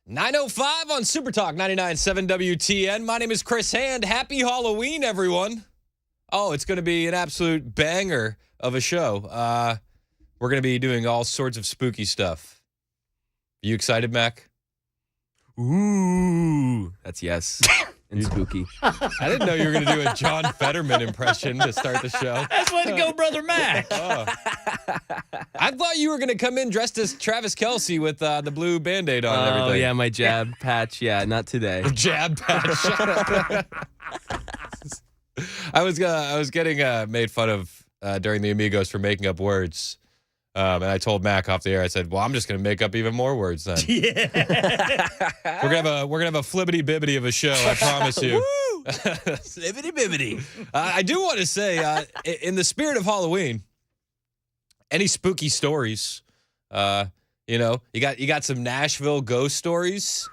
9:05 on Super Talk 99.7 WTN. My name is Chris Hand. Happy Halloween, everyone. Oh, it's going to be an absolute banger of a show. We're going to be doing all sorts of spooky stuff. You excited, Mac? Ooh, that's yes. And spooky. I didn't know you were going to do a John Fetterman impression to start the show. That's way to go, Brother Mac. Oh. I thought you were going to come in dressed as Travis Kelce with the blue Band-Aid on and everything. Oh, yeah, my jab patch. Yeah, not today. Jab patch. I was getting made fun of during the Amigos for making up words. And I told Mac off the air, I said, well, I'm just going to make up even more words then. Yeah. We're gonna have a flibbity bibbity of a show, I promise you. Woo! Slibbity bibbity. I do want to say, in the spirit of Halloween, any spooky stories, you got some Nashville ghost stories?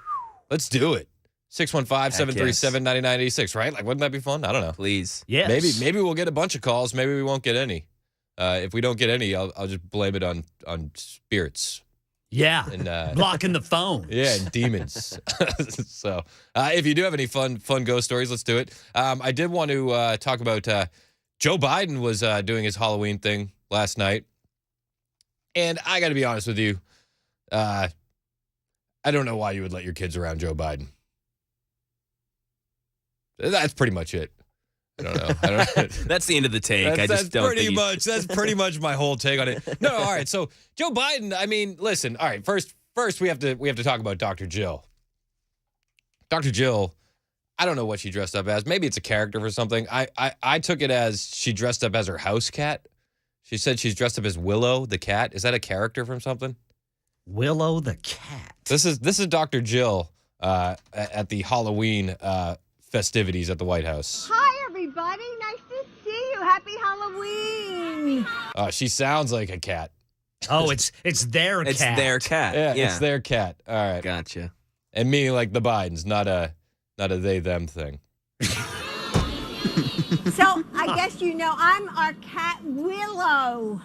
Let's do it. 615-737-9986, right? Like, wouldn't that be fun? I don't know. Please. Yes. Maybe we'll get a bunch of calls. Maybe we won't get any. If we don't get any, I'll just blame it on spirits. Yeah. And blocking the phone. yeah, and demons. So, if you do have any fun ghost stories, let's do it. I did want to talk about Joe Biden was doing his Halloween thing last night, and I got to be honest with you, I don't know why you would let your kids around Joe Biden. That's pretty much it. I don't know. That's the end of the take. That's pretty much my whole take on it. No, all right. So Joe Biden, I mean, listen, all right, first we have to talk about Dr. Jill. Dr. Jill, I don't know what she dressed up as. Maybe it's a character for something. I took it as she dressed up as her house cat. She said she's dressed up as Willow the cat. Is that a character from something? Willow the cat. This is Dr. Jill at the Halloween festivities at the White House. Hi, everybody. Nice to see you. Happy Halloween. She sounds like a cat. Oh, it's their cat. It's their cat. Yeah, it's their cat. All right. Gotcha. And meaning like the Bidens, not a they-them thing. So, I guess you know I'm our cat, Willow.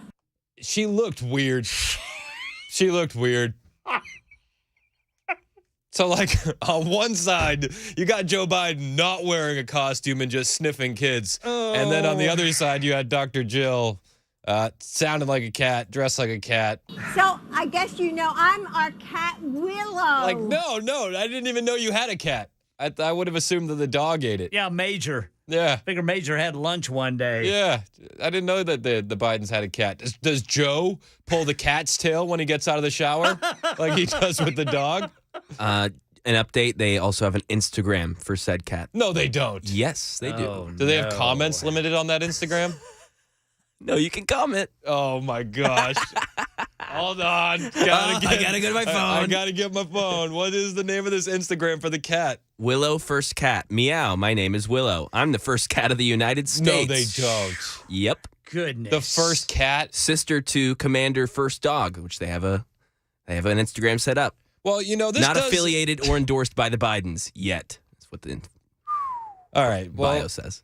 She looked weird. She looked weird. So, like, on one side, you got Joe Biden not wearing a costume and just sniffing kids. Oh. And then on the other side, you had Dr. Jill sounding like a cat, dressed like a cat. So, I guess you know I'm our cat, Willow. Like, no, I didn't even know you had a cat. I would have assumed that the dog ate it. Yeah, Major. Yeah. Figure Major had lunch one day. Yeah. I didn't know that the Bidens had a cat. Does Joe pull the cat's tail when he gets out of the shower like he does with the dog? An update, they also have an Instagram for said cat. No, they don't. Yes, they do. Oh, Do they have comments limited on that Instagram? No, you can comment. Oh, my gosh. Hold on. I gotta go to my phone. I gotta get my phone. What is the name of this Instagram for the cat? Willow First Cat. Meow. My name is Willow. I'm the first cat of the United States. No, they don't. Yep. Goodness. The first cat? Sister to Commander First Dog, which they have an Instagram set up. Well, you know, this Not affiliated or endorsed by the Bidens yet. That's what the All right. Well, bio says.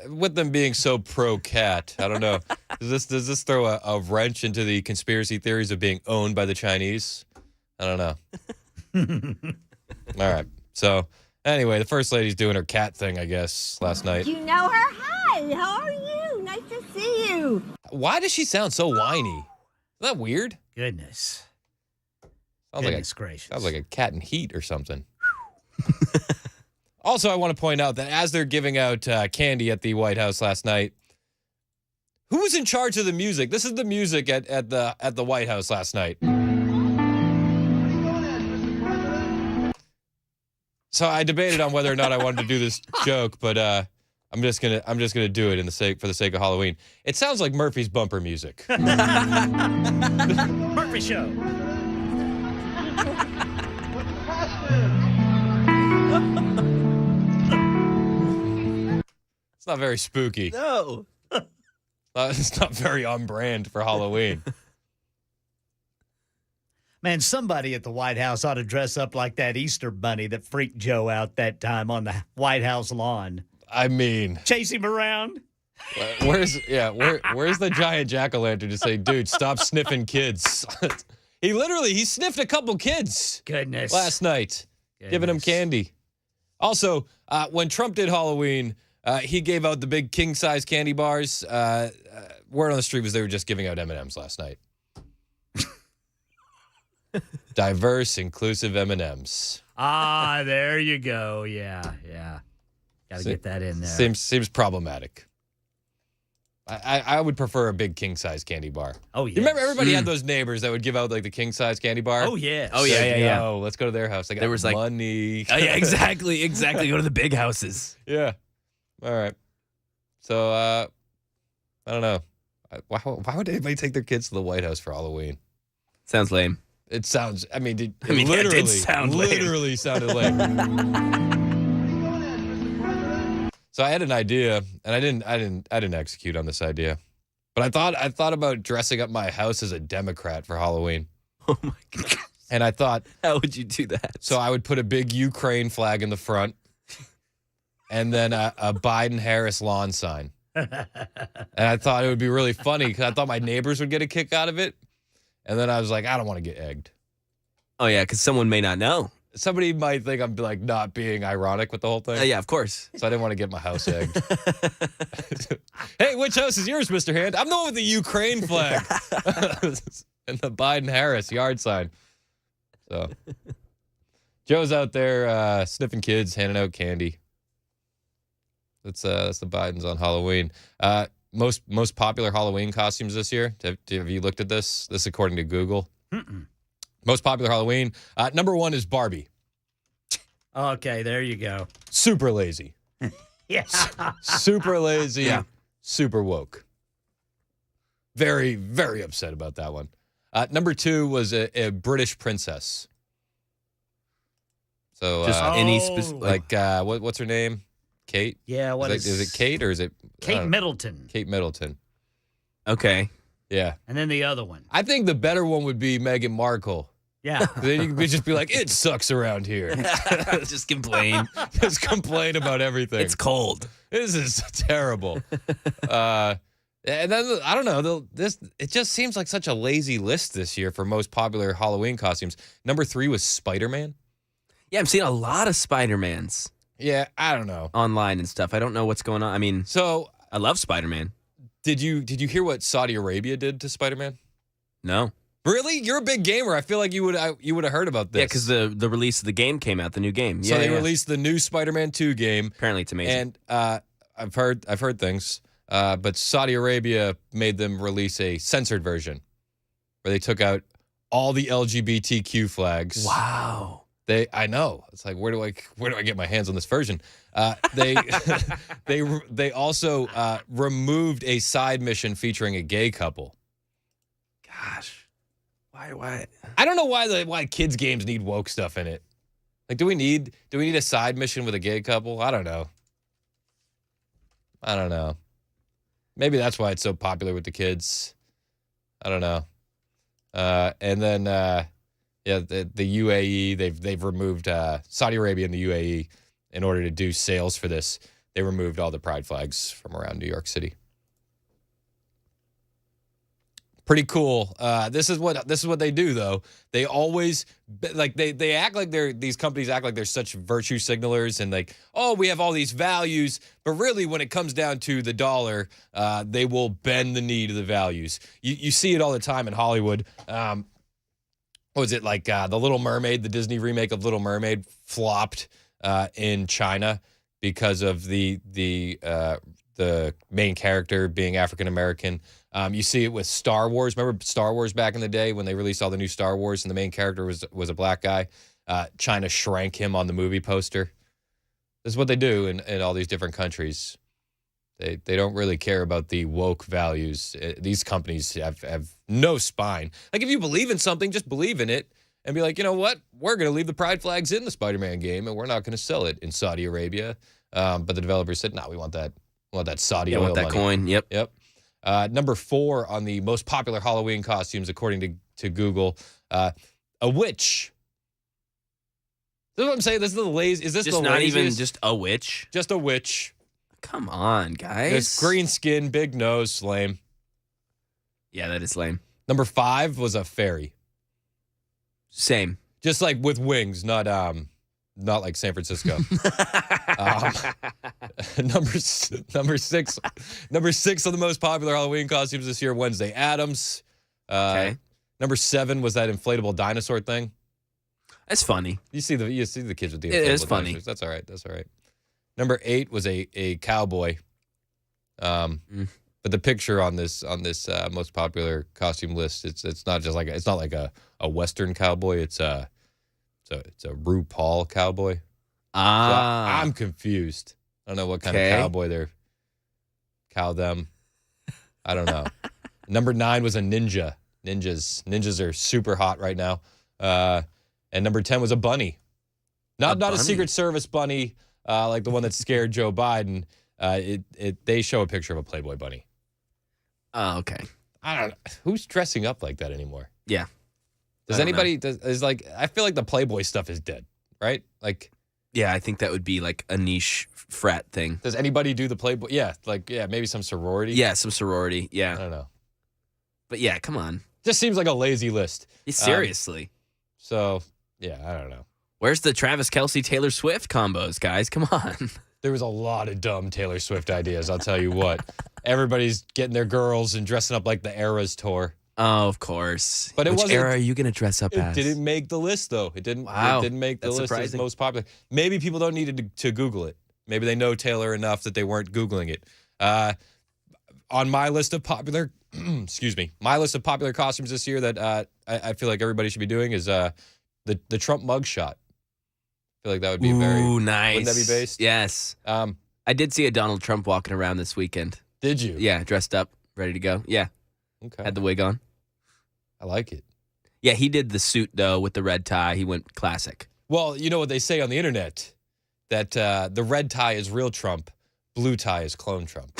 With them being so pro-cat, I don't know. Does this throw a wrench into the conspiracy theories of being owned by the Chinese? I don't know. All right. So, anyway, the First Lady's doing her cat thing, I guess, last night. You know her? Hi, how are you? Nice to see you. Why does she sound so whiny? Isn't that weird? Goodness. Sounds Gracious. Sounds like a cat in heat or something. Also, I want to point out that as they're giving out candy at the White House last night, who was in charge of the music? This is the music at the White House last night. So I debated on whether or not I wanted to do this joke, but I'm just gonna do it for the sake of Halloween. It sounds like Murphy's bumper music. Murphy Show. It's not very spooky. No. It's not very on brand for Halloween. Man, somebody at the White House ought to dress up like that Easter bunny that freaked Joe out that time on the White House lawn. I mean, Chase him around. where's the giant jack-o'-lantern to say, dude, stop sniffing kids? He sniffed a couple kids Goodness. last night, giving them candy. Also, when Trump did Halloween, he gave out the big king-size candy bars. Word on the street was they were just giving out M&Ms last night. Diverse, inclusive M&Ms. Ah, there you go. Yeah. Got to get that in there. Seems problematic. I would prefer a big king-size candy bar. Oh, yeah. You remember everybody had those neighbors that would give out like the king-size candy bar? Oh, yeah. Oh, yeah. Oh, let's go to their house. They got There was, like- money. Oh, yeah, exactly. Go to the big houses. Yeah. All right. So, I don't know. Why would anybody take their kids to the White House for Halloween? Sounds lame. It sounds. I mean, it that literally, did sound lame. literally sounded lame. So I had an idea, and I didn't execute on this idea. But I thought about dressing up my house as a Democrat for Halloween. Oh, my God. And I thought, How would you do that? so I would put a big Ukraine flag in the front, and then a Biden-Harris lawn sign. And I thought it would be really funny because I thought my neighbors would get a kick out of it. And then I was like, I don't want to get egged. Oh, yeah, because someone may not know. Somebody might think I'm like not being ironic with the whole thing. Yeah, of course. So I didn't want to get my house egged. Hey, which house is yours, Mr. Hand? I'm the one with the Ukraine flag and the Biden-Harris yard sign. So Joe's out there sniffing kids, handing out candy. That's the Bidens on Halloween. Most popular Halloween costumes this year. Have you looked at this? This is according to Google. Mm-mm. Most popular Halloween. Number 1 is Barbie. Okay, there you go. Super lazy. Yeah. Super lazy. Yeah. Super woke. Very, very upset about that one. Number 2 was a British princess. So Just any specific. like what's her name? Kate? Yeah, Is it Kate or is it Kate Middleton. Kate Middleton. Okay. Yeah. And then the other one. I think the better one would be Meghan Markle. Yeah. Then you could just be like, it sucks around here. Just complain. Just complain about everything. It's cold. This is terrible. And then I don't know. It just seems like such a lazy list this year for most popular Halloween costumes. Number 3 was Spider-Man. Yeah, I'm seeing a lot of Spider-Mans Yeah, I don't know. online and stuff. I don't know what's going on. I mean, So I love Spider-Man. did you hear what Saudi Arabia did to Spider-Man? No. Really? You're a big gamer. I feel like you would have heard about this. Yeah, because the release of the game came out, the new game. So Yeah, they yeah. released the new Spider-Man 2 game. Apparently it's amazing. And I've heard things, but Saudi Arabia made them release a censored version where they took out all the LGBTQ flags. Wow. I know. It's like where do I get my hands on this version? They also removed a side mission featuring a gay couple. Gosh. Why? I don't know why kids games need woke stuff in it. Like, do we need a side mission with a gay couple? I don't know. Maybe that's why it's so popular with the kids. I don't know. And then the UAE, they've removed Saudi Arabia and the UAE in order to do sales for this. They removed all the pride flags from around New York City. Pretty cool. This is what they do though. They always like they act like these companies act like they're such virtue signalers and like, oh, we have all these values, but really when it comes down to the dollar, they will bend the knee to the values. You see it all the time in Hollywood. What was it like the Little Mermaid, the Disney remake of Little Mermaid flopped in China because of the main character being African American. You see it with Star Wars. Remember Star Wars back in the day when they released all the new Star Wars and the main character was a black guy? China shrank him on the movie poster. This is what they do in all these different countries. They don't really care about the woke values. These companies have no spine. Like if you believe in something, just believe in it and be like, you know what? We're going to leave the pride flags in the Spider-Man game and we're not going to sell it in Saudi Arabia. But the developers said, no, we want that Saudi oil want that money. coin. Yep. Number 4 on the most popular Halloween costumes, according to Google, a witch. This is what I'm saying. This is the lazy. Is this Just the not laziest? even just a witch. Just a witch. Come on, guys. This green skin, big nose, lame. Yeah, that is lame. Number 5 was a fairy. Same. Just like with wings, not like San Francisco. Number six of the most popular Halloween costumes this year, Wednesday Addams. Okay. Number 7 was that inflatable dinosaur thing. That's funny. You see the kids with the inflatable It is funny. dinosaurs. That's all right. Number 8 was a cowboy. But the picture on this most popular costume list, it's not like a Western cowboy. It's a RuPaul cowboy. Ah, So I'm confused. I don't know what kind of cowboy they're. Cow them. I don't know. Number 9 was a ninja. Ninjas are super hot right now. And number 10 was a bunny. Not a Secret Service bunny like the one that scared Joe Biden. They show a picture of a Playboy bunny. Oh, okay. I don't know. Who's dressing up like that anymore? Yeah. Does anybody I feel like the Playboy stuff is dead, right? Like, yeah, I think that would be like a niche frat thing. does anybody do the Playboy? Yeah, maybe some sorority. Yeah, some sorority. I Yeah. don't know. But yeah, come on. Just seems like a lazy list. Seriously. So, yeah, I don't know. Where's the Travis Kelce Taylor Swift combos, guys? Come on. There was a lot of dumb Taylor Swift ideas, I'll tell you what. Everybody's getting their girls and dressing up like the Eras tour. Oh, of course. But Which era are you going to dress up It as? didn't make the list, though. It didn't make the That's list as surprising. most popular. Maybe people don't need to Google it. Maybe they know Taylor enough that they weren't Googling it. On my list of popular, my list of popular costumes this year that I feel like everybody should be doing is the Trump mugshot. I feel like that would be nice. Wouldn't that be based? Yes. I did see a Donald Trump walking around this weekend. Did you? Yeah, dressed up, ready to go. Yeah, Okay. had the wig on. I like it. Yeah, he did the suit, though, with the red tie. He went classic. Well, you know what they say on the internet, that the red tie is real Trump, blue tie is clone Trump.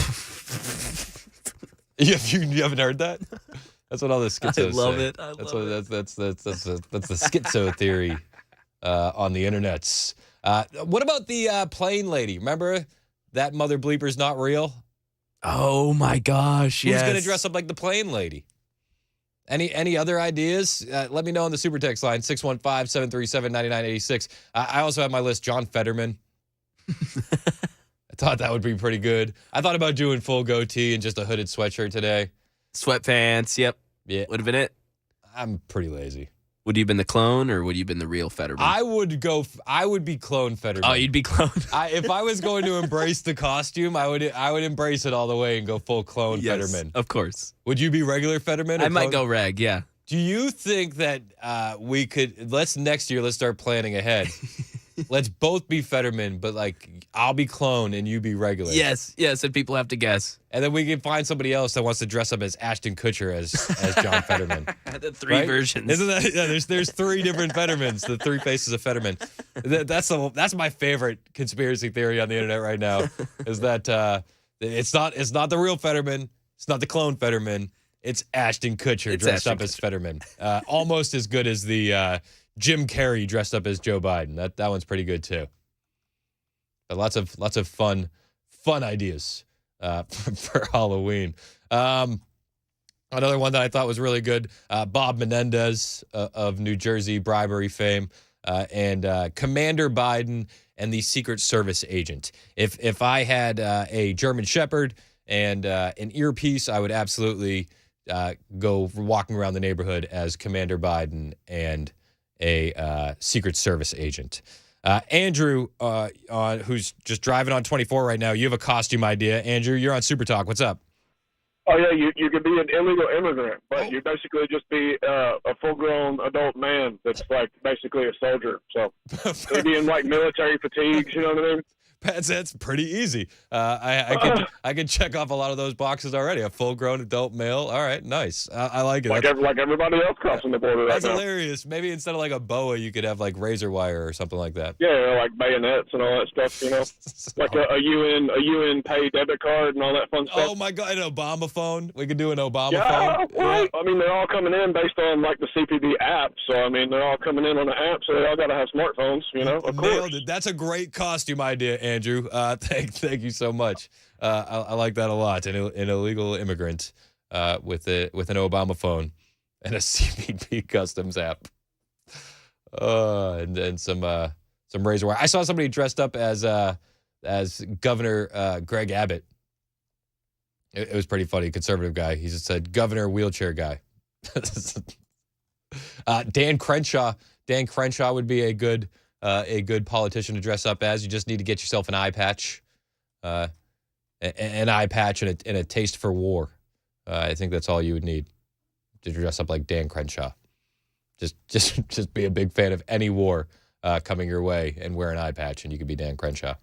you haven't heard that? That's what all the schizos say. I love it. That's the schizo theory on the internets. What about the plane lady? Remember that mother bleeper's not real? Oh, my gosh, Who's going to dress up like the plane lady? Any other ideas? Let me know on the super text line, 615-737-9986. I also have my list, John Fetterman. I thought that would be pretty good. I thought about doing full goatee and just a hooded sweatshirt today. Sweatpants, yep. Yeah. Would have been it. I'm pretty lazy. Would you have been the clone or would you have been the real Fetterman? I would be clone Fetterman. Oh, you'd be clone. If I was going to embrace the costume, I would embrace it all the way and go full clone Fetterman. Of course. Would you be regular Fetterman? I might go reg, yeah. Do you think that we could, next year, let's start planning ahead. Let's both be Fetterman, but like I'll be clone and you be regular. Yes, and people have to guess. And then we can find somebody else that wants to dress up as Ashton Kutcher as John Fetterman. The three versions. Isn't that? Yeah, there's 3 different Fettermans, the 3 faces of Fetterman. That's my favorite conspiracy theory on the internet right now. Is that it's not the real Fetterman, it's not the clone Fetterman, it's Ashton Kutcher dressed up as Fetterman. Almost as good as the Jim Carrey dressed up as Joe Biden. That one's pretty good too. But lots of fun ideas for Halloween. Another one that I thought was really good, Bob Menendez of New Jersey bribery fame, and Commander Biden and the Secret Service agent. If I had a German Shepherd and an earpiece, I would absolutely go walking around the neighborhood as Commander Biden and a Secret Service agent. Andrew, who's just driving on 24 right now, you have a costume idea. Andrew, you're on Super Talk. What's up? Oh, yeah, you could be an illegal immigrant, but you basically just be a full-grown adult man that's, like, basically a soldier. So maybe in, like, military fatigues, you know what I mean? That's pretty easy. I can check off a lot of those boxes already. A full-grown adult male. All right, nice. I like it. Like everybody else crossing the border right That's now. hilarious. Maybe instead of like a boa, you could have like razor wire or something like that. Yeah, like bayonets and all that stuff, you know? Like a UN pay debit card and all that fun stuff. Oh, my God, an Obama phone. We could do an Obama Yeah, phone. right. I mean, they're all coming in based on, like, the CPD app. So, I mean, they're all coming in on the app, so they all got to have smartphones, you know? Of Nailed course. it. That's a great costume idea, Andrew. Thank you so much. I like that a lot. An illegal immigrant with an Obama phone and a CBP customs app. And some razor wire. I saw somebody dressed up as Governor Greg Abbott. It was pretty funny. Conservative guy. He just said Governor wheelchair guy. Dan Crenshaw. Dan Crenshaw would be a good politician to dress up as. You just need to get yourself an eye patch, and a taste for war. I think that's all you would need to dress up like Dan Crenshaw. Just be a big fan of any war coming your way and wear an eye patch, and you could be Dan Crenshaw.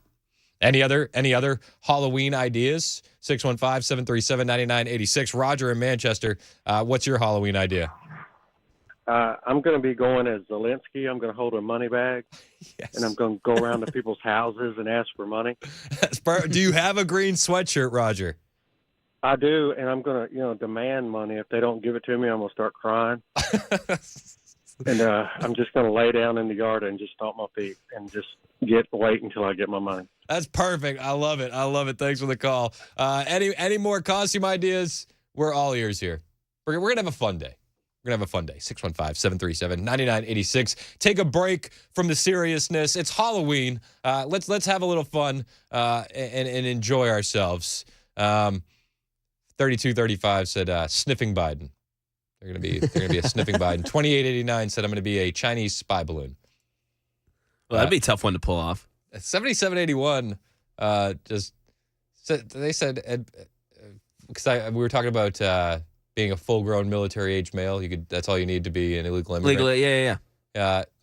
Any other Halloween ideas? 615-737-9986. Roger in Manchester, what's your Halloween idea? I'm going to be going as Zelensky. I'm going to hold a money bag, Yes. and I'm going to go around to people's houses and ask for money. Do you have a green sweatshirt, Roger? I do, and I'm going to, demand money. If they don't give it to me, I'm going to start crying. And I'm just going to lay down in the yard and just stomp my feet and just wait until I get my money. That's perfect. I love it. Thanks for the call. Any more costume ideas? We're all ears here. We're going to have a fun day. 615-737-9986. Take a break from the seriousness. It's Halloween. Let's have a little fun and enjoy ourselves. 3235 said sniffing Biden. They're gonna be a sniffing Biden. 2889 said I'm gonna be a Chinese spy balloon. Well, that'd be a tough one to pull off. 7781 just said, they said, because we were talking about being a full-grown military-age male. That's all you need to be an illegal immigrant. Legally, yeah.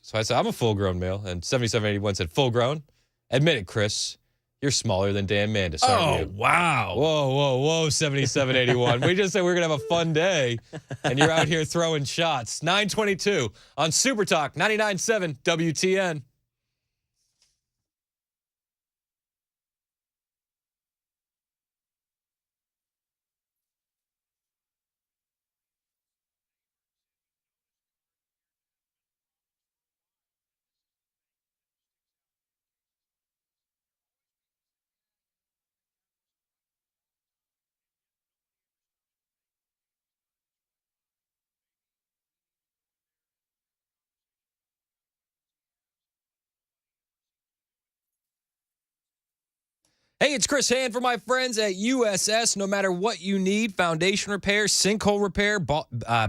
So I said I'm a full-grown male, and 7781 said full-grown. Admit it, Chris. You're smaller than Dan Mandis, aren't you? Wow. Whoa, 7781. We just said we are going to have a fun day, and you're out here throwing shots. 922 on Super Talk 99.7 WTN. Hey, it's Chris Hand for my friends at USS. No matter what you need, foundation repair, sinkhole repair,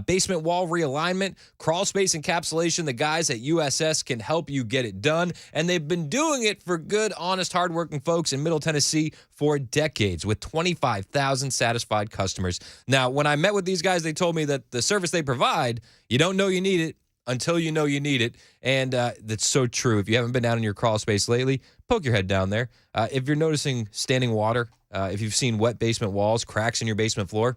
basement wall realignment, crawl space encapsulation, the guys at USS can help you get it done. And they've been doing it for good, honest, hardworking folks in Middle Tennessee for decades with 25,000 satisfied customers. Now, when I met with these guys, they told me that the service they provide, you don't know you need it until you know you need it. And that's so true. If you haven't been down in your crawl space lately, poke your head down there. If you're noticing standing water, if you've seen wet basement walls, cracks in your basement floor,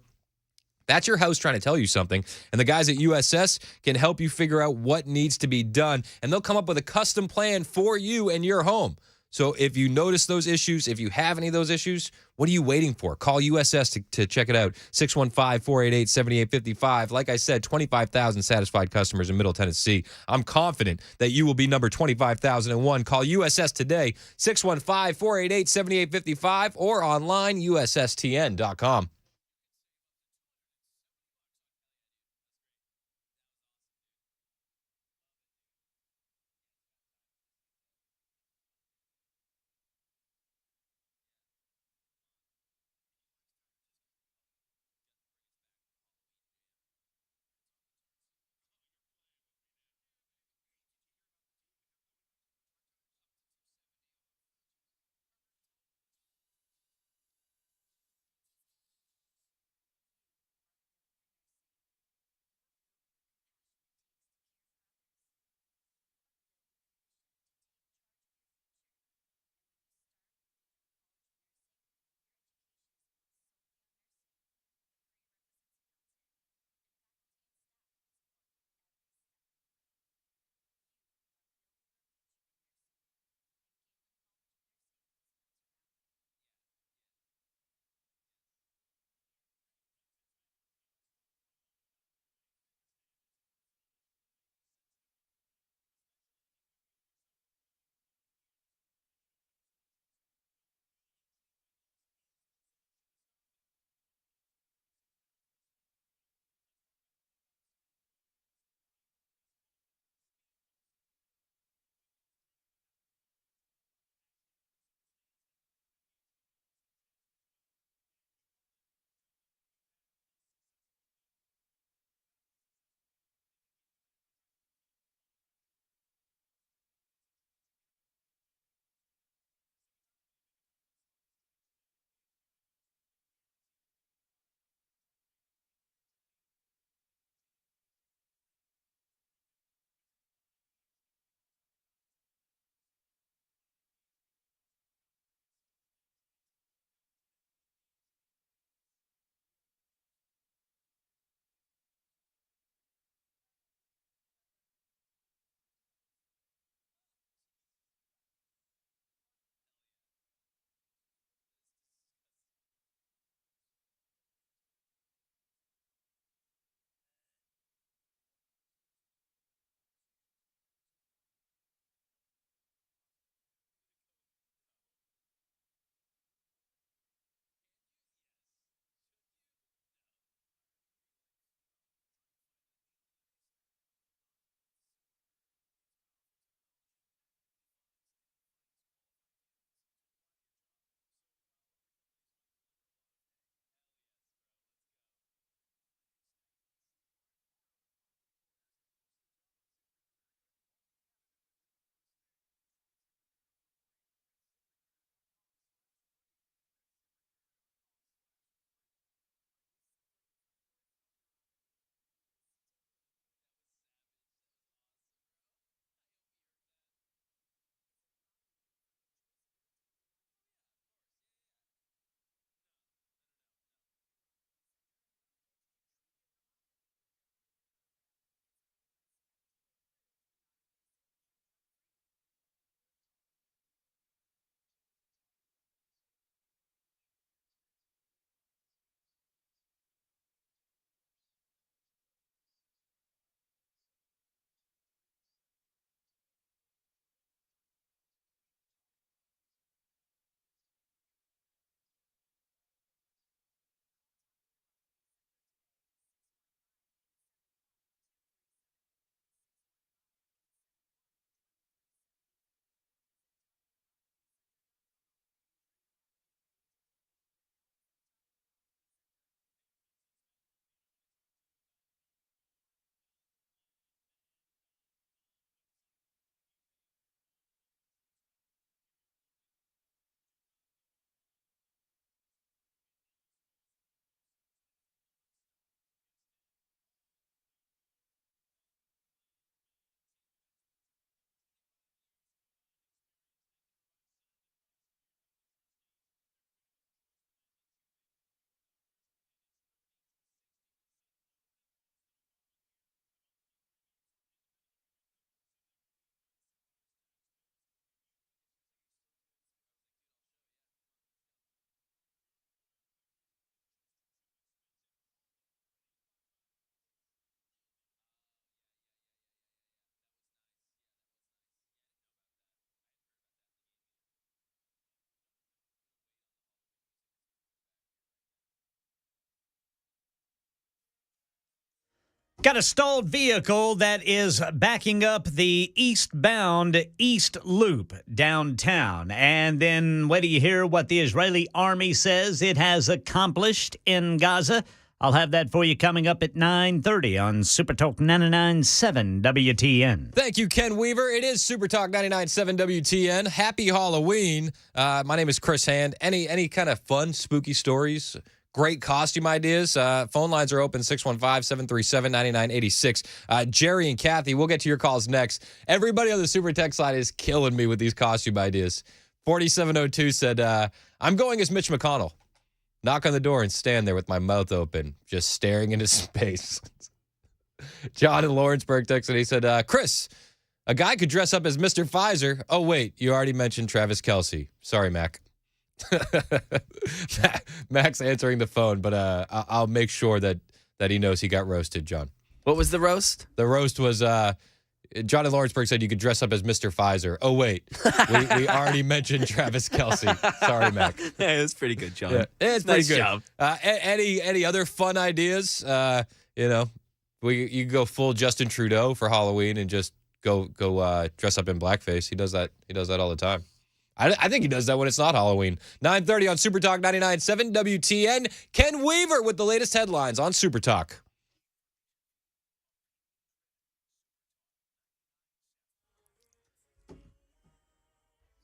that's your house trying to tell you something. And the guys at USS can help you figure out what needs to be done. And they'll come up with a custom plan for you and your home. So if you notice those issues, if you have any of those issues, what are you waiting for? Call USS to check it out. 615-488-7855. Like I said, 25,000 satisfied customers in Middle Tennessee. I'm confident that you will be number 25,001. Call USS today, 615-488-7855, or online, USSTN.com. Got a stalled vehicle that is backing up the eastbound East Loop downtown. And then wait till you hear what the Israeli army says it has accomplished in Gaza. I'll have that for you coming up at 9:30 on Super Talk 99.7 WTN. Thank you, Ken Weaver. It is Super Talk 99.7 WTN. Happy Halloween. My name is Chris Hand. Any kind of fun, spooky stories? Great costume ideas. Phone lines are open, 615-737-9986. Jerry and Kathy, we'll get to your calls next. Everybody on the Super Text line is killing me with these costume ideas. 4702 said, I'm going as Mitch McConnell. Knock on the door and stand there with my mouth open, just staring into space. John in Lawrenceburg texted, he said, Chris, a guy could dress up as Mr. Pfizer. Oh, wait, you already mentioned Travis Kelce. Sorry, Mac. Mac's answering the phone, but I'll make sure that he knows he got roasted, John. What was the roast? The roast was John in Lawrenceburg said you could dress up as Mr. Pfizer. Oh, wait, we already mentioned Travis Kelce. Sorry, Mac. Yeah, it's pretty good, John. Yeah, it's pretty Nice good. job. Any other fun ideas? You can go full Justin Trudeau for Halloween and just go dress up in blackface. He does that all the time. I think he does that when it's not Halloween. 9:30 on Super Talk 99.7 WTN. Ken Weaver with the latest headlines on Super Talk.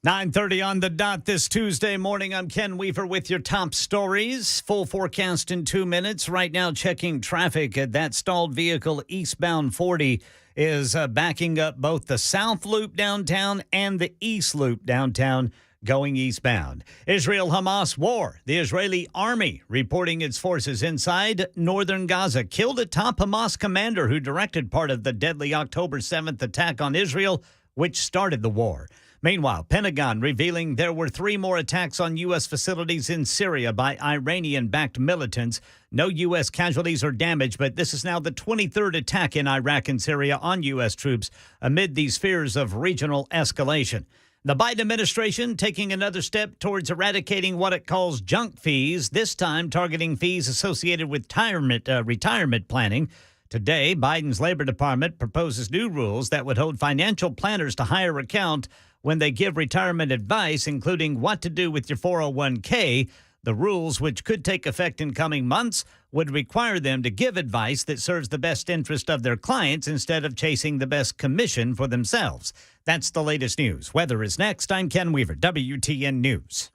"9:30 on the dot this Tuesday morning. I'm Ken Weaver with your top stories. Full forecast in 2 minutes. Right now, checking traffic at that stalled vehicle eastbound 40 is backing up both the South Loop downtown and the East Loop downtown going eastbound. Israel-Hamas war. The Israeli army reporting its forces inside northern Gaza killed a top Hamas commander who directed part of the deadly October 7th attack on Israel, which started the war. Meanwhile, Pentagon revealing there were 3 more attacks on U.S. facilities in Syria by Iranian-backed militants. No U.S. casualties or damage, but this is now the 23rd attack in Iraq and Syria on U.S. troops amid these fears of regional escalation. The Biden administration taking another step towards eradicating what it calls junk fees, this time targeting fees associated with retirement planning. Today, Biden's Labor Department proposes new rules that would hold financial planners to higher account when they give retirement advice, including what to do with your 401k. The rules, which could take effect in coming months, would require them to give advice that serves the best interest of their clients instead of chasing the best commission for themselves. That's the latest news. Weather is next. I'm Ken Weaver, WTN News.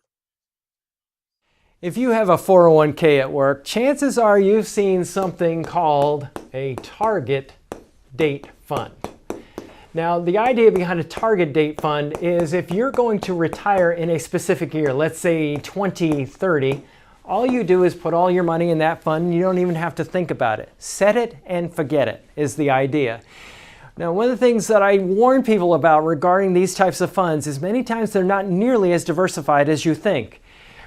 If you have a 401k at work, chances are you've seen something called a target date fund. Now, the idea behind a target date fund is if you're going to retire in a specific year, let's say 2030, all you do is put all your money in that fund and you don't even have to think about it. Set it and forget it is the idea. Now, one of the things that I warn people about regarding these types of funds is many times they're not nearly as diversified as you think.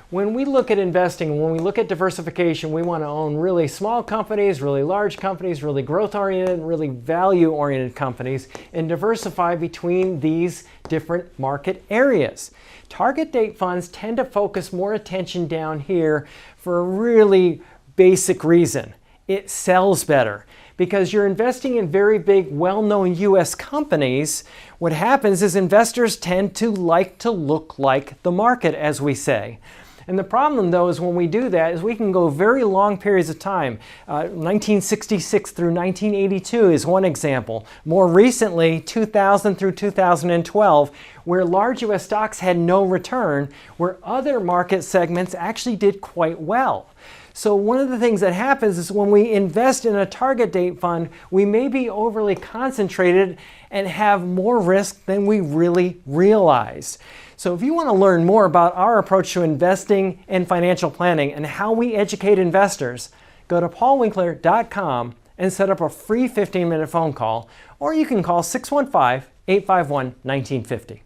When we look at investing, when we look at diversification, we want to own really small companies, really large companies, really growth-oriented, really value-oriented companies, and diversify between these different market areas. Target date funds tend to focus more attention down here for a really basic reason. It sells better. Because you're investing in very big, well-known U.S. companies, what happens is investors tend to like to look like the market, as we say. And the problem, though, is when we do that is we can go very long periods of time. 1966 through 1982 is one example. More recently, 2000 through 2012, where large U.S. stocks had no return, where other market segments actually did quite well. So one of the things that happens is when we invest in a target date fund, we may be overly concentrated and have more risk than we really realize. So if you want to learn more about our approach to investing and financial planning and how we educate investors, go to paulwinkler.com and set up a free 15-minute phone call, or you can call 615-851-1950.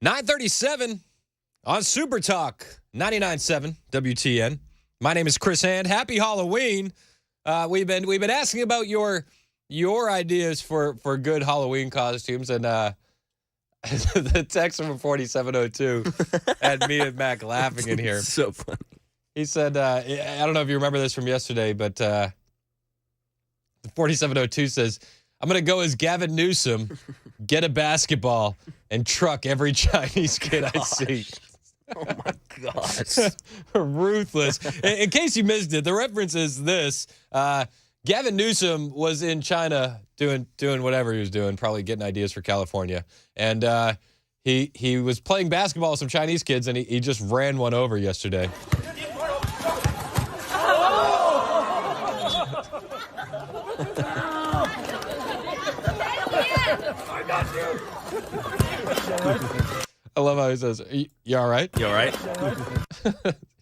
9:37 on Super Talk 99.7 WTN. My name is Chris Hand. Happy Halloween. We've been asking about your ideas for good Halloween costumes, and the text from 4702 had me and Mac laughing in here. So funny. He said, I don't know if you remember this from yesterday, but the 4702 says, I'm going to go as Gavin Newsom, get a basketball, and truck every Chinese kid I see. Oh, my gosh. Ruthless. In case you missed it, the reference is this. Gavin Newsom was in China doing whatever he was doing, probably getting ideas for California. And he was playing basketball with some Chinese kids, and he just ran one over yesterday. I love how he says, you all right? You all right?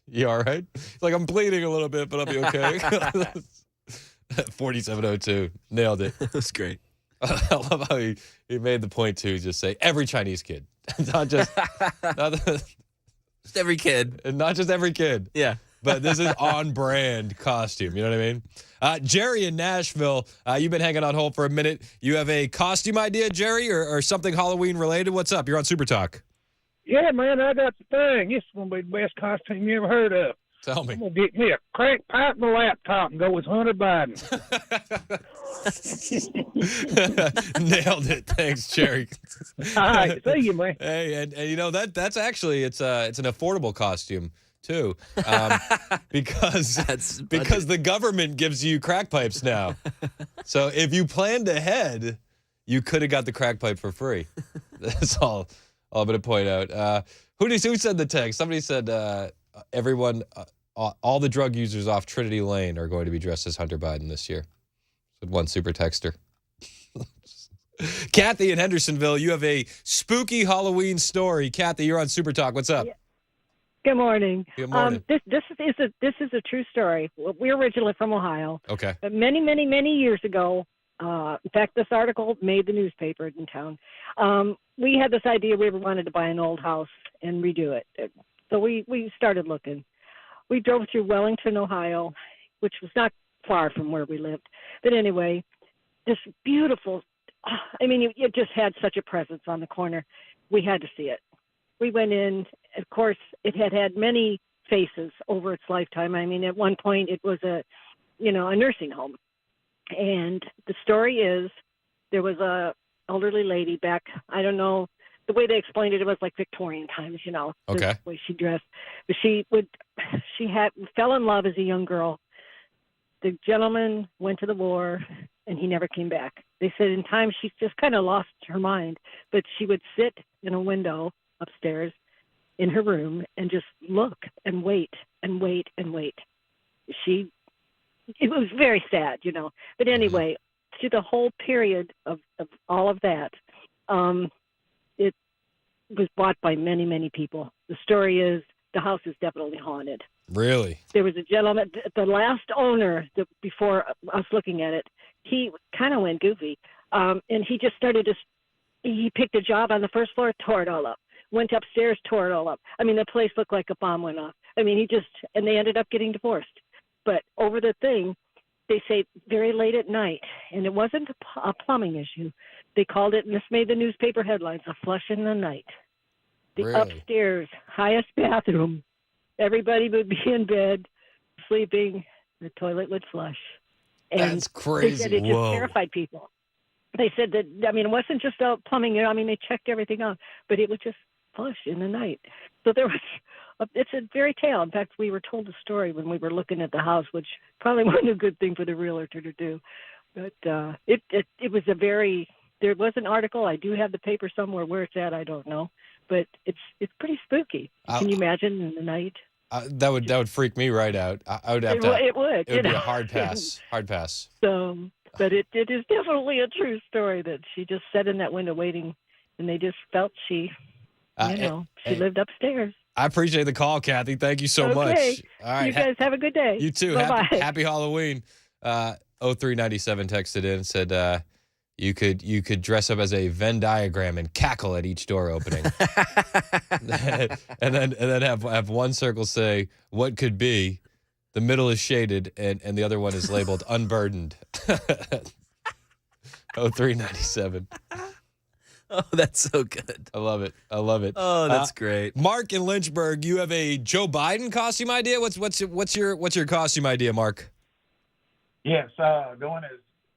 You all right? It's like, I'm bleeding a little bit, but I'll be okay. 4702. Nailed it. That was great. I love how he made the point to just say every Chinese kid. Not just Just every kid. and not just every kid. Yeah. But this is on brand costume. You know what I mean? Jerry in Nashville, you've been hanging on hold for a minute. You have a costume idea, Jerry, or something Halloween related? What's up? You're on Super Talk. Yeah, man, I got the thing. This is going to be the best costume you ever heard of. Tell me. I'm going to get me a crack pipe and a laptop and go as Hunter Biden. Nailed it. Thanks, Jerry. All right, see you, man. Hey, and you know that's actually it's an affordable costume too, because the government gives you crack pipes now. So if you planned ahead, you could have got the crack pipe for free. That's all I'm gonna point out. Who said the text? Somebody said everyone, all the drug users off Trinity Lane are going to be dressed as Hunter Biden this year. Said one super texter. Kathy in Hendersonville, you have a spooky Halloween story. Kathy, you're on Super Talk. What's up? Yeah. Good morning. Good morning. This is a true story. We're originally from Ohio. Okay. But many years ago, in fact, this article made the newspaper in town. We had this idea we wanted to buy an old house and redo it. So we started looking. We drove through Wellington, Ohio, which was not far from where we lived. But anyway, this beautiful, I mean, it just had such a presence on the corner. We had to see it. We went in. Of course, it had many faces over its lifetime. I mean, at one point it was a nursing home. And the story is there was a elderly lady back, I don't know, the way they explained it, it was like Victorian times, Okay. The way she dressed. But she fell in love as a young girl. The gentleman went to the war and he never came back. They said in time she just kind of lost her mind, but she would sit in a window upstairs in her room and just look and wait and wait and wait. It was very sad, But anyway, through the whole period of all of that, it was bought by many people. The story is the house is definitely haunted. Really? There was a gentleman, the last owner, before us looking at it, he kind of went goofy. And he just he picked a job on the first floor, tore it all up. Went upstairs, tore it all up. I mean, the place looked like a bomb went off. I mean, and they ended up getting divorced. But over the thing, they say very late at night, and it wasn't a plumbing issue. They called it, and this made the newspaper headlines, a flush in the night. The Really? Upstairs, highest bathroom. Everybody would be in bed, sleeping. The toilet would flush. And That's crazy. They said it just terrified people. They said that, I mean, it wasn't just plumbing. I mean, they checked everything out, but it would just flush in the night. So there was, it's a very tale. In fact, we were told a story when we were looking at the house, which probably wasn't a good thing for the realtor to do. But it was there was an article. I do have the paper somewhere. Where it's at, I don't know. But it's pretty spooky. Can you imagine in the night? That would freak me right out. I would have to. It would. It would be a hard pass. Hard pass. So, but it is definitely a true story that she just sat in that window waiting, and they just felt she lived upstairs. I appreciate the call, Kathy. Thank you so much. All right. You guys have a good day. You too. Bye-bye. Happy Halloween. 0397 texted in and said, You could dress up as a Venn diagram and cackle at each door opening, and then have one circle say what could be, the middle is shaded, and the other one is labeled unburdened. 0397. Oh, that's so good. I love it. I love it. Oh, that's great. Mark in Lynchburg, you have a Joe Biden costume idea? What's your costume idea, Mark? Yes, going as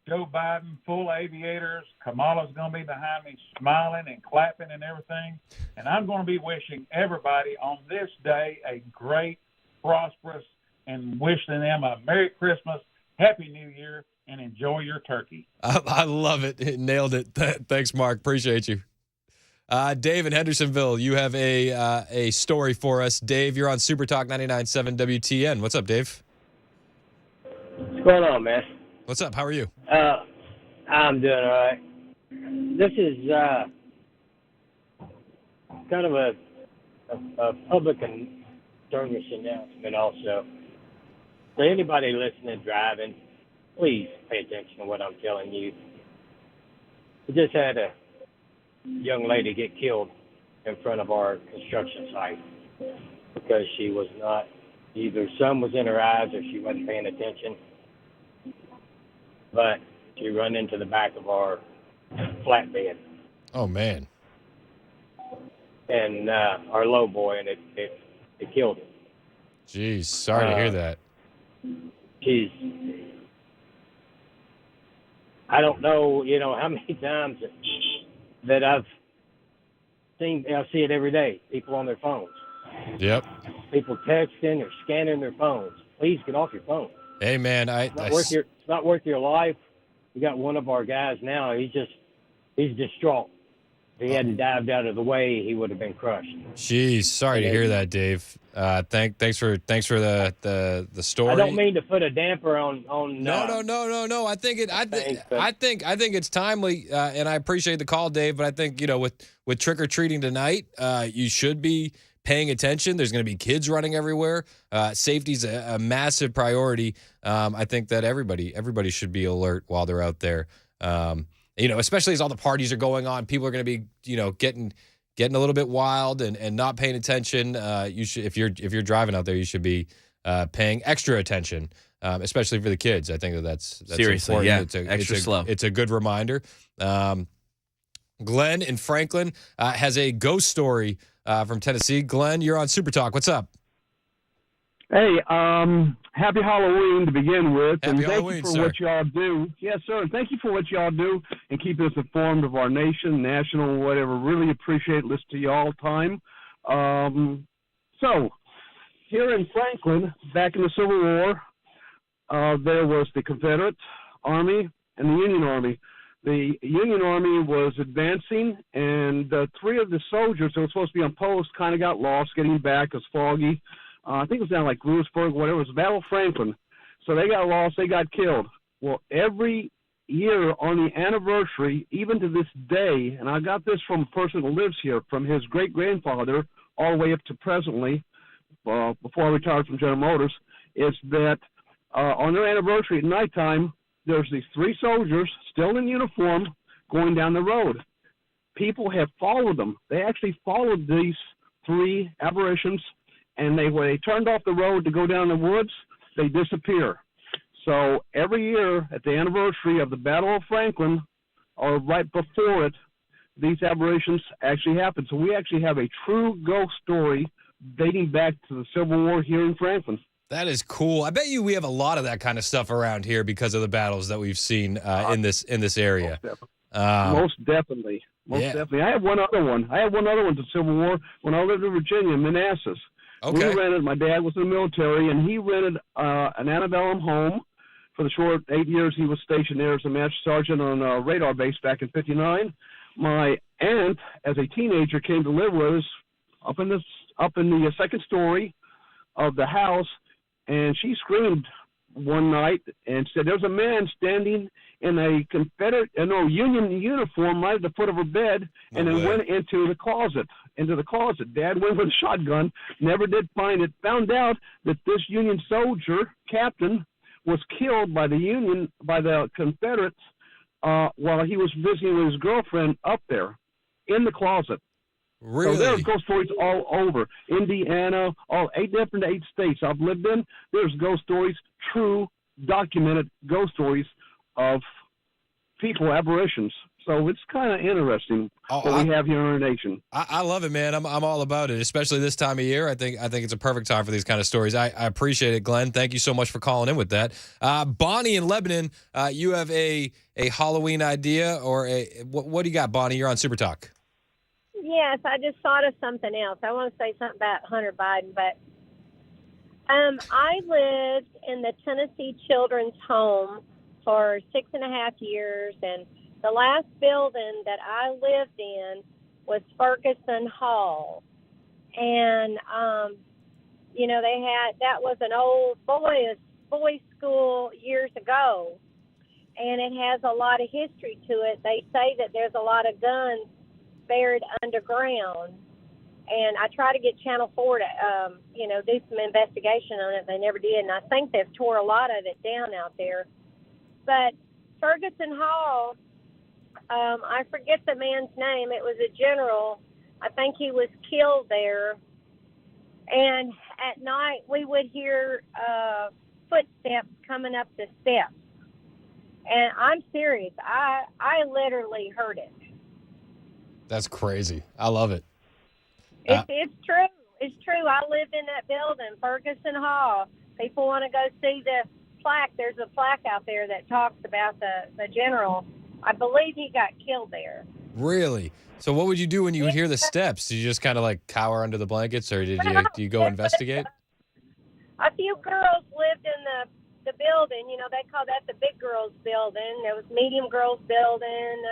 Joe Biden, full aviators. Kamala's going to be behind me smiling and clapping and everything. And I'm going to be wishing everybody on this day a great, prosperous, and wishing them a Merry Christmas, Happy New Year, and enjoy your turkey. I love it. Nailed it. Thanks, Mark. Appreciate you. Dave in Hendersonville, you have a story for us. Dave, you're on Super Talk 99.7 WTN. What's up, Dave? What's going on, man? What's up? How are you? I'm doing all right. This is kind of a public and service announcement also. For anybody listening, driving, please pay attention to what I'm telling you. We just had a young lady get killed in front of our construction site because she was not, either sun was in her eyes or she wasn't paying attention. But she run into the back of our flatbed. Oh, man. And our low boy, and it killed him. Jeez, sorry to hear that. I don't know, how many times that I see it every day, people on their phones. Yep. People texting or scanning their phones. Please get off your phone. Hey, man, it's not worth your life. We got one of our guys now. He's distraught. If he hadn't dived out of the way, he would have been crushed. Jeez, sorry to hear that, Dave. Thanks for the story. I don't mean to put a damper on. No. I think it's timely, and I appreciate the call, Dave. But I think with trick or treating tonight, you should be paying attention. There's going to be kids running everywhere. Safety's a massive priority. I think that everybody should be alert while they're out there. Especially as all the parties are going on, people are going to be, getting a little bit wild and not paying attention. You should, if you're driving out there, you should be paying extra attention, especially for the kids. I think that's seriously important. Yeah. Extra slow. It's a good reminder. Glenn in Franklin has a ghost story from Tennessee. Glenn, you're on Super Talk. What's up? Hey, happy Halloween to begin with. Happy Halloween, you for sir. what y'all do. Yes, sir. And thank you for what y'all do and keeping us informed of our nation, national, whatever. Really appreciate listening to you all the time. So, here in Franklin, back in the Civil War, there was the Confederate Army and the Union Army. The Union Army was advancing, and three of the soldiers that were supposed to be on post kind of got lost getting back. It was foggy. I think it was down like Lewisburg, whatever. It was the Battle of Franklin. So they got lost. They got killed. Well, every year on the anniversary, even to this day, and I got this from a person who lives here, from his great-grandfather all the way up to presently, before I retired from General Motors, is that on their anniversary at nighttime, there's these three soldiers still in uniform going down the road. People have followed them. They actually followed these three apparitions, and when they turned off the road to go down the woods, they disappear. So every year at the anniversary of the Battle of Franklin, or right before it, these aberrations actually happen. So we actually have a true ghost story dating back to the Civil War here in Franklin. That is cool. I bet you we have a lot of that kind of stuff around here because of the battles that we've seen in this area. Most definitely. Most definitely. I have one other one. To Civil War when I lived in Virginia, Manassas. Okay. We rented, my dad was in the military, and he rented an antebellum home for the short 8 years he was stationed there as a master sergeant on a radar base back in 59. My aunt, as a teenager, came to live with us up in the second story of the house, and she screamed one night and said there's a man standing in a Union uniform right at the foot of her bed, and then went into the closet. Dad went with a shotgun, never did find it, found out that this Union soldier, captain, was killed by the Confederates while he was visiting with his girlfriend up there in the closet. Really? So there's ghost stories all over Indiana, all 8 states I've lived in. There's ghost stories, true documented ghost stories of people, apparitions. So it's kind of interesting what we have here in our nation. I love it, man. I'm all about it, especially this time of year. I think it's a perfect time for these kind of stories. I appreciate it, Glenn. Thank you so much for calling in with that. Bonnie in Lebanon, you have a Halloween idea or what do you got, Bonnie? You're on Super Talk. Yes, I just thought of something else. I want to say something about Hunter Biden, but I lived in the Tennessee Children's Home for 6.5 years, and the last building that I lived in was Ferguson Hall. And, that was an old boys' school years ago, and it has a lot of history to it. They say that there's a lot of guns buried underground. And I tried to get Channel 4 to, do some investigation on it. They never did. And I think they've tore a lot of it down out there. But Ferguson Hall, I forget the man's name. It was a general. I think he was killed there. And at night we would hear footsteps coming up the steps. And I'm serious. I literally heard it. That's crazy. I love it. It's true. It's true. I lived in that building, Ferguson Hall. People want to go see the plaque. There's a plaque out there that talks about the general. I believe he got killed there. Really? So what would you do when you would hear the steps? Did you just kind of like cower under the blankets, or do you go investigate? A few girls lived in the building. They call that the big girls building. There was medium girls building,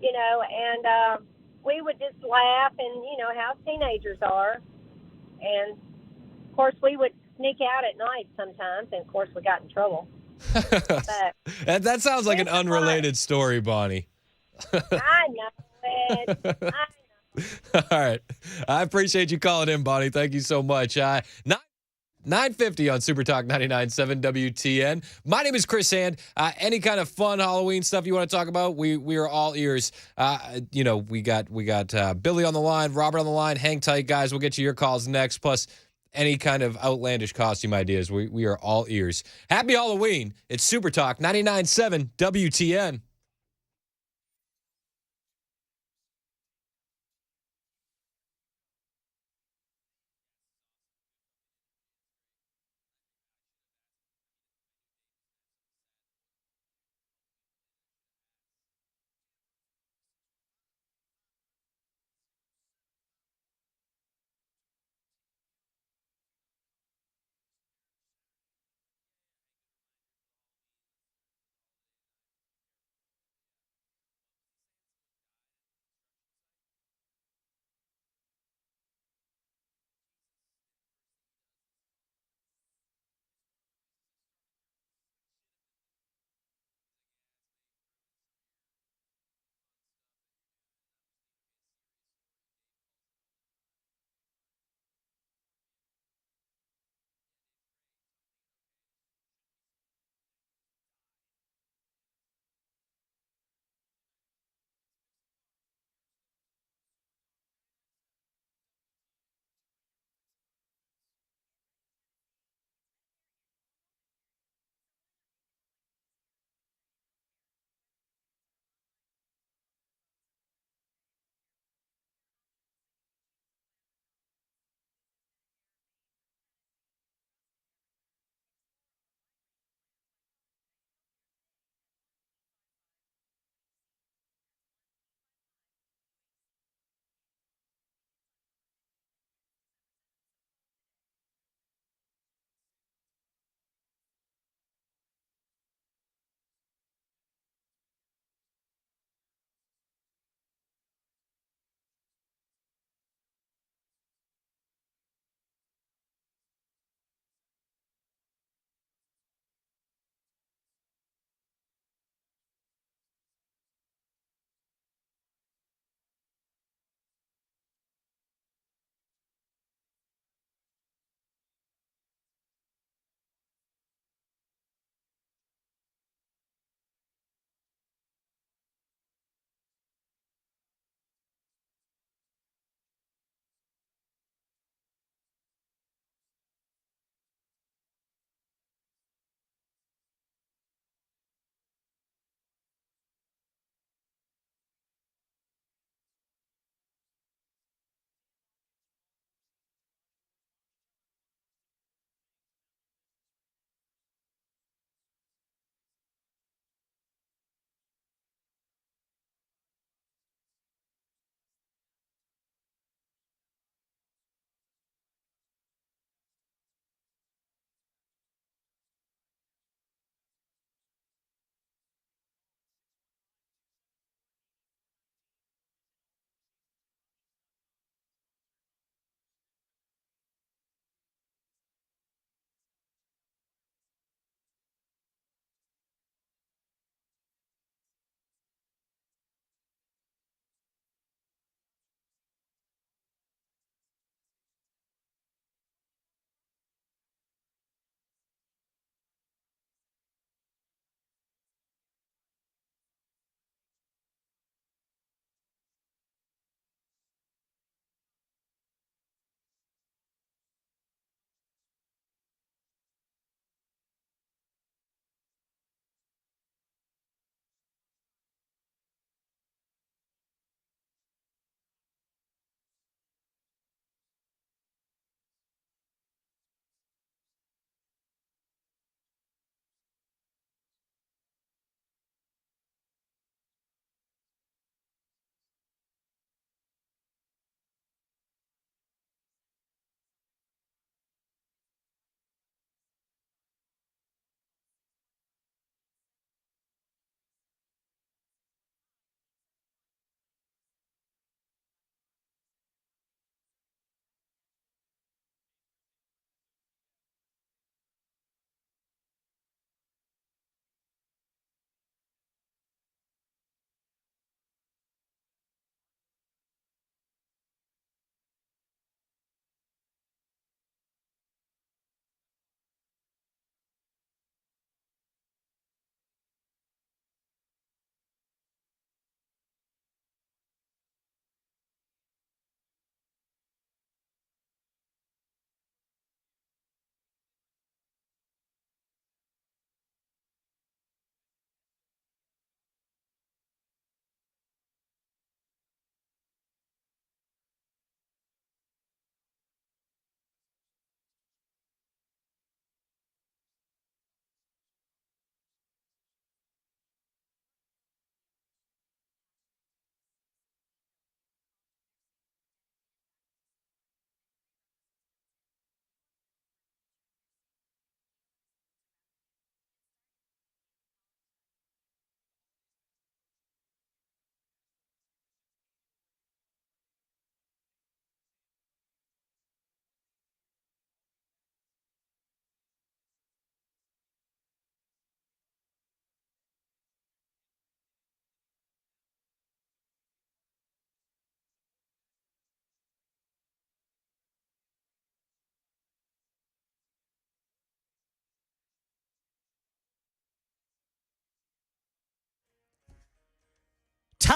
and we would just laugh and, how teenagers are. And, of course, we would sneak out at night sometimes, and, of course, we got in trouble. But that sounds like an unrelated story, Bonnie. I know it. All right. I appreciate you calling in, Bonnie. Thank you so much. 950 on Super Talk 99.7 WTN. My name is Chris Hand. Any kind of fun Halloween stuff you want to talk about, we are all ears. We got Billy on the line, Robert on the line. Hang tight, guys. We'll get you your calls next. Plus, any kind of outlandish costume ideas, we are all ears. Happy Halloween. It's Super Talk 99.7 WTN.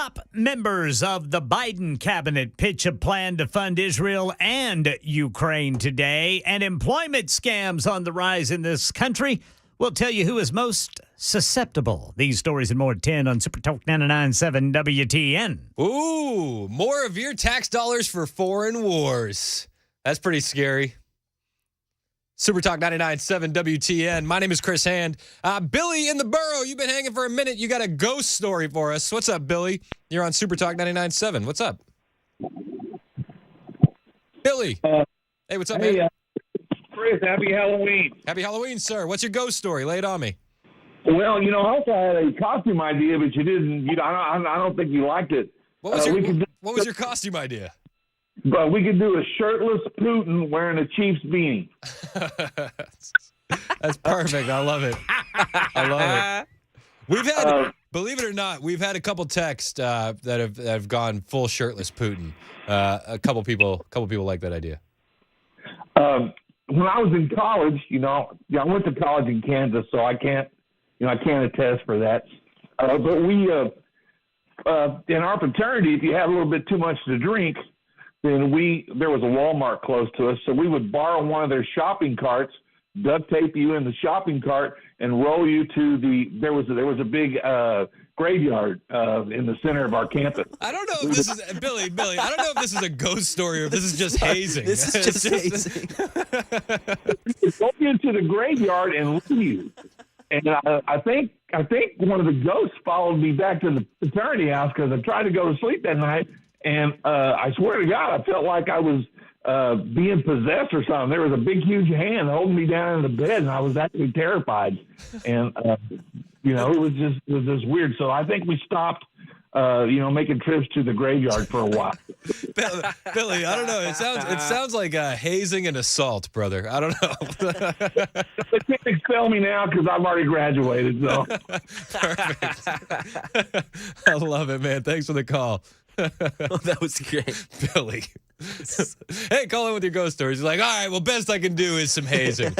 Top members of the Biden cabinet pitch a plan to fund Israel and Ukraine today, and employment scams on the rise in this country. We'll tell you who is most susceptible. These stories and more at 10 on Super Talk 99.7 WTN. Ooh, more of your tax dollars for foreign wars. That's pretty scary. Super Talk 99.7 WTN. My name is Chris Hand. Billy in the borough, you've been hanging for a minute. You got a ghost story for us. What's up, Billy? You're on Super Talk 99.7. What's up? Billy. Hey, what's up, man? Chris, happy Halloween. Happy Halloween, sir. What's your ghost story? Lay it on me. Well, I also had a costume idea, but you didn't. I don't think you liked it. What was your costume idea? But we could do a shirtless Putin wearing a Chiefs beanie. That's perfect. I love it. I love it. We've had, believe it or not, we've had a couple texts that have gone full shirtless Putin. A couple people like that idea. When I was in college, I went to college in Kansas, so I can't attest for that. But we, in our fraternity, if you had a little bit too much to drink, then there was a Walmart close to us, so we would borrow one of their shopping carts, duct tape you in the shopping cart, and roll you to there was a big graveyard in the center of our campus. I don't know if this is Billy. I don't know if this is a ghost story or if this is just hazing. This is just hazing. Go into the graveyard and leave. And I think one of the ghosts followed me back to the fraternity house because I tried to go to sleep that night. And I swear to God, I felt like I was being possessed or something. There was a big, huge hand holding me down in the bed, and I was actually terrified. And it was just weird. So I think we stopped, making trips to the graveyard for a while. Billy, I don't know. It sounds like hazing and assault, brother. I don't know. They can't expel me now because I've already graduated. So perfect. I love it, man. Thanks for the call. That was great. Billy. Hey, call in with your ghost stories. He's like, all right, well, best I can do is some hazing.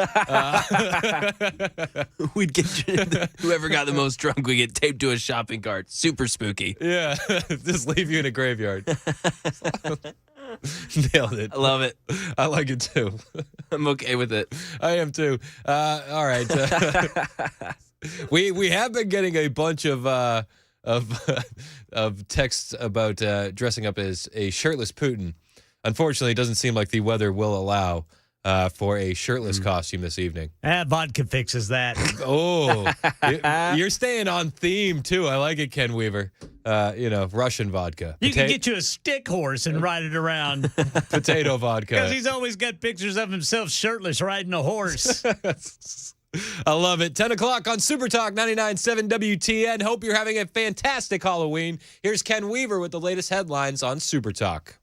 We'd get whoever got the most drunk, we get taped to a shopping cart. Super spooky. Yeah, just leave you in a graveyard. Nailed it. I love it. I like it too. I'm okay with it. I am too. All right. We have been getting a bunch of texts about dressing up as a shirtless Putin. Unfortunately, it doesn't seem like the weather will allow for a shirtless costume this evening. Vodka fixes that. Oh, you're staying on theme too. I like it, Ken Weaver. Russian vodka. You can get you a stick horse and ride it around. Potato vodka. Because he's always got pictures of himself shirtless riding a horse. I love it. 10 o'clock on Super Talk 99.7 WTN. Hope you're having a fantastic Halloween. Here's Ken Weaver with the latest headlines on Super Talk.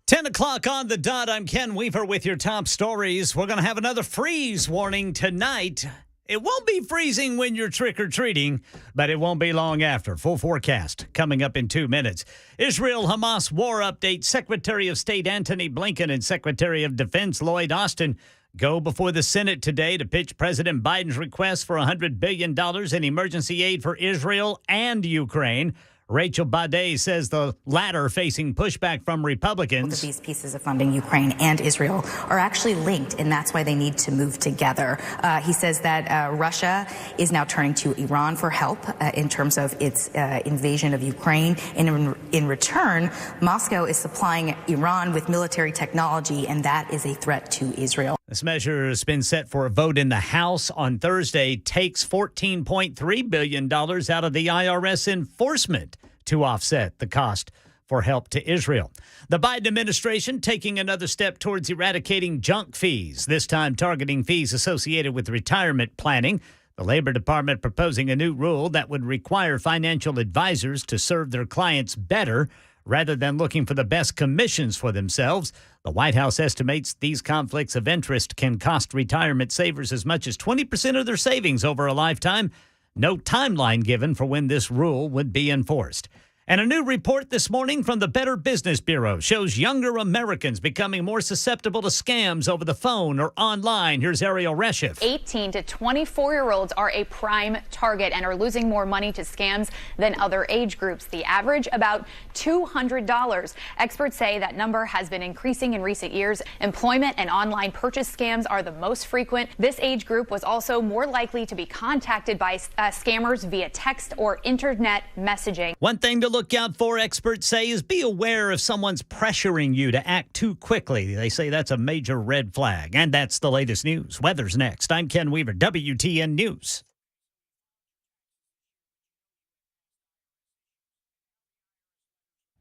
Ten o'clock on the dot. I'm Ken Weaver with your top stories. We're going to have another freeze warning tonight. It won't be freezing when you're trick-or-treating, but it won't be long after. Full forecast coming up in 2 minutes. Israel-Hamas war update. Secretary of State Antony Blinken and Secretary of Defense Lloyd Austin go before the Senate today to pitch President Biden's request for $100 billion in emergency aid for Israel and Ukraine. Rachel Bade says the latter facing pushback from Republicans. Both of these pieces of funding, Ukraine and Israel, are actually linked, and that's why they need to move together. He says that Russia is now turning to Iran for help in terms of its invasion of Ukraine. And in return, Moscow is supplying Iran with military technology, and that is a threat to Israel. This measure has been set for a vote in the House on Thursday, takes $14.3 billion out of the IRS enforcement to offset the cost for help to Israel. The Biden administration taking another step towards eradicating junk fees, this time targeting fees associated with retirement planning. The Labor Department proposing a new rule that would require financial advisors to serve their clients better rather than looking for the best commissions for themselves. The White House estimates these conflicts of interest can cost retirement savers as much as 20% of their savings over a lifetime. No timeline given for when this rule would be enforced. And a new report this morning from the Better Business Bureau shows younger Americans becoming more susceptible to scams over the phone or online. Here's Ariel Reshef. 18 to 24-year-olds are a prime target and are losing more money to scams than other age groups. The average, about $200. Experts say that number has been increasing in recent years. Employment and online purchase scams are the most frequent. This age group was also more likely to be contacted by scammers via text or internet messaging. One thing to look out for, experts say, is be aware if someone's pressuring you to act too quickly. They say that's a major red flag. And that's the latest news. Weather's next. I'm Ken Weaver, WTN News.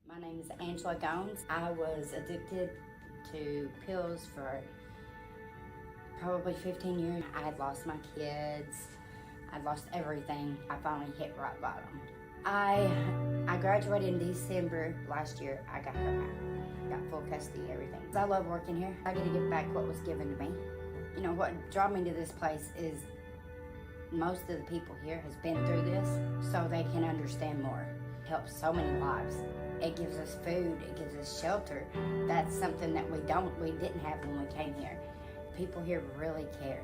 My name is Angela Gomes. I was addicted to pills for probably 15 years. I had lost my kids. I'd lost everything. I finally hit rock bottom. I graduated in December last year. I got her back. Got full custody, everything. I love working here. I get to give back what was given to me. You know, what drew me to this place is most of the people here has been through this, so they can understand more. It helps so many lives. It gives us food, it gives us shelter. That's something that we didn't have when we came here. People here really care.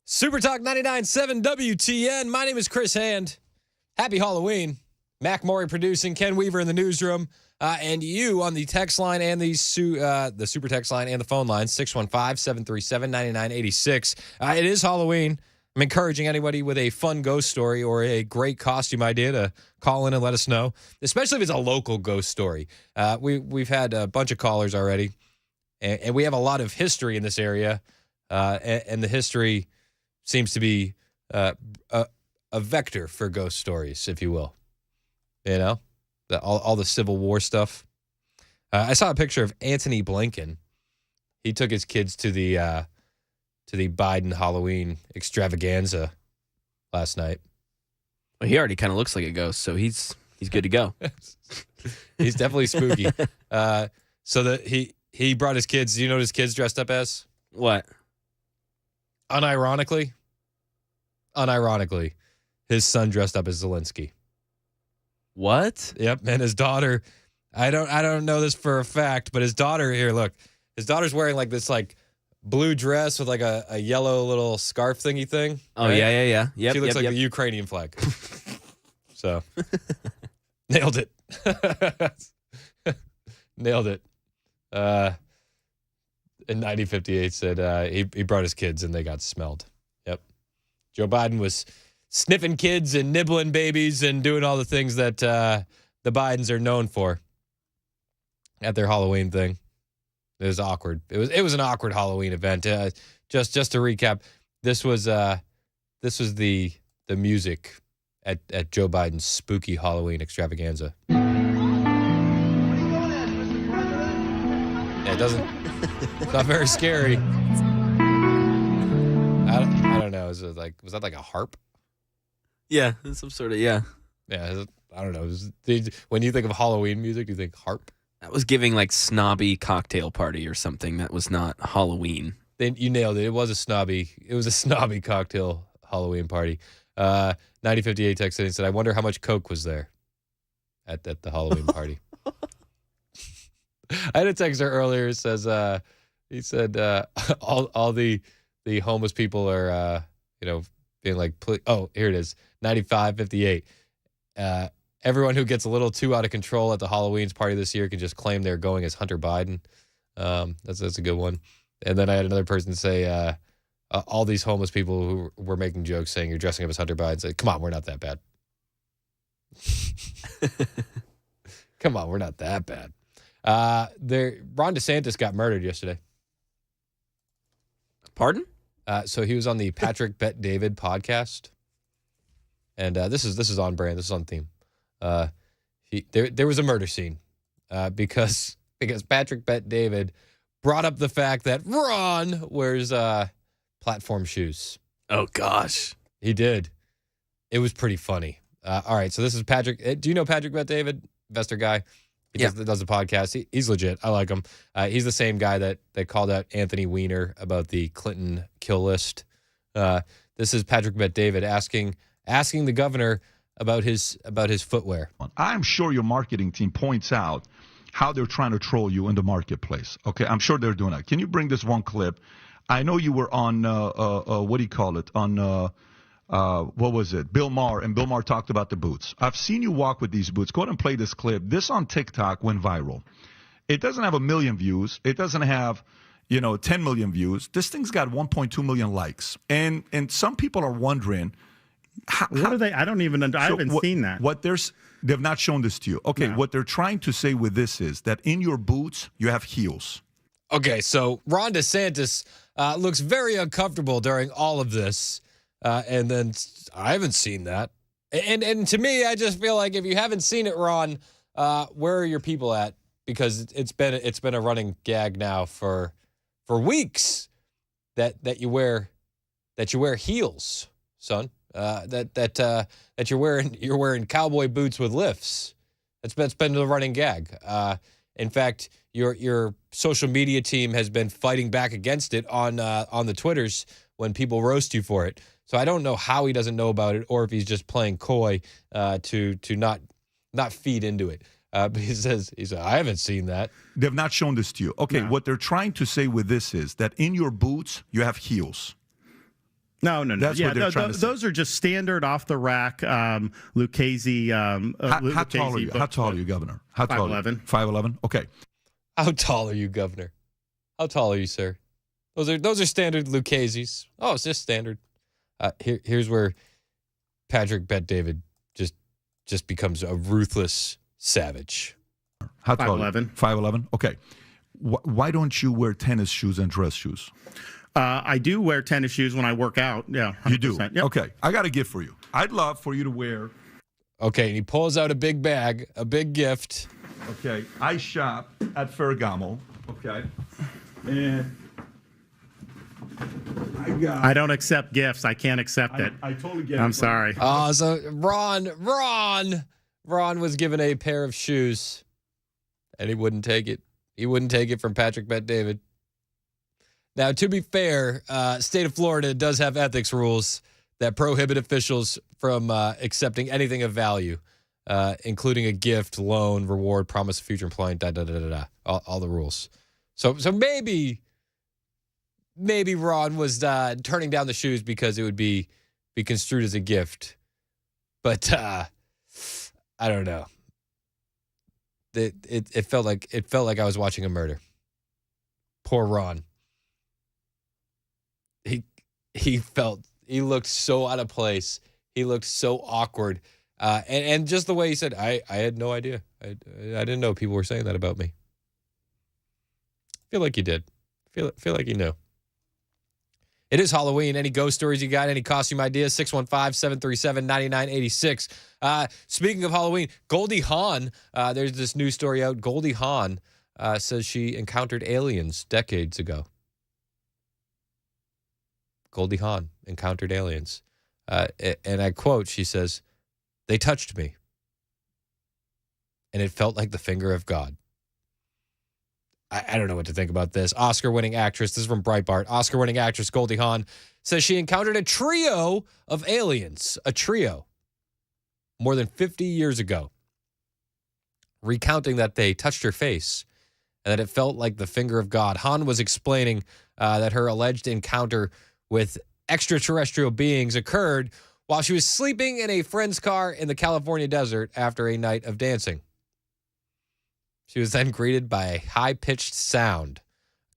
Super Talk 99.7 WTN. My name is Chris Hand. Happy Halloween. Mac Maury producing, Ken Weaver in the newsroom, and you on the text line and the super text line and the phone line, 615-737-9986. It is Halloween. I'm encouraging anybody with a fun ghost story or a great costume idea to call in and let us know, especially if it's a local ghost story. We've had a bunch of callers already, and we have a lot of history in this area, and the history seems to be a vector for ghost stories, if you will. You know, all the Civil War stuff. I saw a picture of Antony Blinken. He took his kids to the Biden Halloween extravaganza last night. Well, he already kind of looks like a ghost, so he's good to go. He's definitely spooky. So that he brought his kids. Do you know what his kids dressed up as? What? Unironically, his son dressed up as Zelensky. What? Yep, and his daughter. I don't know this for a fact, but his daughter here. Look, his daughter's wearing like this blue dress with like a yellow little scarf thingy thing. Oh, right? yeah. Yep, she looks like the Ukrainian flag. So, nailed it. Nailed it. And 9058 said he brought his kids and they got smelled. Yep. Joe Biden was sniffing kids and nibbling babies and doing all the things that the Bidens are known for at their Halloween thing. It was awkward. It was an awkward Halloween event. Just to recap, this was the music at Joe Biden's spooky Halloween extravaganza. Yeah, it doesn't. It's not very scary. I don't know. Was that like a harp? Yeah, some sort of Yeah, I don't know. When you think of Halloween music, do you think harp? That was giving like snobby cocktail party or something. That was not Halloween. Then you nailed it. It was a snobby cocktail Halloween party. 9058 texted and said, "I wonder how much Coke was there at the Halloween party." I had a texter earlier. He said all the homeless people are being like, oh, here it is, 9558. Everyone who gets a little too out of control at the Halloween's party this year can just claim they're going as Hunter Biden. That's a good one. And then I had another person say, all these homeless people who were making jokes saying you're dressing up as Hunter Biden, say, come on, we're not that bad. Come on, we're not that bad. Ron DeSantis got murdered yesterday. Pardon? So he was on the Patrick Bet David podcast, and this is on brand. This is on theme. There was a murder scene because Patrick Bet David brought up the fact that Ron wears platform shoes. Oh gosh, he did. It was pretty funny. All right, so this is Patrick. Do you know Patrick Bet David, investor guy? He does the podcast. He's legit. I like him. He's the same guy that called out Anthony Weiner about the Clinton kill list. This is Patrick Bet David asking the governor about his footwear. I'm sure your marketing team points out how they're trying to troll you in the marketplace. Okay, I'm sure they're doing that. Can you bring this one clip? I know you were on what do you call it? On what was it? Bill Maher, and Bill Maher talked about the boots. I've seen you walk with these boots. Go ahead and play this clip. This on TikTok went viral. It doesn't have 1 million views. It doesn't have 10 million views. This thing's got 1.2 million likes. And some people are wondering, what are they? I don't even. I haven't seen that. They've not shown this to you. Okay, no. What they're trying to say with this is that in your boots you have heels. Okay, so Ron DeSantis looks very uncomfortable during all of this. And then I haven't seen that. And to me, I just feel like if you haven't seen it, Ron, where are your people at? Because it's been a running gag now for weeks that you wear heels, son. That you're wearing cowboy boots with lifts. That's been the running gag. In fact, your social media team has been fighting back against it on the Twitters when people roast you for it. So I don't know how he doesn't know about it, or if he's just playing coy to not feed into it. But he says I haven't seen that. They've not shown this to you. Okay, no. What they're trying to say with this is that in your boots you have heels. No. That's what they're trying to say. Those are just standard off the rack Lucchese. How tall are you? How tall are you, Governor? How tall? 5'11". 5'11". Okay. How tall are you, Governor? How tall are you, sir? Those are standard Lucchese's. Oh, it's just standard. Here's where Patrick Bet David just becomes a ruthless savage. How tall? 5'11". 5'11". Okay. Why don't you wear tennis shoes and dress shoes? I do wear tennis shoes when I work out. Yeah, 100%. You do? Yep. Okay. I got a gift for you. I'd love for you to wear. Okay, and he pulls out a big bag, a big gift. Okay. I shop at Ferragamo. Okay. And I don't accept gifts. I can't accept it. I totally get it. I'm sorry. Oh, so Ron was given a pair of shoes, and he wouldn't take it. He wouldn't take it from Patrick Bet David. Now, to be fair, state of Florida does have ethics rules that prohibit officials from accepting anything of value, including a gift, loan, reward, promise of future employment, all the rules. So maybe Ron was turning down the shoes because it would be construed as a gift, but I don't know. It felt like I was watching a murder. Poor Ron. he looked so out of place. He looked so awkward. And just the way he said, I had no idea. I didn't know people were saying that about me. Feel like you did. Feel like you knew. It is Halloween. Any ghost stories you got? Any costume ideas? 615-737-9986. Speaking of Halloween, Goldie Hawn, there's this news story out. Goldie Hawn says she encountered aliens decades ago. Goldie Hawn encountered aliens. And I quote, she says, "They touched me, and it felt like the finger of God." I don't know what to think about this. Oscar-winning actress, this is from Breitbart, Oscar-winning actress Goldie Hawn says she encountered a trio of aliens, more than 50 years ago, recounting that they touched her face and that it felt like the finger of God. Hawn was explaining that her alleged encounter with extraterrestrial beings occurred while she was sleeping in a friend's car in the California desert after a night of dancing. She was then greeted by a high-pitched sound,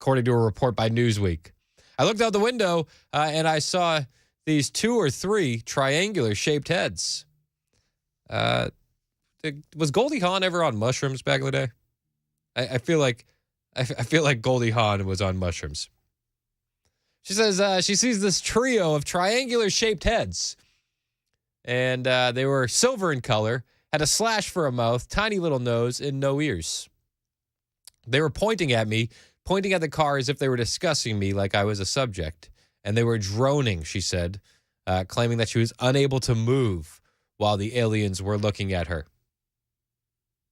according to a report by Newsweek. I looked out the window and I saw these 2 or 3 triangular-shaped heads. Was Goldie Hawn ever on mushrooms back in the day? I feel like Goldie Hawn was on mushrooms. She says she sees this trio of triangular-shaped heads, and they were silver in color, had a slash for a mouth, tiny little nose, and no ears. They were pointing at me, pointing at the car as if they were discussing me like I was a subject. And they were droning, she said, claiming that she was unable to move while the aliens were looking at her.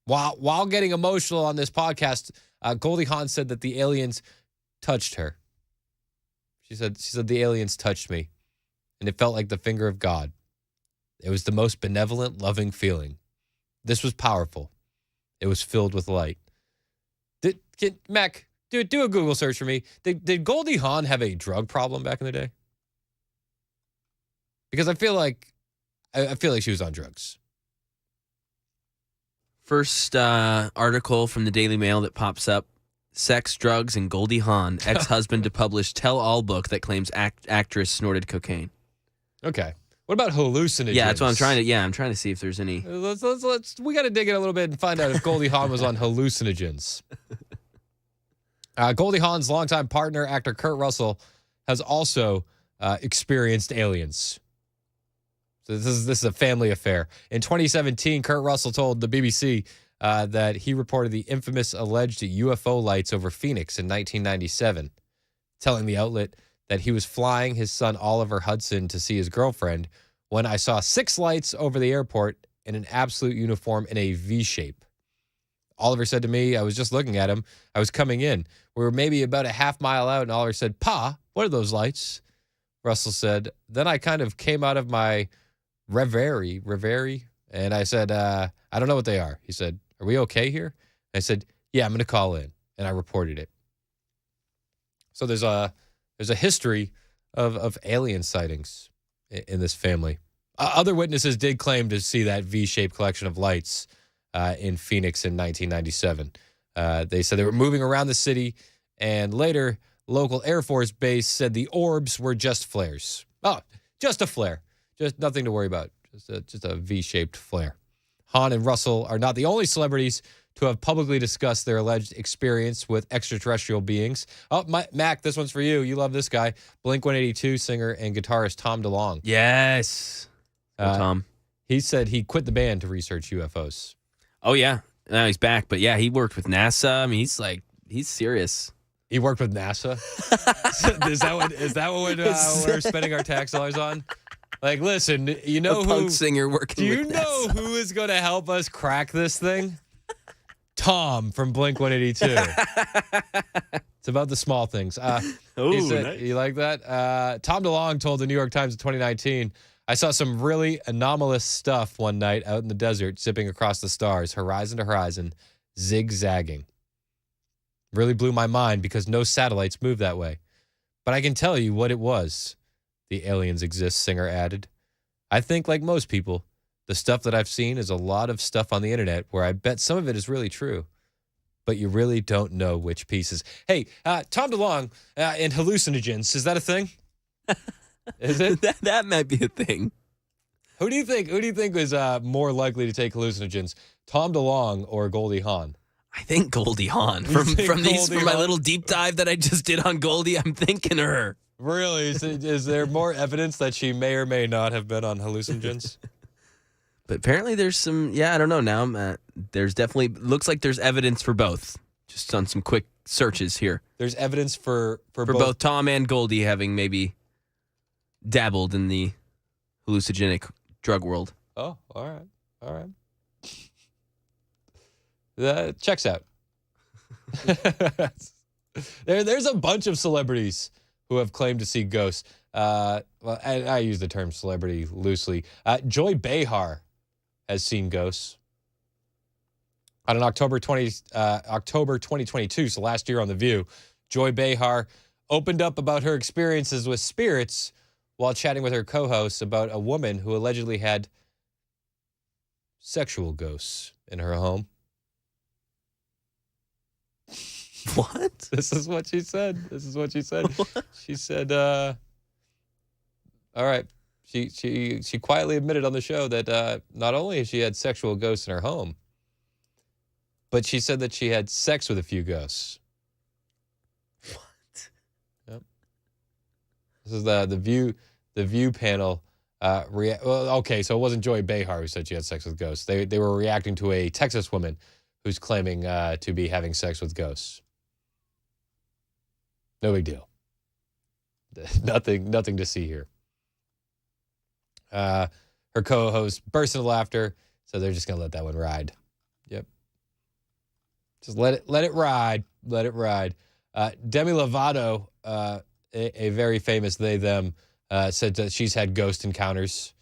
While getting emotional on this podcast, Goldie Hawn said that the aliens touched her. She said the aliens touched me, and it felt like the finger of God. It was the most benevolent, loving feeling. This was powerful. It was filled with light. Mac, do a Google search for me. Did Goldie Hawn have a drug problem back in the day? Because I feel like she was on drugs. First article from the Daily Mail that pops up: sex, drugs, and Goldie Hawn, ex-husband to publish tell-all book that claims actress snorted cocaine. Okay. What about hallucinogens? Yeah, that's what I'm trying to. Yeah, I'm trying to see if there's any. Let's. We got to dig in a little bit and find out if Goldie Hawn was on hallucinogens. Goldie Hawn's longtime partner, actor Kurt Russell, has also experienced aliens. So this is a family affair. In 2017, Kurt Russell told the BBC that he reported the infamous alleged UFO lights over Phoenix in 1997, telling the outlet that he was flying his son Oliver Hudson to see his girlfriend when I saw 6 lights over the airport in an absolute uniform in a V shape. Oliver said to me, I was just looking at him. I was coming in. We were maybe about a half mile out, and Oliver said, "Pa, what are those lights?" Russell said, then I kind of came out of my reverie, and I said, I don't know what they are. He said, "Are we okay here?" I said, "Yeah, I'm going to call in," and I reported it. So there's a history of alien sightings in this family. Other witnesses did claim to see that V-shaped collection of lights in Phoenix in 1997. They said they were moving around the city, and later, local Air Force base said the orbs were just flares. Oh, just a flare. Just nothing to worry about. Just a V-shaped flare. Hawn and Russell are not the only celebrities to have publicly discussed their alleged experience with extraterrestrial beings. Oh, Mac, this one's for you. You love this guy. Blink-182 singer and guitarist Tom DeLonge. Yes. Tom. He said he quit the band to research UFOs. Oh, yeah. Now he's back. But, yeah, he worked with NASA. I mean, he's serious. He worked with NASA? Is that what we're spending our tax dollars on? Like, listen, you know a punk singer working with NASA. Do you know who is going to help us crack this thing? Tom from Blink-182. It's about the small things. Nice. You like that? Tom DeLonge told the New York Times in 2019, I saw some really anomalous stuff one night out in the desert, zipping across the stars, horizon to horizon, zigzagging. Really blew my mind because no satellites move that way. But I can tell you what it was. The aliens exist, singer added. I think, like most people, the stuff that I've seen is a lot of stuff on the internet where I bet some of it is really true, but you really don't know which pieces. Hey, Tom DeLonge and hallucinogens, is that a thing? Is it? That might be a thing. Who do you think is more likely to take hallucinogens, Tom DeLonge or Goldie Hawn? I think Goldie Hawn. You think From Goldie my Hawn? little deep dive that I just did on Goldie, I'm thinking her. Really? Is there more evidence that she may or may not have been on hallucinogens? But apparently there's some, I don't know now. There's definitely, looks like there's evidence for both. Just on some quick searches here. There's evidence for both Tom and Goldie having maybe dabbled in the hallucinogenic drug world. Oh, all right. That checks out. There's a bunch of celebrities who have claimed to see ghosts. Well, I use the term celebrity loosely. Joy Behar has seen ghosts. On October 2022, so last year on The View, Joy Behar opened up about her experiences with spirits while chatting with her co-hosts about a woman who allegedly had sexual ghosts in her home. What? This is what she said. She said, all right. She quietly admitted on the show that not only has she had sexual ghosts in her home, but she said that she had sex with a few ghosts. What? Yep. This is the View panel. Okay, so it wasn't Joy Behar who said she had sex with ghosts. They were reacting to a Texas woman who's claiming to be having sex with ghosts. No big deal. Nothing to see here. Her co-host burst into laughter, so they're just gonna let that one ride. Yep. Just let it ride. Let it ride. Demi Lovato, a very famous they/them, said that she's had ghost encounters.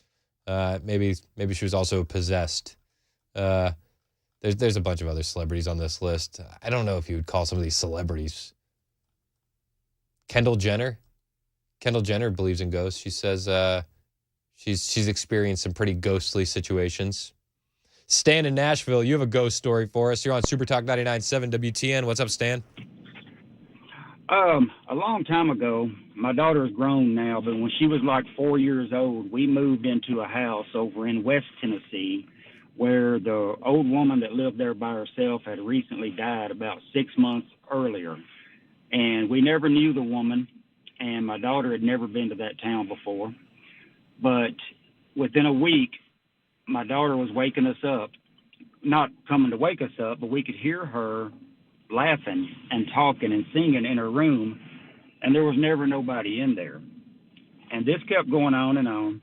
Maybe she was also possessed. There's a bunch of other celebrities on this list. I don't know if you would call some of these celebrities. Kendall Jenner believes in ghosts. She says she's experienced some pretty ghostly situations. Stan in Nashville, you have a ghost story for us. You're on Super Talk 99.7 WTN. What's up, Stan? A long time ago, my daughter's grown now, but when she was like 4 years old, we moved into a house over in West Tennessee where the old woman that lived there by herself had recently died about 6 months earlier. And we never knew the woman, and my daughter had never been to that town before. But within a week, my daughter was waking us up, not coming to wake us up, but we could hear her laughing and talking and singing in her room, and there was never nobody in there. And this kept going on and on.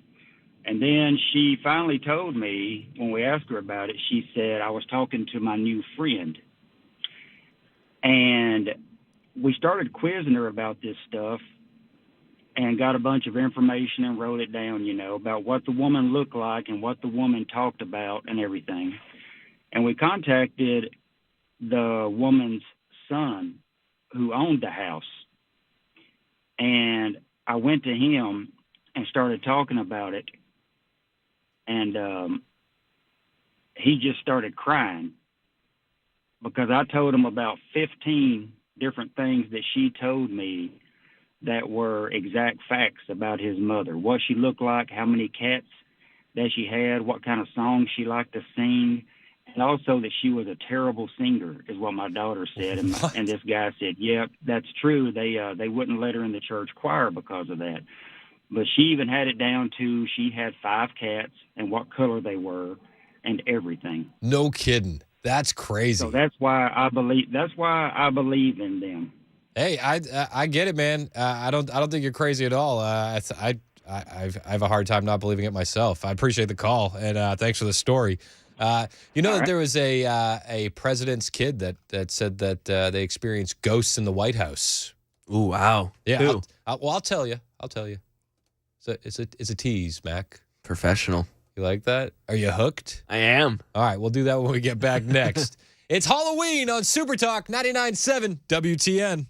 And then she finally told me, when we asked her about it, she said, I was talking to my new friend. And we started quizzing her about this stuff and got a bunch of information and wrote it down, about what the woman looked like and what the woman talked about and everything. And we contacted the woman's son who owned the house. And I went to him and started talking about it. And he just started crying because I told him about 15 different things that she told me that were exact facts about his mother, what she looked like, how many cats that she had, what kind of songs she liked to sing, and also that she was a terrible singer, is what my daughter said. And this guy said, "Yep, that's true. They wouldn't let her in the church choir because of that." But she even had it down to she had 5 cats and what color they were and everything. No kidding. That's crazy. So that's why I believe in them. Hey, I get it, man. I don't think you're crazy at all. I have a hard time not believing it myself. I appreciate the call and thanks for the story. That there was a president's kid that said that they experienced ghosts in the White House. Ooh, wow. Yeah. Who? I'll tell you. It's a tease, Mac. Professional. You like that? Are you hooked? I am. All right, we'll do that when we get back next. It's Halloween on Super Talk 99.7 WTN.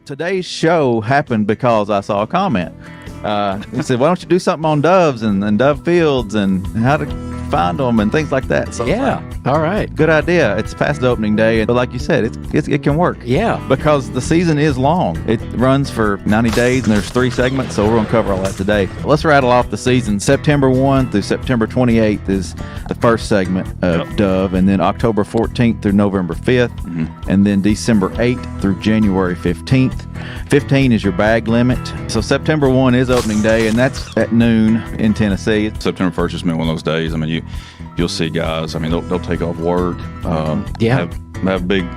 Today's show happened because I saw a comment. He said, why don't you do something on doves and dove fields and how to find them and things like that. So yeah, all right. Good idea. It's past the opening day, but like you said, it can work. Yeah. Because the season is long. It runs for 90 days and there's 3 segments, so we're going to cover all that today. Let's rattle off the season. September 1 through September 28th is the first segment of Dove, and then October 14th through November 5th, and then December 8th through January 15th. 15 is your bag limit. So September 1 is opening day, and that's at noon in Tennessee. September 1st has been one of those days. I mean, you'll see guys. I mean, they'll take off work. Have big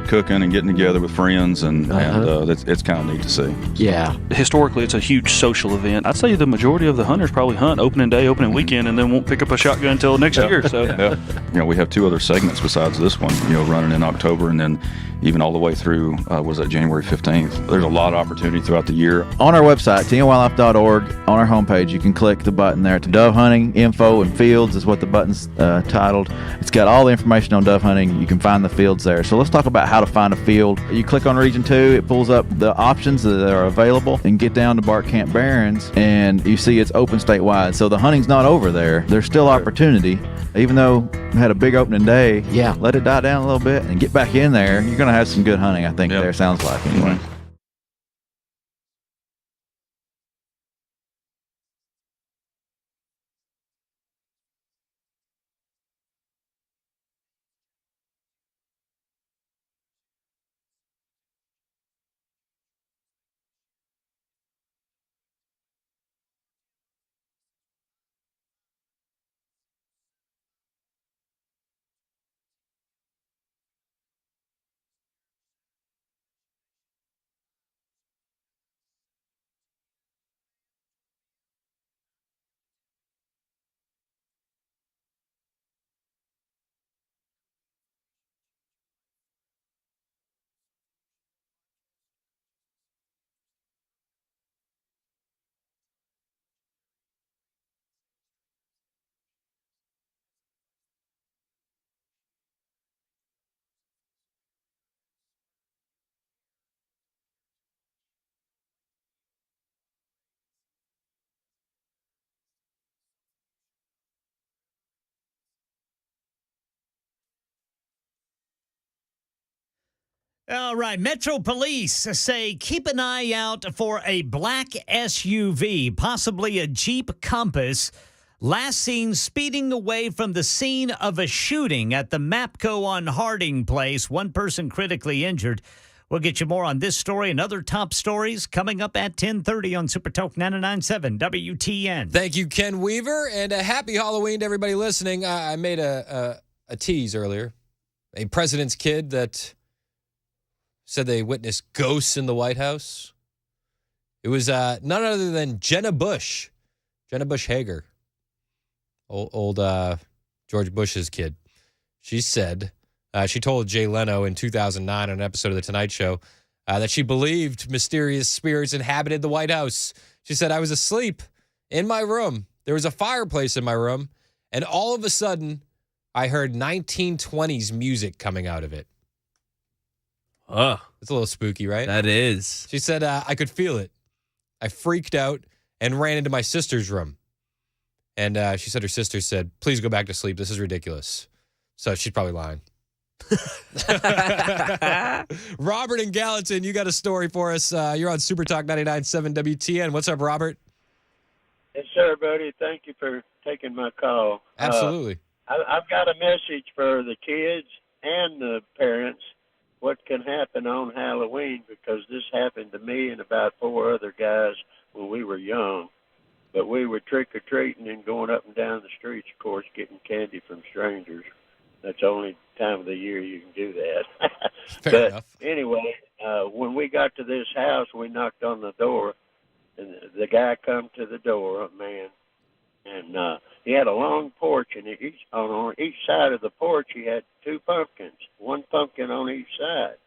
cooking and getting together with friends, and it's kind of neat to see. Yeah. Historically, it's a huge social event. I'd say the majority of the hunters probably hunt opening day, opening weekend, and then won't pick up a shotgun until next year. So, we have 2 other segments besides this one. Running in October, and then even all the way through was that January 15th. There's a lot of opportunity throughout the year. On our website, tnwildlife.org, on our homepage, you can click the button there to dove hunting info and fields is what the button's titled. It's got all the information on dove hunting. You can find the fields there. So let's talk about how to find a field. You click on Region 2, it pulls up the options that are available, and get down to Bark Camp Barrens, and you see it's open statewide. So the hunting's not over there. There's still opportunity. Even though we had a big opening day, let it die down a little bit and get back in there. You're going to have some good hunting, I think, there, sounds like, anyway. All right, Metro Police say keep an eye out for a black SUV, possibly a Jeep Compass, last seen speeding away from the scene of a shooting at the MAPCO on Harding Place. 1 person critically injured. We'll get you more on this story and other top stories coming up at 10:30 on Super Talk 99.7 WTN. Thank you, Ken Weaver, and a happy Halloween to everybody listening. I made a tease earlier. A president's kid that said they witnessed ghosts in the White House. It was none other than Jenna Bush Hager, old George Bush's kid. She said, she told Jay Leno in 2009 on an episode of The Tonight Show that she believed mysterious spirits inhabited the White House. She said, I was asleep in my room. There was a fireplace in my room, and all of a sudden, I heard 1920s music coming out of it. It's a little spooky, right? That is. She said, I could feel it. I freaked out and ran into my sister's room. And she said her sister said, please go back to sleep. This is ridiculous. So she's probably lying. Robert in Gallatin, you got a story for us. You're on Super Talk 99.7 WTN. What's up, Robert? Yes, sir, buddy. Thank you for taking my call. Absolutely. I've got a message for the kids and the parents. What can happen on Halloween, because this happened to me and about 4 other guys when we were young. But we were trick-or-treating and going up and down the streets, of course, getting candy from strangers. That's the only time of the year you can do that. Fair enough. Anyway, when we got to this house, we knocked on the door, and the guy come to the door, a man, and he had a long porch, and on each side of the porch he had 2 pumpkins, 1 pumpkin on each side,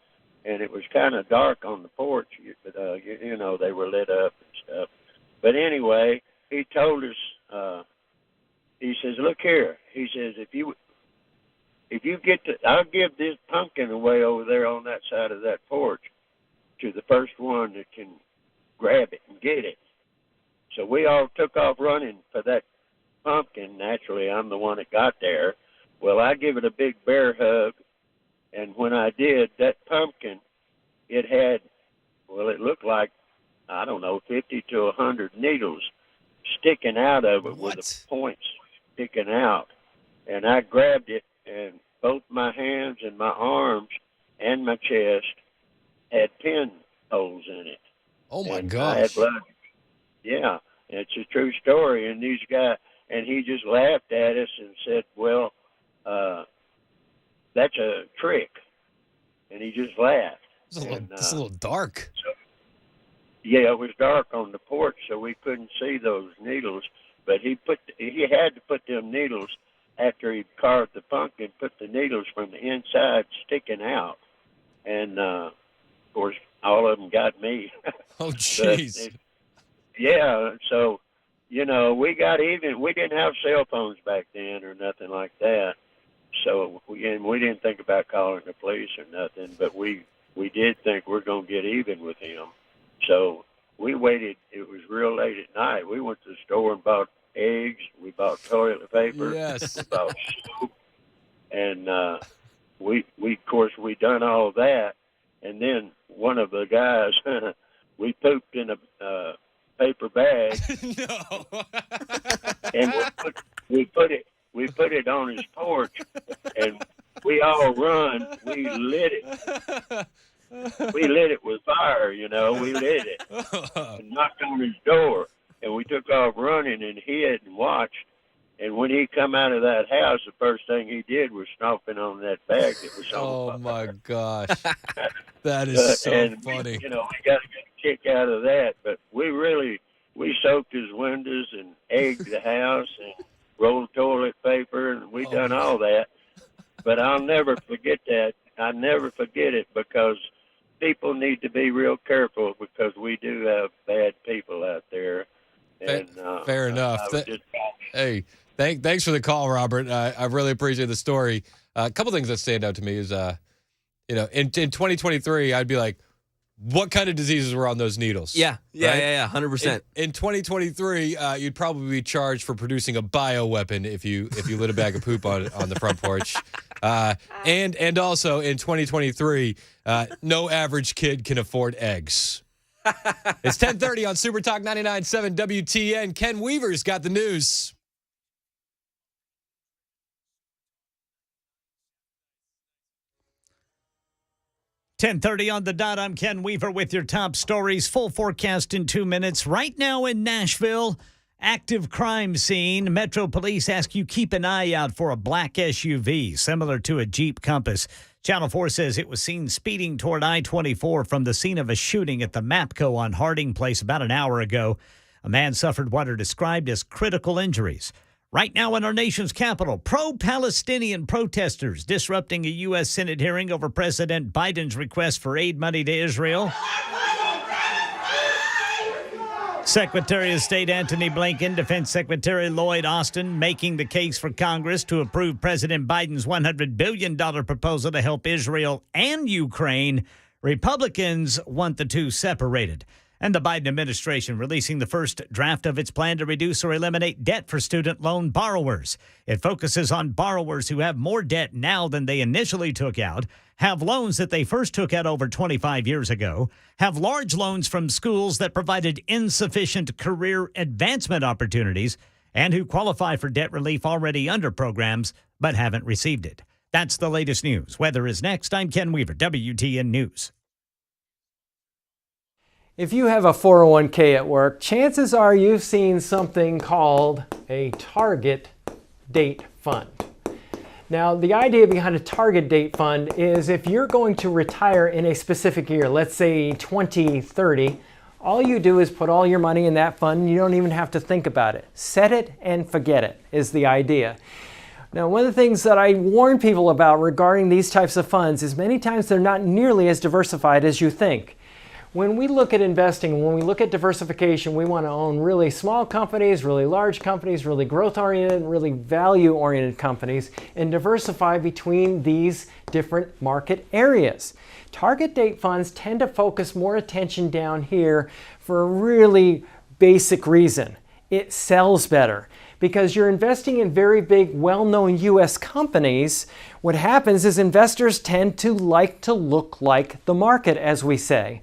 and it was kind of dark on the porch, but you know, they were lit up and stuff. But anyway, he told us, he says, look here, he says, if you get to, I'll give this pumpkin away over there on that side of that porch, to the first one that can grab it and get it. So we all took off running for that pumpkin. Naturally, I'm the one that got there. Well, I give it a big bear hug, and when I did, that pumpkin, it had, well, it looked like, I don't know, 50 to 100 needles sticking out of it with the points sticking out. And I grabbed it, and both my hands and my arms and my chest had pin holes in it. Oh, my and gosh. I had blood. Yeah, it's a true story. And these guys, and he just laughed at us and said, well, that's a trick. And he just laughed. It's a little dark. So, yeah, it was dark on the porch, so we couldn't see those needles. But he had to put them needles after he carved the pumpkin, put the needles from the inside sticking out. And, of course, all of them got me. Oh, jeez. Yeah, so, you know, we got even. We didn't have cell phones back then or nothing like that. So we didn't think about calling the police or nothing, but we did think we're going to get even with him. So we waited. It was real late at night. We went to the store and bought eggs. We bought toilet paper. Yes. We bought soap. And we done all that. And then one of the guys, we pooped in a paper bag. No. And we put it on his porch, and we all run. We lit it. We lit it with fire, you know. We lit it and knocked on his door, and we took off running and hid and watched. And when he come out of that house, the first thing he did was stomping on that bag that was on. Oh my gosh, that is so funny. You know, we got a good kick out of that, but we soaked his windows and egged the house and rolled toilet paper, and we done all that. But I'll never forget that. I never forget it, because people need to be real careful, because we do have bad people out there. And fair enough. Hey, thanks for the call, Robert. I really appreciate the story. A couple things that stand out to me is, in 2023, I'd be like, what kind of diseases were on those needles? Yeah, 100%. In 2023, you'd probably be charged for producing a bioweapon if you lit a bag of poop on the front porch. And also in 2023, no average kid can afford eggs. It's 10:30 on Super Talk 99.7 WTN. Ken Weaver's got the news. .30 on the dot. I'm Ken Weaver with your top stories. Full forecast in 2 minutes. Right now in Nashville, active crime scene. Metro Police ask you keep an eye out for a black SUV similar to a Jeep Compass. Channel 4 says it was seen speeding toward I-24 from the scene of a shooting at the MAPCO on Harding Place about an hour ago. A man suffered what are described as critical injuries. Right now in our nation's capital, pro-Palestinian protesters disrupting a U.S. Senate hearing over President Biden's request for aid money to Israel. Secretary of State Antony Blinken, Defense Secretary Lloyd Austin making the case for Congress to approve President Biden's $100 billion proposal to help Israel and Ukraine. Republicans want the two separated. And the Biden administration releasing the first draft of its plan to reduce or eliminate debt for student loan borrowers. It focuses on borrowers who have more debt now than they initially took out, have loans that they first took out over 25 years ago, have large loans from schools that provided insufficient career advancement opportunities, and who qualify for debt relief already under programs but haven't received it. That's the latest news. Weather is next. I'm Ken Weaver, WTN News. If you have a 401k at work, chances are you've seen something called a target date fund. Now, the idea behind a target date fund is if you're going to retire in a specific year, let's say 2030, all you do is put all your money in that fund. You don't even have to think about it. Set it and forget it is the idea. Now, one of the things that I warn people about regarding these types of funds is many times they're not nearly as diversified as you think. when we look at investing, when we look at diversification, we want to own really small companies, really large companies, really growth-oriented, really value-oriented companies, and diversify between these different market areas. Target date funds tend to focus more attention down here for a really basic reason. It sells better. Because you're investing in very big, well-known U.S. companies, what happens is investors tend to like to look like the market, as we say.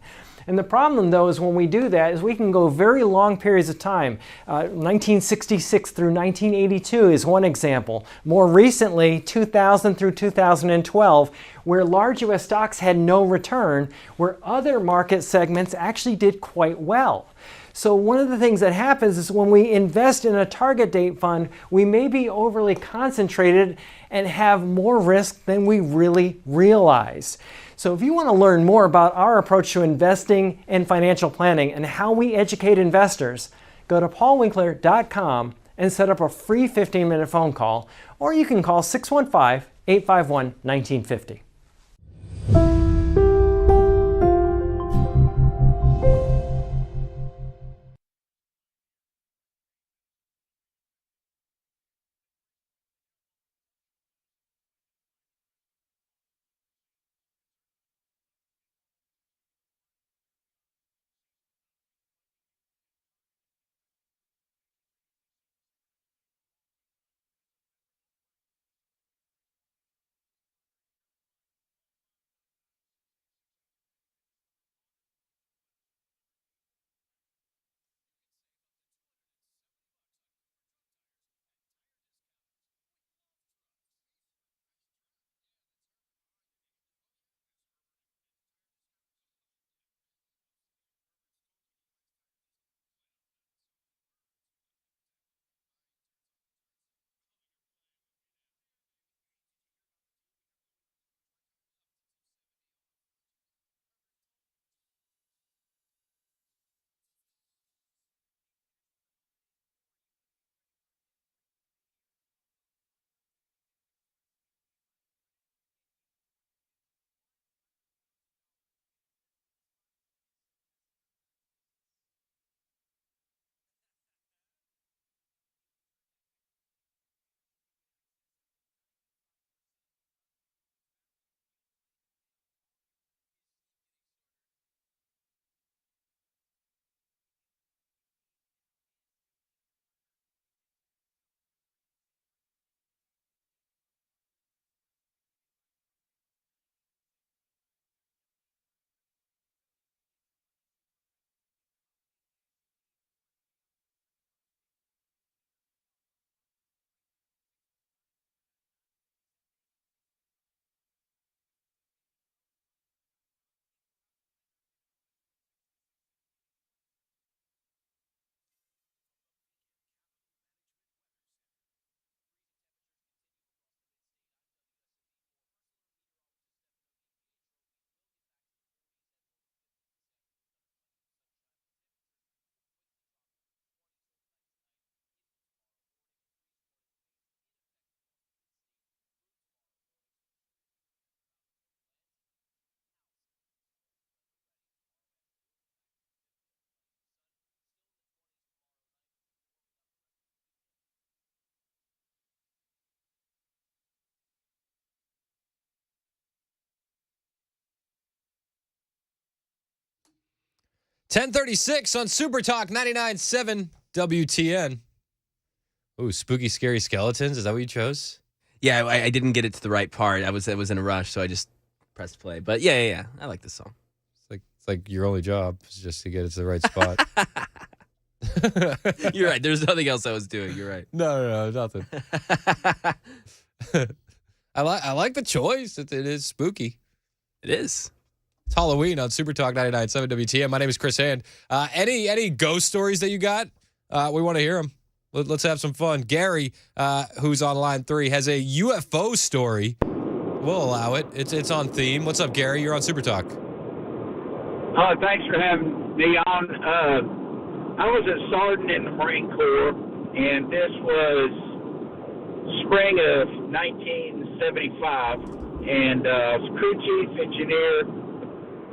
And the problem, though, is when we do that, is we can go very long periods of time. 1966 through 1982 is one example. More recently, 2000 through 2012, where large U.S. stocks had no return, where other market segments actually did quite well. So one of the things that happens is when we invest in a target date fund, we may be overly concentrated and have more risk than we really realize. So if you want to learn more about our approach to investing and financial planning and how we educate investors, go to paulwinkler.com and set up a free 15-minute phone call, or you can call 615-851-1950. .1036 on Super Talk 99.7 WTN. Ooh, spooky, scary skeletons. Is that what you chose? Yeah, I didn't get it to the right part. I was in a rush, so I just pressed play. But yeah. I like this song. It's like your only job is just to get it to the right spot. You're right. There's nothing else I was doing. You're right. No, nothing. I like the choice. It is spooky. It is. It's Halloween on Super Talk 99.7 WTN. My name is Chris Hand. Any ghost stories that you got? We want to hear them. Let's have some fun. Gary, who's on line 3, has a UFO story. We'll allow it. It's on theme. What's up, Gary? You're on Super Talk. Thanks for having me on. I was a sergeant in the Marine Corps, and this was spring of 1975, and I was crew chief engineer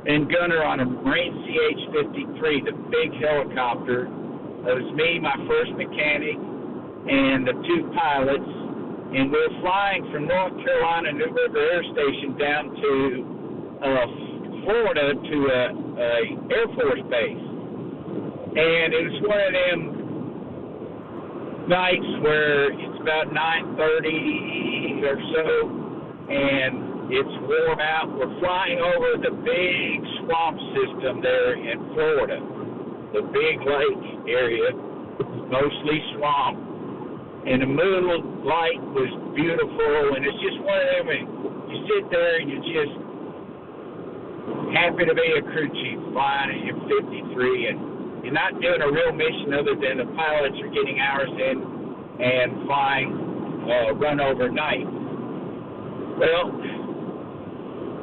and gunner on a Marine CH-53, the big helicopter. It was me, my first mechanic, and the two pilots. And we were flying from North Carolina New River Air Station down to Florida to a Air Force base. And it was one of them nights where it's about 9:30 or so, and it's warm out. We're flying over the big swamp system there in Florida, the big lake area, mostly swamp. And the moonlight was beautiful, and it's just one of them, you sit there and you're just happy to be a crew chief flying at your 53, and you're not doing a real mission other than the pilots are getting hours in and flying, run overnight. Well,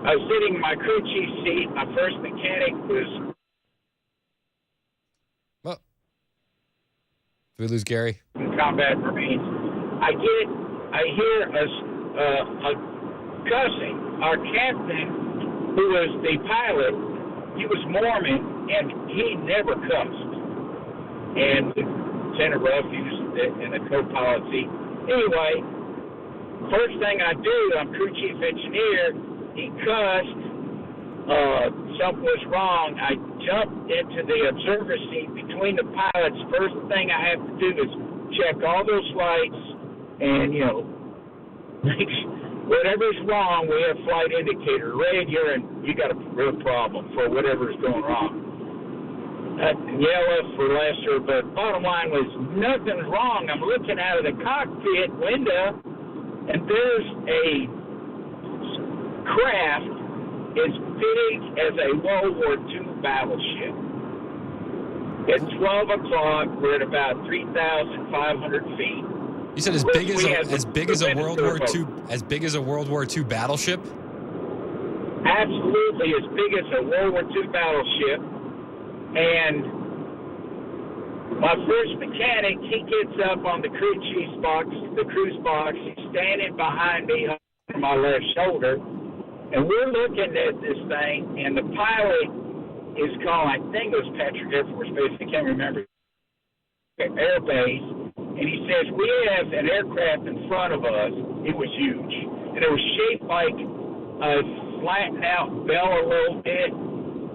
I was sitting in my crew chief seat. My first mechanic was... Well, did we lose Gary? Combat Marines. I hear a cussing. Our captain, who was the pilot, he was Mormon, and he never cussed. And Lieutenant Ruff, he was in the co-pilot seat. Anyway, first thing I do, I'm crew chief engineer, he cussed. Something was wrong. I jumped into the observer seat between the pilots. First thing I have to do is check all those lights and, whatever's wrong, we have flight indicator red. You got a real problem for whatever's going wrong. Yellow for lesser, but bottom line was nothing's wrong. I'm looking out of the cockpit window, and there's a craft as big as a World War II battleship. At 12 o'clock, we're at about 3,500 feet. You said as big as a World War II battleship? Absolutely, as big as a World War II battleship. And my first mechanic, he gets up on the crew chief's box, the cruise box. He's standing behind me on my left shoulder, and we're looking at this thing. And the pilot is called, I think it was Patrick Air Force Base, I can't remember, Air Base, and he says, we have an aircraft in front of us. It was huge, and it was shaped like a flattened out bell a little bit,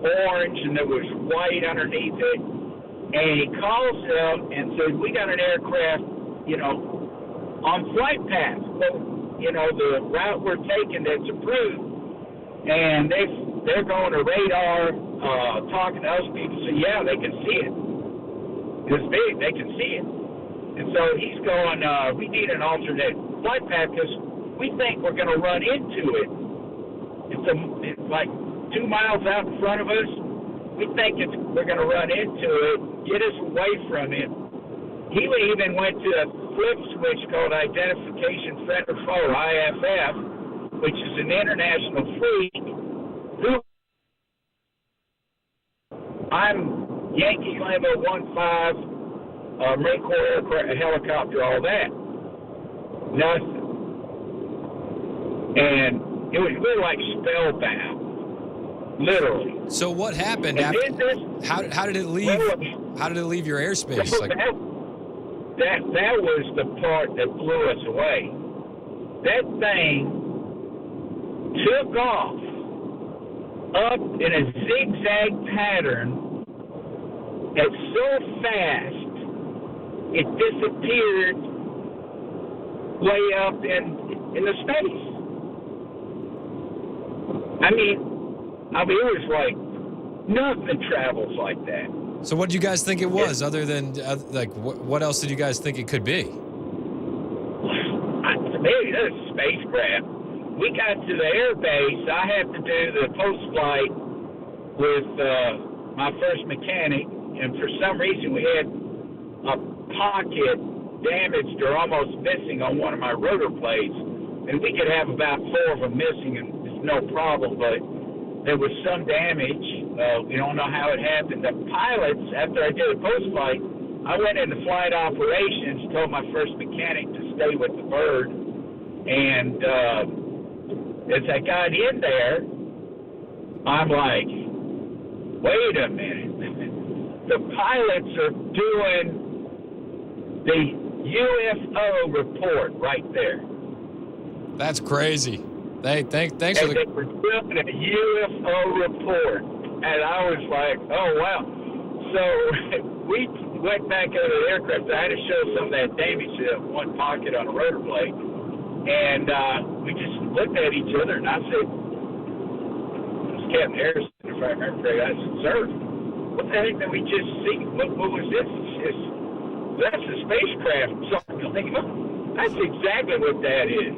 orange, and there was white underneath it. And he calls them and says, we got an aircraft, on flight path. So, the route we're taking that's approved, and they're going to radar, talking to us people, so yeah, they can see it. It's big, they can see it. And so he's going, we need an alternate flight path because we think we're going to run into it. It's like 2 miles out in front of us. We think we're going to run into it, get us away from it. He even went to a flip switch called Identification Friend or Foe, IFF, which is an international fleet. I'm Yankee Lima 15, Marine Corps aircraft, helicopter, all that. Nothing. And it was really like spellbound. Literally. So what happened after? How did it leave? How did it leave your airspace? That was the part that blew us away. That thing took off up in a zigzag pattern at so fast it disappeared way up in the space. I mean, it was like nothing travels like that. So what did you guys think it was, other than, what else did you guys think it could be? Maybe that's a spacecraft. We got to the air base. I had to do the post-flight with my first mechanic, and for some reason we had a pocket damaged or almost missing on one of my rotor blades, and we could have about 4 of them missing, and it's no problem, but there was some damage. We don't know how it happened. The pilots, after I did a post-flight, I went into flight operations, told my first mechanic to stay with the bird, and as I got in there, I'm like, wait a minute. The pilots are doing the UFO report right there. That's crazy. Thanks for And they were doing a UFO report. And I was like, oh, wow. So we went back out of the aircraft. I had to show some of that damage to one pocket on a rotor blade. And we just looked at each other, and I said, it was Captain Harrison, if I remember correctly. I said, sir, what the heck did we just see? What was this? That's a spacecraft. So I'm thinking, that's exactly what that is.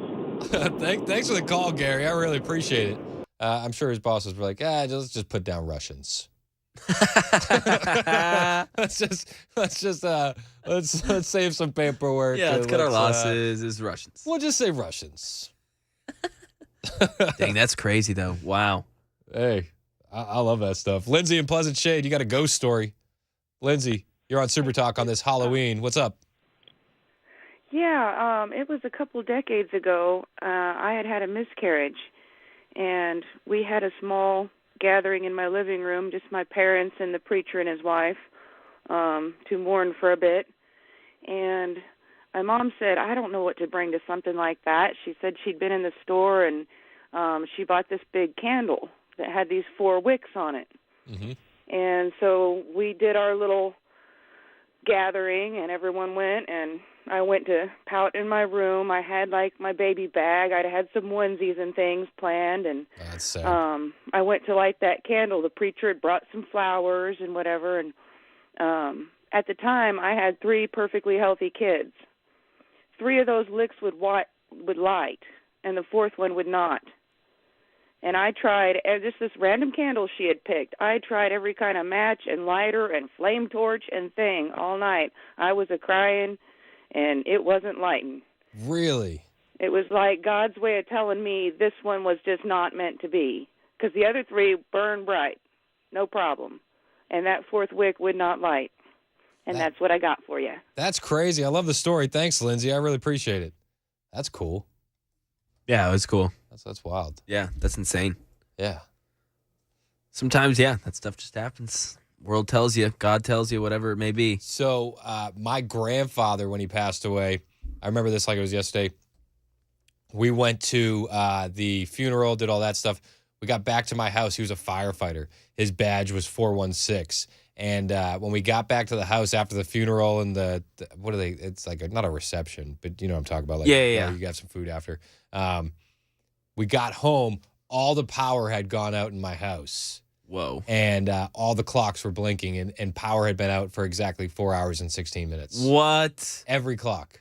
Thanks for the call, Gary. I really appreciate it. I'm sure his bosses were like, let's just put down Russians. let's save some paperwork. Yeah, let's cut our losses as Russians. We'll just say Russians. Dang, that's crazy though. Wow. Hey, I love that stuff. Lindsay in Pleasant Shade, you got a ghost story. Lindsay, you're on Super Talk on this Halloween. What's up? Yeah, it was a couple decades ago. I had a miscarriage, and we had a small gathering in my living room, just my parents and the preacher and his wife, to mourn for a bit. And my mom said, I don't know what to bring to something like that. She said she'd been in the store, and she bought this big candle that had these 4 wicks on it. Mm-hmm. And so we did our little gathering, and everyone went, and I went to pout in my room. I had like my baby bag. I had some onesies and things planned, and that's sad. I went to light that candle. The preacher had brought some flowers and whatever, and at the time I had 3 perfectly healthy kids. 3 of those licks would light, and the 4th one would not. And I tried just this random candle she had picked. I tried every kind of match and lighter and flame torch and thing all night. I was a-crying, and it wasn't lighting. Really? It was like God's way of telling me this one was just not meant to be. Because the other 3 burned bright, no problem. And that 4th wick would not light. And that's what I got for you. That's crazy. I love the story. Thanks, Lindsay. I really appreciate it. That's cool. Yeah, it was cool. That's wild. Yeah, that's insane. Yeah. Sometimes, that stuff just happens. World tells you, God tells you, whatever it may be. So my grandfather, when he passed away, I remember this like it was yesterday. We went to the funeral, did all that stuff. We got back to my house. He was a firefighter. His badge was 416. And when we got back to the house after the funeral and what are they? It's like not a reception, but you know what I'm talking about. Like, yeah. You got some food after. We got home. All the power had gone out in my house. Whoa. And all the clocks were blinking, and power had been out for exactly 4 hours and 16 minutes. What? Every clock.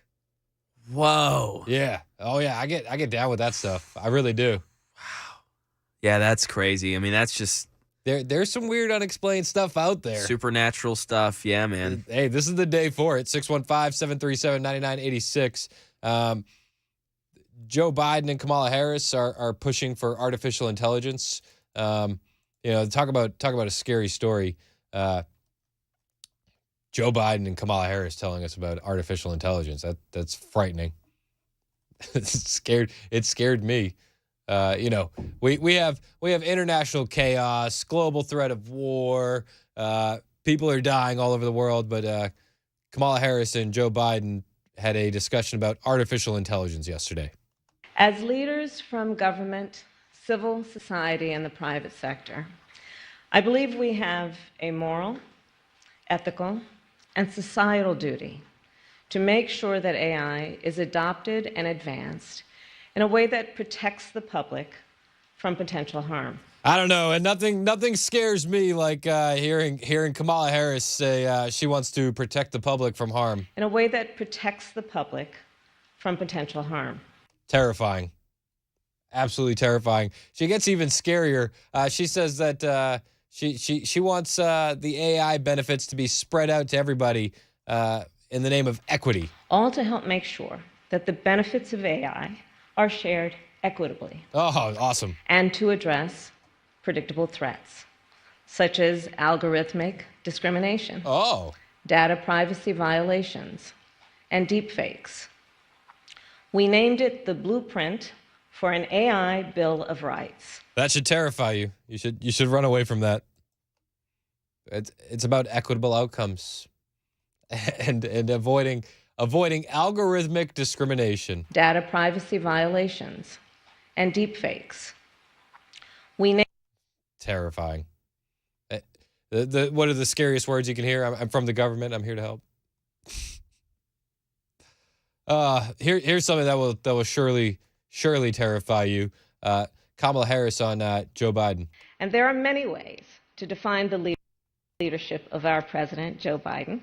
Whoa. Yeah. Oh, yeah. I get down with that stuff. I really do. Wow. Yeah, that's crazy. I mean, that's just... There's some weird, unexplained stuff out there. Supernatural stuff. Yeah, man. Hey, this is the day for it. 615-737-9986. Joe Biden and Kamala Harris are pushing for artificial intelligence. Talk about a scary story. Joe Biden and Kamala Harris telling us about artificial intelligence. That's frightening. It scared me. We have international chaos, global threat of war. People are dying all over the world, but Kamala Harris and Joe Biden had a discussion about artificial intelligence yesterday. As leaders from government, civil society, and the private sector, I believe we have a moral, ethical, and societal duty to make sure that AI is adopted and advanced in a way that protects the public from potential harm. I don't know, and nothing scares me like hearing Kamala Harris say she wants to protect the public from harm. In a way that protects the public from potential harm. Terrifying. Absolutely terrifying. She gets even scarier. She says that she wants the AI benefits to be spread out to everybody in the name of equity. All to help make sure that the benefits of AI are shared equitably. Oh, awesome. And to address predictable threats, such as algorithmic discrimination, data privacy violations, and deepfakes. We named it the Blueprint for an AI Bill of Rights. That should terrify you. You should run away from that. It's about equitable outcomes and avoiding algorithmic discrimination. Data privacy violations, and deepfakes. Terrifying. What are the scariest words you can hear? I'm from the government. I'm here to help. Here's something that will surely terrify you. Kamala Harris on Joe Biden. And there are many ways to define the leadership of our president, Joe Biden.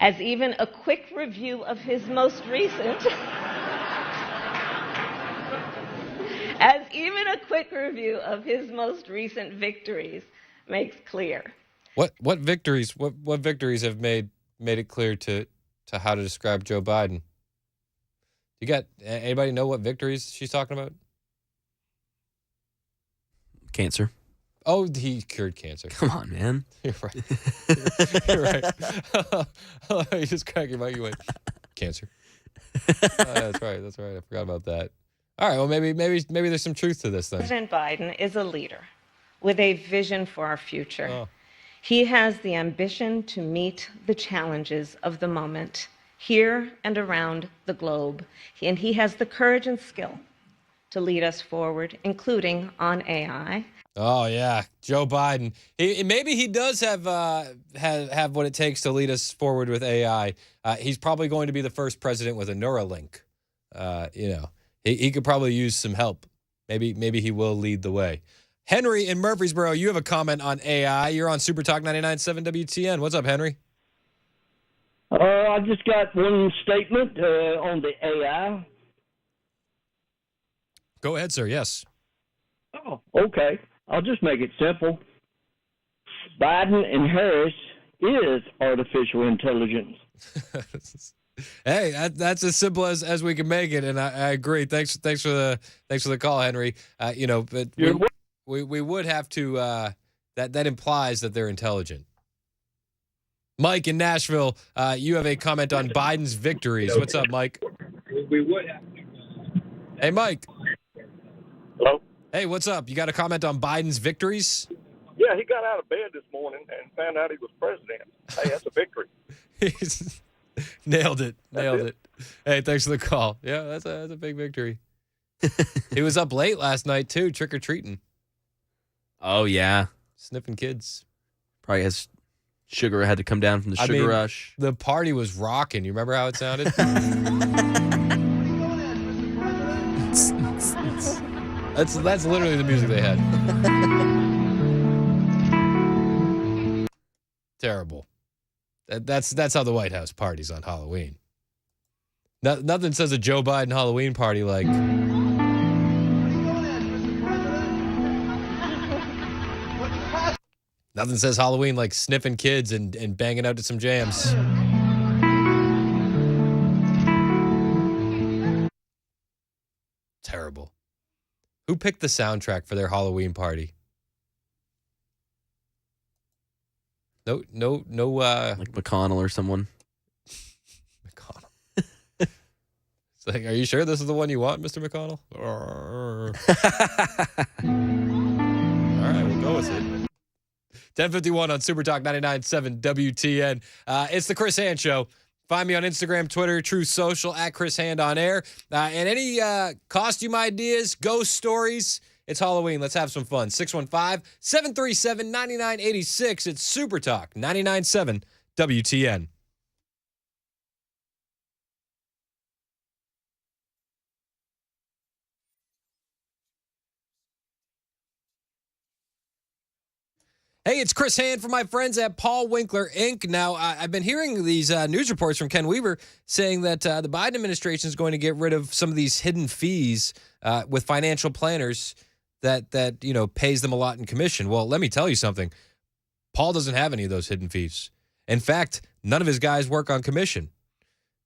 As even a quick review of his most recent victories makes clear. What victories have made it clear to how to describe Joe Biden? You got anybody know what victories she's talking about? Cancer. Oh, he cured cancer. Come on, man. You're right. You're right. You just crack your mic. You went cancer. That's right. I forgot about that. All right. Well, maybe there's some truth to this then. President Biden is a leader with a vision for our future. Oh. He has the ambition to meet the challenges of the moment here and around the globe. And he has the courage and skill to lead us forward, including on AI. Oh yeah, Joe Biden. Maybe he does have what it takes to lead us forward with AI. He's probably going to be the first president with a Neuralink. He could probably use some help. Maybe he will lead the way. Henry in Murfreesboro, you have a comment on AI. You're on Super Talk 99.7 WTN. What's up, Henry? I just got one statement on the AI. Go ahead, sir. Yes. Oh, okay. I'll just make it simple. Biden and Harris is artificial intelligence. Hey, that's as simple as we can make it, and I agree. Thanks for the call, Henry. But we would have to. That implies that they're intelligent. Mike in Nashville, you have a comment on Biden's victories. What's up, Mike? We would have to. Hey, Mike. Hello? Hey, what's up? You got a comment on Biden's victories? Yeah, he got out of bed this morning and found out he was president. Hey, that's a victory. Nailed it. Hey, thanks for the call. Yeah, that's a big victory. He was up late last night, too, trick-or-treating. Oh, yeah. Sniffing kids. Probably has sugar had to come down from the sugar rush. The party was rocking. You remember how it sounded? That's literally the music they had. Terrible. That's how the White House parties on Halloween. Nothing says a Joe Biden Halloween party like. Nothing says Halloween like sniffing kids and banging out to some jams. Terrible. Who picked the soundtrack for their Halloween party? No. Like McConnell or someone. McConnell. It's like, are you sure this is the one you want, Mr. McConnell? All right, we'll go with it. 10:51 on Super Talk 99.7 WTN. It's the Chris Hand Show. Find me on Instagram, Twitter, Truth Social, at Chris Hand on Air. And any costume ideas, ghost stories, it's Halloween. Let's have some fun. 615-737-9986. It's Super Talk 99.7 WTN. Hey, it's Chris Hand from my friends at Paul Winkler, Inc. Now, I've been hearing these news reports from Ken Weaver saying that the Biden administration is going to get rid of some of these hidden fees with financial planners that pays them a lot in commission. Well, let me tell you something. Paul doesn't have any of those hidden fees. In fact, none of his guys work on commission.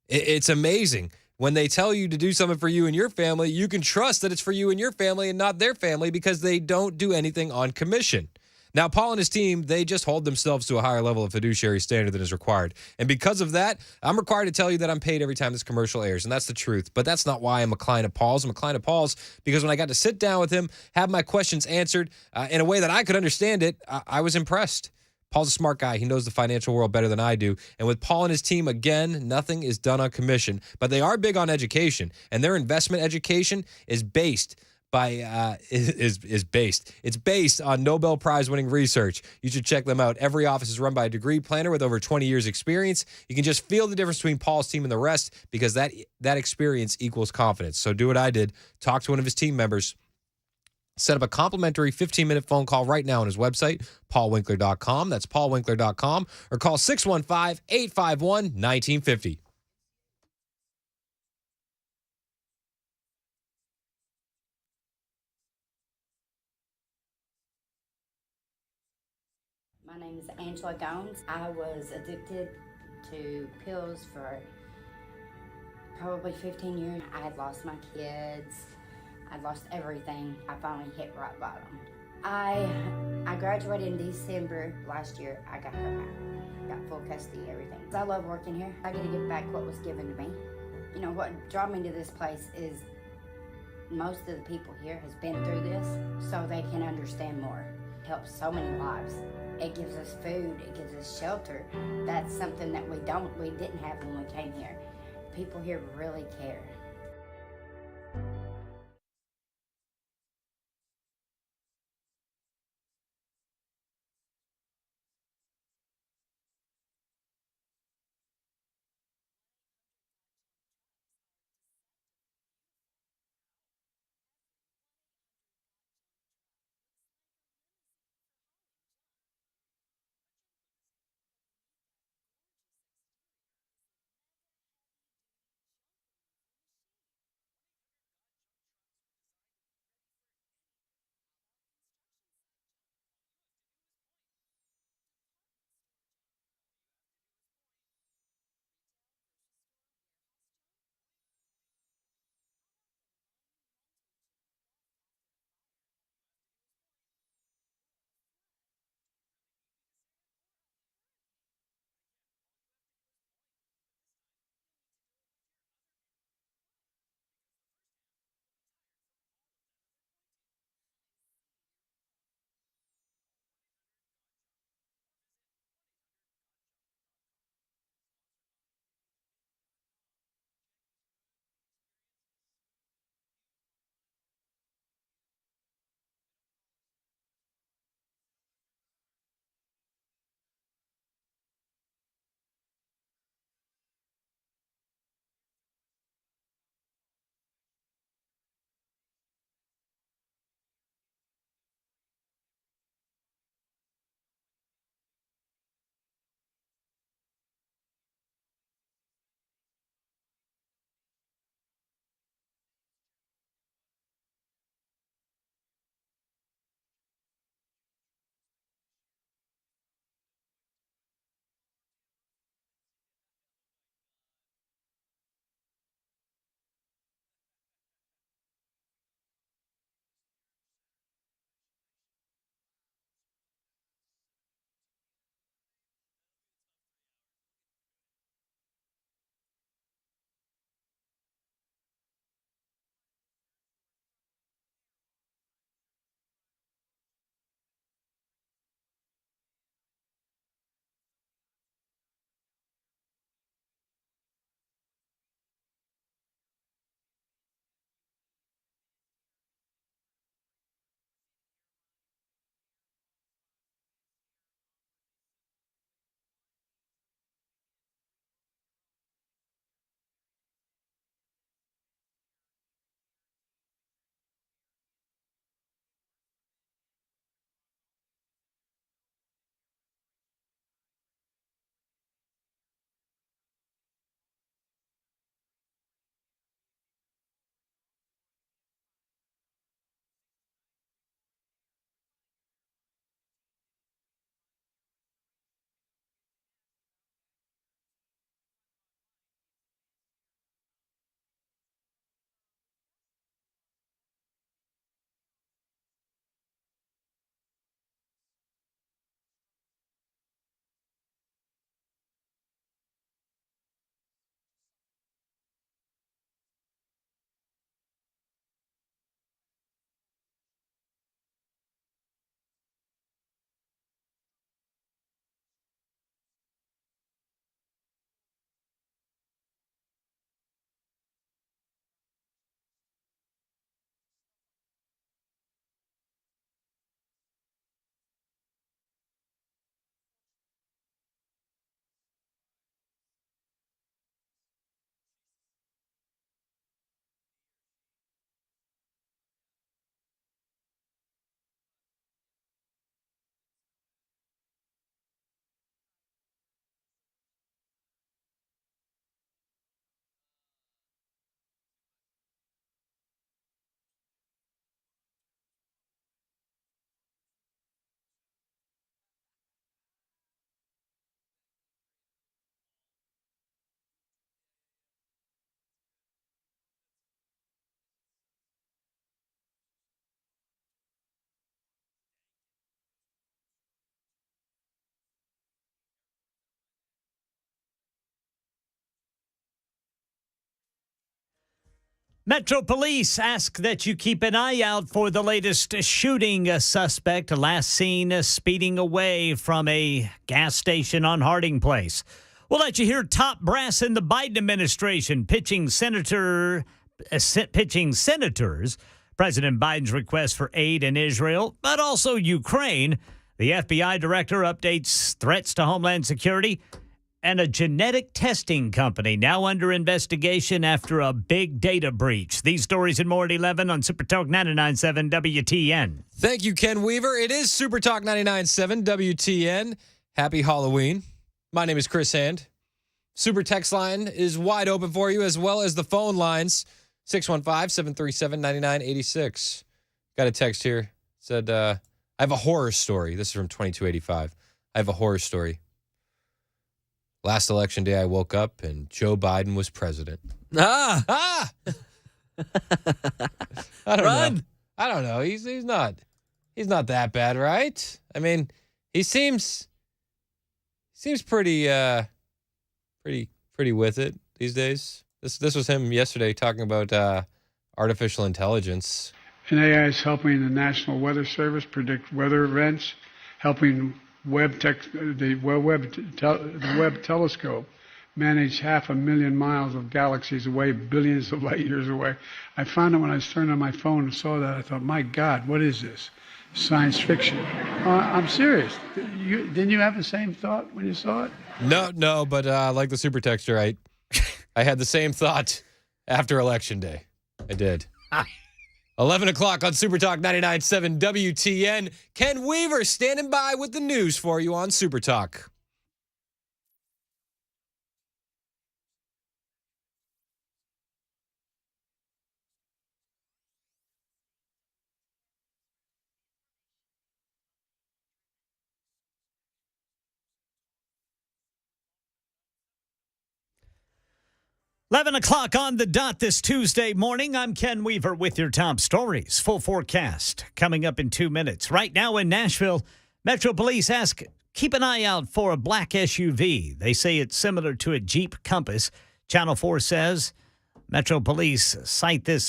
It's amazing. When they tell you to do something for you and your family, you can trust that it's for you and your family and not their family because they don't do anything on commission. Now, Paul and his team, they just hold themselves to a higher level of fiduciary standard than is required. And because of that, I'm required to tell you that I'm paid every time this commercial airs, and that's the truth. But that's not why I'm a client of Paul's. I'm a client of Paul's because when I got to sit down with him, have my questions answered in a way that I could understand it, I was impressed. Paul's a smart guy. He knows the financial world better than I do. And with Paul and his team, again, nothing is done on commission, but they are big on education, and their investment education is based it's based on Nobel Prize winning research. You should check them out. Every office is run by a degree planner with over 20 years experience. You can just feel the difference between Paul's team and the rest because that experience equals confidence. So do what I did. Talk to one of his team members. Set up a complimentary 15-minute phone call right now on his website, paulwinkler.com. That's paulwinkler.com, or call 615-851-1950. My name is Angela Gones. I was addicted to pills for probably 15 years. I had lost my kids. I'd lost everything. I finally hit rock bottom. I graduated in December last year. I got her back. Got full custody, everything. I love working here. I get to give back what was given to me. You know, what drew me to this place is most of the people here has been through this, so they can understand more. It helps so many lives. It gives us food, it gives us shelter. That's something that we didn't have when we came here. People here really care. Metro Police ask that you keep an eye out for the latest shooting. A suspect last seen speeding away from a gas station on Harding Place. We'll let you hear top brass in the Biden administration pitching senators President Biden's request for aid in Israel, but also Ukraine. The FBI director updates threats to Homeland Security. And a genetic testing company now under investigation after a big data breach. These stories and more at 11 on Super Talk 99.7 WTN. Thank you, Ken Weaver. It is Super Talk 99.7 WTN. Happy Halloween. My name is Chris Hand. Super text line is wide open for you, as well as the phone lines, 615-737-9986. Got a text here. Said, I have a horror story. This is from 2285. I have a horror story. Last election day, I woke up and Joe Biden was president. I don't know. I don't know. He's not that bad, right? I mean, he seems pretty with it these days. This was him yesterday talking about artificial intelligence. And AI is helping the National Weather Service predict weather events, helping the Webb telescope manage 500,000 miles of galaxies away, billions of light years away. I found it when I turned on my phone and saw that. I thought, my God, what is this? Science fiction. I'm serious. Didn't you have the same thought when you saw it? No, but like the super texter, I had the same thought after Election Day. I did. 11 o'clock on Super Talk 99.7 WTN. Ken Weaver standing by with the news for you on Super Talk. Eleven o'clock on the dot this Tuesday morning. I'm Ken Weaver with your top stories. Full forecast coming up in 2 minutes. Right now in Nashville, Metro Police ask, keep an eye out for a black SUV. They say it's similar to a Jeep Compass. Channel 4 says Metro Police say this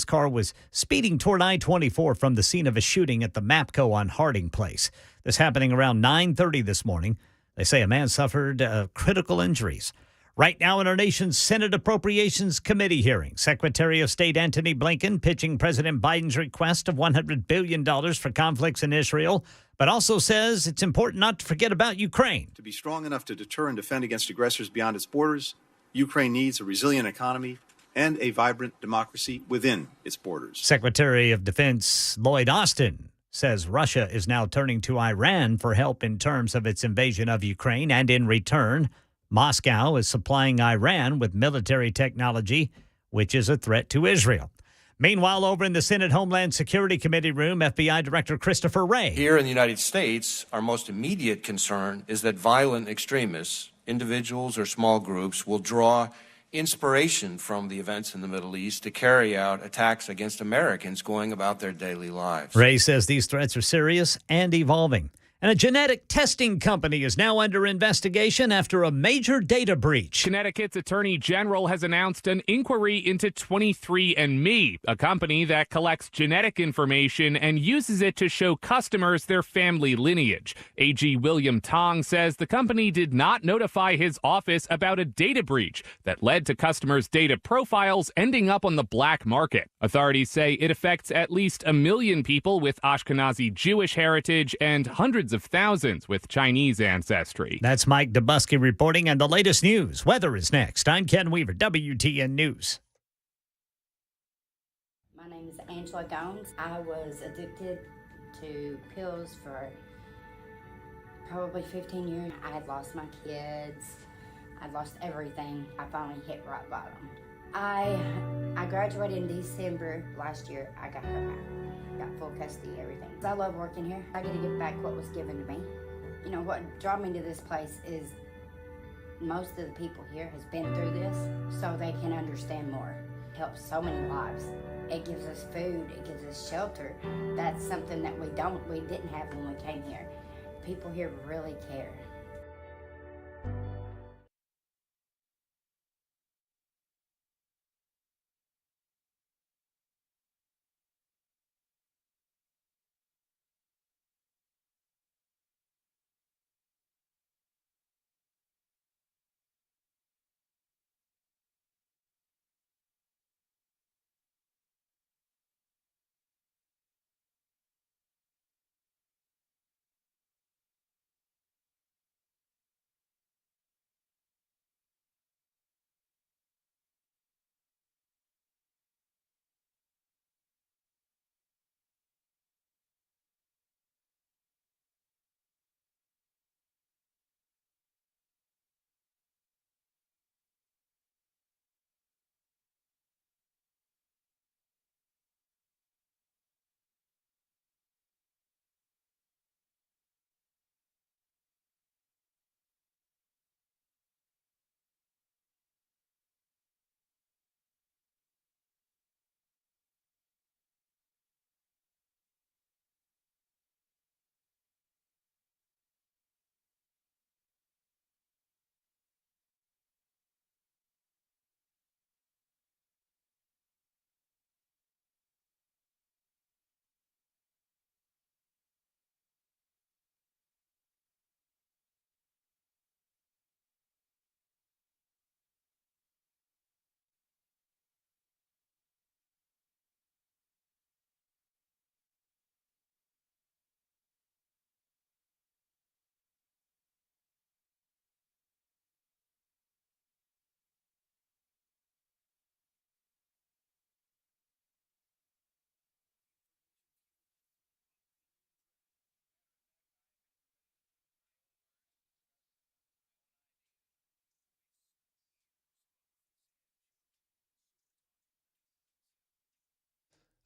car was speeding toward I-24 from the scene of a shooting at the MAPCO on Harding Place. This happening around 9:30 this morning. They say a man suffered critical injuries. Right now in our nation's Senate Appropriations Committee hearing, Secretary of State Antony Blinken pitching President Biden's request of $100 billion for conflicts in Israel, but also says it's important not to forget about Ukraine. To be strong enough to deter and defend against aggressors beyond its borders, Ukraine needs a resilient economy and a vibrant democracy within its borders. Secretary of Defense Lloyd Austin says Russia is now turning to Iran for help in terms of its invasion of Ukraine, and in return, Moscow is supplying Iran with military technology, which is a threat to Israel. Meanwhile, over in the Senate Homeland Security Committee room, FBI Director Christopher Wray. Here in the United States, our most immediate concern is that violent extremists, individuals or small groups, will draw inspiration from the events in the Middle East to carry out attacks against Americans going about their daily lives. Wray says these threats are serious and evolving. And a genetic testing company is now under investigation after a major data breach. Connecticut's Attorney General has announced an inquiry into 23andMe, a company that collects genetic information and uses it to show customers their family lineage. AG William Tong says the company did not notify his office about a data breach that led to customers' data profiles ending up on the black market. Authorities say it affects at least 1 million people with Ashkenazi Jewish heritage and hundreds of thousands with Chinese ancestry. That's Mike Dubusky reporting, and the latest news. Weather is next. I'm Ken Weaver, WTN News. My name is Angela Gones. I was addicted to pills for probably 15 years. I had lost my kids. I'd lost everything. I finally hit rock bottom. I graduated in December last year. I got her out. Got full custody, everything. I love working here. I get to give back what was given to me. You know, what brought me to this place is most of the people here has been through this, so they can understand more. It helps so many lives. It gives us food, it gives us shelter. That's something that we didn't have when we came here. People here really care.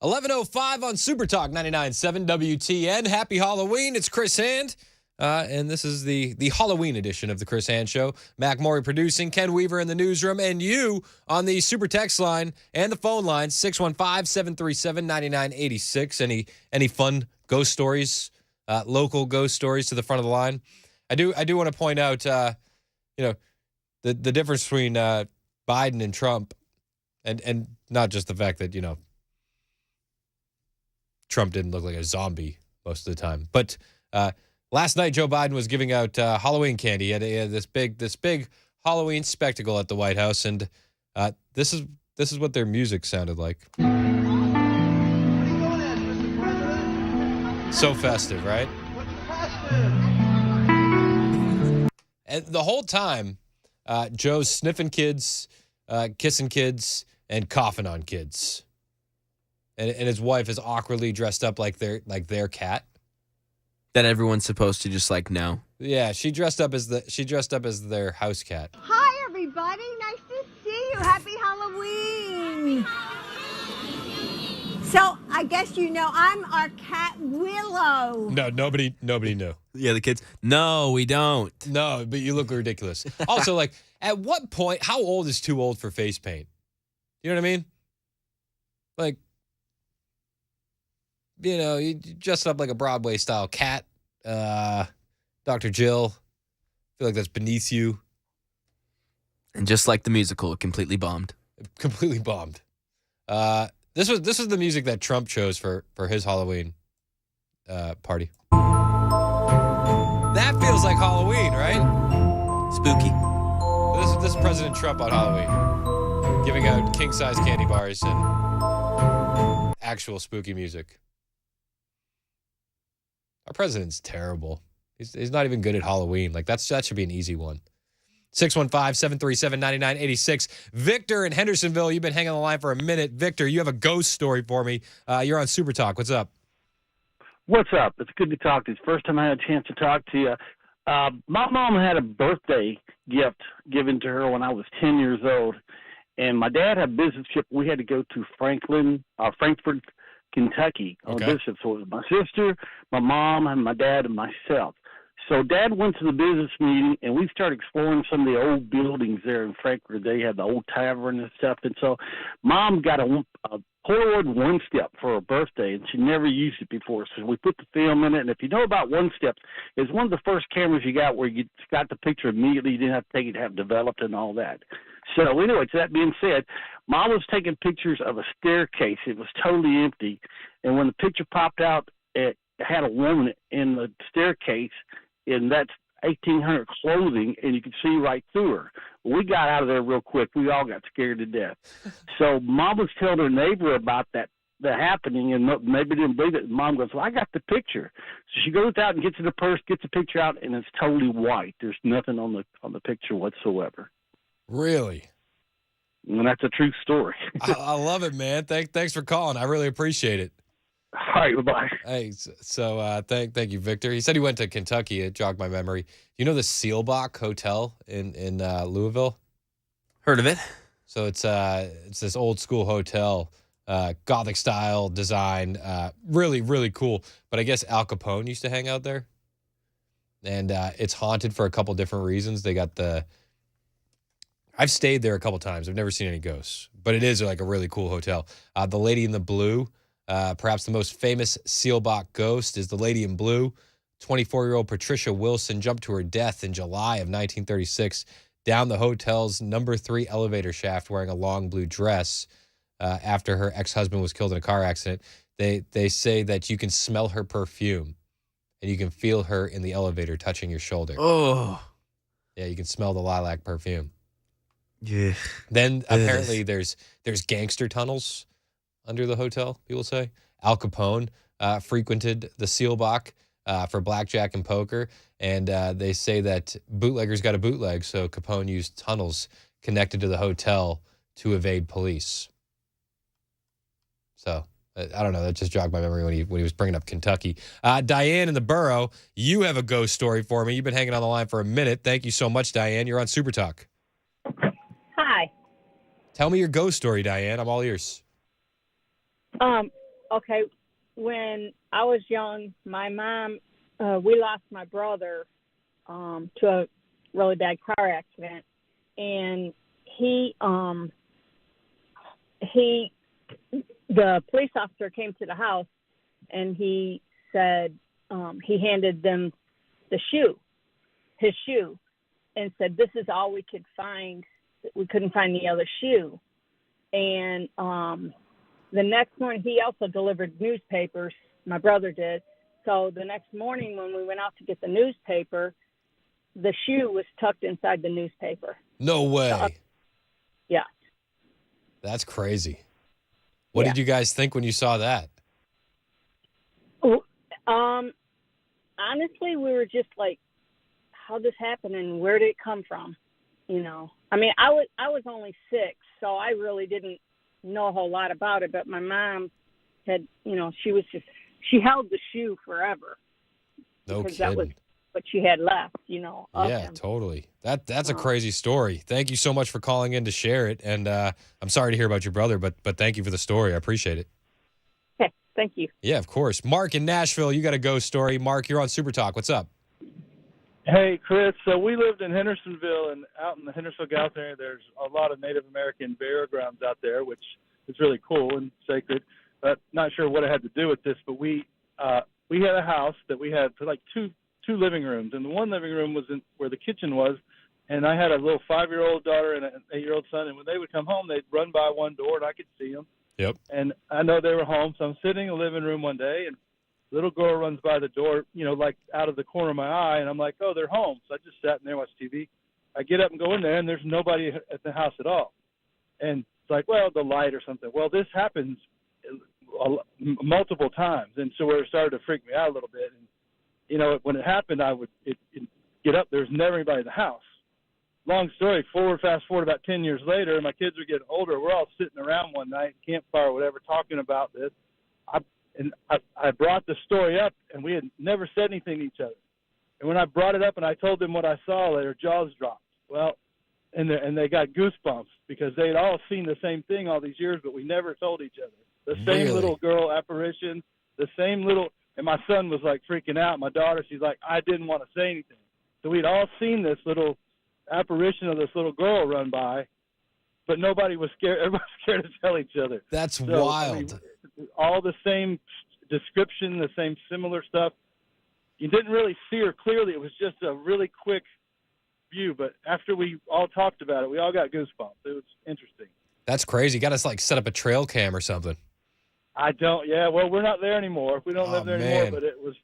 11:05 on Super Talk 99.7 WTN. Happy Halloween. It's Chris Hand. And this is the Halloween edition of the Chris Hand Show. Mac Maury producing, Ken Weaver in the newsroom, and you on the super text line and the phone line, 615-737-9986. Any fun ghost stories, local ghost stories to the front of the line? I do want to point out, the difference between Biden and Trump, and not just the fact that, Trump didn't look like a zombie most of the time, but last night, Joe Biden was giving out Halloween candy. He had this big Halloween spectacle at the White House, and this is what their music sounded like. So festive, right? And the whole time, Joe's sniffing kids, kissing kids, and coughing on kids, and his wife is awkwardly dressed up like their cat. That everyone's supposed to just know. Yeah, she dressed up as their house cat. Hi, everybody. Nice to see you. Happy Halloween. So I guess I'm our cat Willow. No, nobody knew. Yeah, the kids. No, we don't. No, but you look ridiculous. Also, at what point? How old is too old for face paint? You know what I mean? You dressed up like a Broadway style cat, Dr. Jill. I feel like that's beneath you. And just like the musical, it completely bombed. Completely bombed. This was the music that Trump chose for his Halloween party. That feels like Halloween, right? Spooky. This is President Trump on Halloween, giving out king-size candy bars and actual spooky music. Our president's terrible. He's not even good at Halloween. That should be an easy one. 615-737-9986. Victor in Hendersonville, you've been hanging on the line for a minute. Victor, you have a ghost story for me. You're on Super Talk. What's up? What's up? It's good to talk to you. It's the first time I had a chance to talk to you. My mom had a birthday gift given to her when I was 10 years old, and my dad had a business trip. We had to go to Frankfort, Kentucky on a business trip. So it was my sister, my mom, and my dad, and myself. So Dad went to the business meeting, and we started exploring some of the old buildings there in Frankfort. They had the old tavern and stuff. And so Mom got a Polaroid One Step for her birthday, and she never used it before. So we put the film in it. And if you know about One Steps, it's one of the first cameras you got where you got the picture immediately. You didn't have to take it to have it developed and all that. So anyway, that being said, Mom was taking pictures of a staircase. It was totally empty. And when the picture popped out, it had a woman in the staircase, and that's 1800 clothing, and you could see right through her. Well, we got out of there real quick. We all got scared to death. So Mom was telling her neighbor about that happening, and maybe didn't believe it. Mom goes, well, I got the picture. So she goes out and gets in the purse, gets the picture out, and it's totally white. There's nothing on the picture whatsoever. Really? And that's a true story. I love it, man. Thanks for calling. I really appreciate it. All right, bye-bye. Hey, so thank you, Victor. He said he went to Kentucky. It jogged my memory. You know the Seelbach Hotel in Louisville? Heard of it. So it's this old school hotel, Gothic style design, really, really cool. But I guess Al Capone used to hang out there. And it's haunted for a couple different reasons. They got I've stayed there a couple times. I've never seen any ghosts, but it is a really cool hotel. The Lady in the Blue, perhaps the most famous Seelbach ghost, is the Lady in Blue. 24-year-old Patricia Wilson jumped to her death in July of 1936 down the hotel's number 3 elevator shaft wearing a long blue dress after her ex-husband was killed in a car accident. They say that you can smell her perfume and you can feel her in the elevator touching your shoulder. Oh. Yeah, you can smell the lilac perfume. Yeah. Then apparently there's gangster tunnels under the hotel, people say. Al Capone frequented the Seelbach for blackjack and poker, and they say that bootleggers got a bootleg, so Capone used tunnels connected to the hotel to evade police. So, I don't know, that just jogged my memory when he was bringing up Kentucky. Diane in the Borough, you have a ghost story for me. You've been hanging on the line for a minute. Thank you so much, Diane. You're on Super Talk. Hi. Tell me your ghost story, Diane. I'm all ears. okay, when I was young, my mom, we lost my brother to a really bad car accident, and the police officer came to the house, and he said he handed them his shoe, and said, "This is all we could find. We couldn't find the other shoe." And the next morning, he also delivered newspapers. My brother did. So the next morning, when we went out to get the newspaper, the shoe was tucked inside the newspaper. No way. Yeah. That's crazy. What did you guys think when you saw that? Honestly, we were just like, "How this happened and where did it come from?" You know. I mean, I was only 6, so I really didn't know a whole lot about it. But my mom had, she held the shoe forever. No because kidding. that was what she had left, of Yeah, him. totally. That's a crazy story. Thank you so much for calling in to share it. And I'm sorry to hear about your brother, but thank you for the story. I appreciate it. Okay, thank you. Yeah, of course. Mark in Nashville, you got a ghost story. Mark, you're on Super Talk. What's up? Hey, Chris. So we lived in Hendersonville, and out in the Hendersonville-Gallatin area, there's a lot of Native American burial grounds out there, which is really cool and sacred. But not sure what it had to do with this, but we had a house that we had for like two living rooms, and the one living room was in where the kitchen was, and I had a little 5-year-old daughter and an 8-year-old son, and when they would come home, they'd run by one door, and I could see them. Yep. And I know they were home, so I'm sitting in the living room one day, and little girl runs by the door, like out of the corner of my eye, and I'm like, oh, they're home. So I just sat in there and watched TV. I get up and go in there, and there's nobody at the house at all. And it's like, well, the light or something. Well, this happens multiple times, and so it started to freak me out a little bit. And, when it happened, I would get up. There's never anybody in the house. Long story, fast forward about 10 years later, my kids are getting older. We're all sitting around one night, campfire or whatever, talking about this. I brought the story up, and we had never said anything to each other. And when I brought it up and I told them what I saw, their jaws dropped. Well, and they got goosebumps because they had all seen the same thing all these years, but we never told each other. The same little girl apparition, the same little, and my son was like freaking out. My daughter, she's like, I didn't want to say anything. So we'd all seen this little apparition of this little girl run by, but nobody was scared. Everybody was scared to tell each other. That's wild. I mean, all the same description, the same similar stuff. You didn't really see her clearly. It was just a really quick view. But after we all talked about it, we all got goosebumps. It was interesting. That's crazy. You got to set up a trail cam or something. Yeah, well, we're not there anymore. We don't live there anymore, man. but it was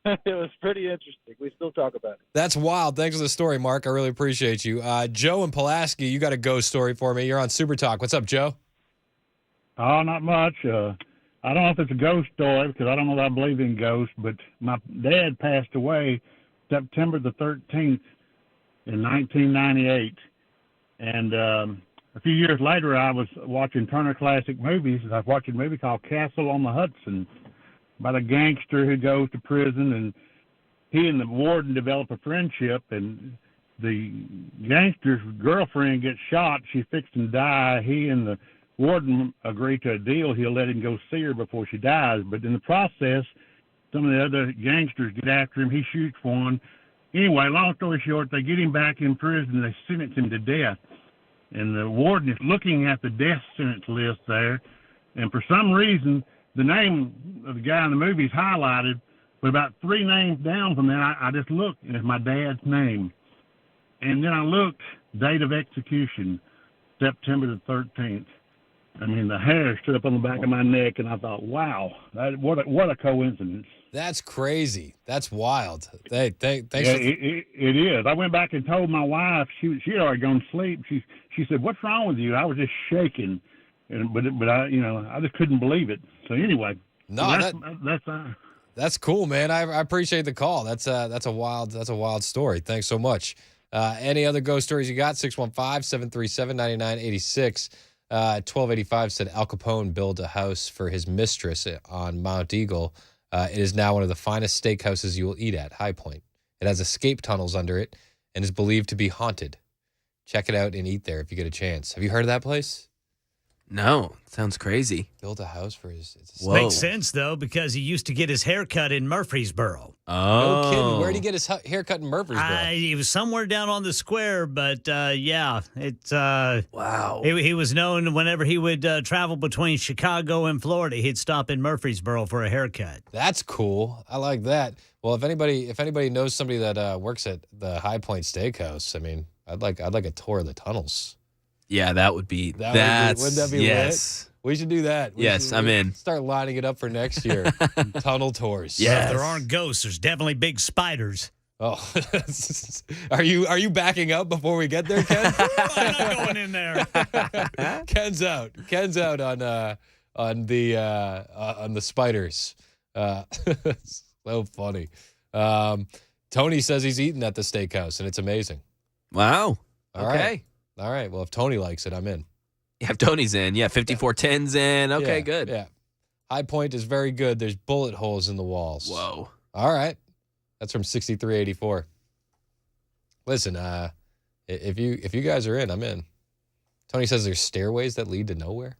it was pretty interesting. We still talk about it. That's wild. Thanks for the story, Mark. I really appreciate you. Joe in Pulaski, you got a ghost story for me. You're on Super Talk. What's up, Joe? Oh, not much. I don't know if it's a ghost story because I don't know that I believe in ghosts, but my dad passed away September the 13th in 1998. And a few years later, I was watching Turner Classic Movies, and I was watching a movie called Castle on the Hudson about a gangster who goes to prison, and he and the warden develop a friendship, and the gangster's girlfriend gets shot. She's fixing to die. He and the warden agree to a deal. He'll let him go see her before she dies. But in the process, some of the other gangsters get after him. He shoots one. Anyway, long story short, they get him back in prison. They sentence him to death. And the warden is looking at the death sentence list there. And for some reason, the name of the guy in the movie is highlighted. But about 3 names down from that, I just looked, and it's my dad's name. And then I looked, date of execution, September the 13th. I mean, the hair stood up on the back of my neck, and I thought, wow, what a coincidence. That's crazy. That's wild. Hey, thanks. Yeah, it is. I went back and told my wife. She had already gone to sleep. She said, "What's wrong with you?" I was just shaking, but I just couldn't believe it. So anyway, no, so that's cool, man. I appreciate the call. That's a wild story. Thanks so much. Any other ghost stories you got? 615-737-9986. 1285 said Al Capone built a house for his mistress on Mount Eagle. It is now one of the finest steakhouses you will eat at, High Point. It has escape tunnels under it and is believed to be haunted. Check it out and eat there if you get a chance. Have you heard of that place? No, sounds crazy. Built a house for his. Makes sense, though, because he used to get his hair cut in Murfreesboro. No kidding. Where'd he get his hair cut in Murfreesboro? He was somewhere down on the square, but yeah, it's wow. He was known whenever he would travel between Chicago and Florida, he'd stop in Murfreesboro for a haircut. That's cool. I like that. Well, if anybody knows somebody that works at the High Point Steakhouse, I mean, I'd like a tour of the tunnels. Yeah, that would be. Wouldn't that be yes. lit? We should do that. I'm in. Start lining it up for next year. Tunnel tours. Yeah, if there aren't ghosts, there's definitely big spiders. Oh, are you backing up before we get there, Ken? I'm not going in there. Ken's out. Ken's out on the spiders. So funny. Tony says he's eaten at the steakhouse and it's amazing. Wow. All right. Well, if Tony likes it, I'm in. Yeah, if Tony's in. Yeah, 5410's in. Okay, good. Yeah. High Point is very good. There's bullet holes in the walls. Whoa. All right. That's from 6384. Listen, if you guys are in, I'm in. Tony says there's stairways that lead to nowhere.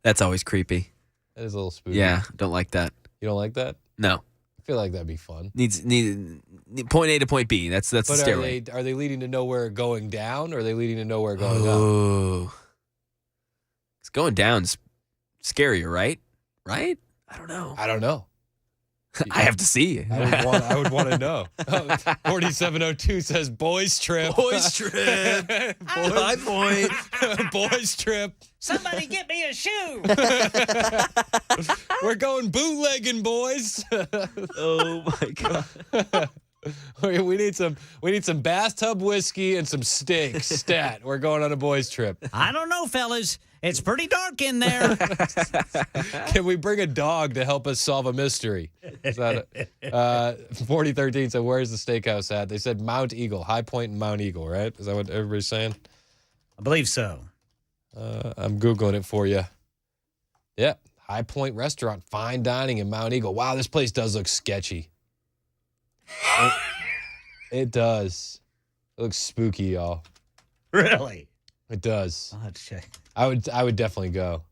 That's always creepy. That is a little spooky. Yeah, don't like that. You don't like that? No. I feel like that'd be fun. Needs point A to point B. That's the stairway. Are they leading to nowhere going down, or are they leading to nowhere going up? Oh, it's going down's scarier, right? Right? I don't know. I have to see. I would want to know. 4702 says boys trip. Boys trip. High Point. Boys trip. Somebody get me a shoe. We're going bootlegging, boys. Oh my god. We need some bathtub whiskey and some steaks. Stat. We're going on a boys trip. I don't know, fellas. It's pretty dark in there. Can we bring a dog to help us solve a mystery? 4013 said, where's the steakhouse at? They said Mount Eagle, High Point and Mount Eagle, right? Is that what everybody's saying? I believe so. I'm Googling it for you. Yep. High Point Restaurant, fine dining in Mount Eagle. Wow, this place does look sketchy. It does. It looks spooky, y'all. Really? It does. I'll have to check. I would definitely go.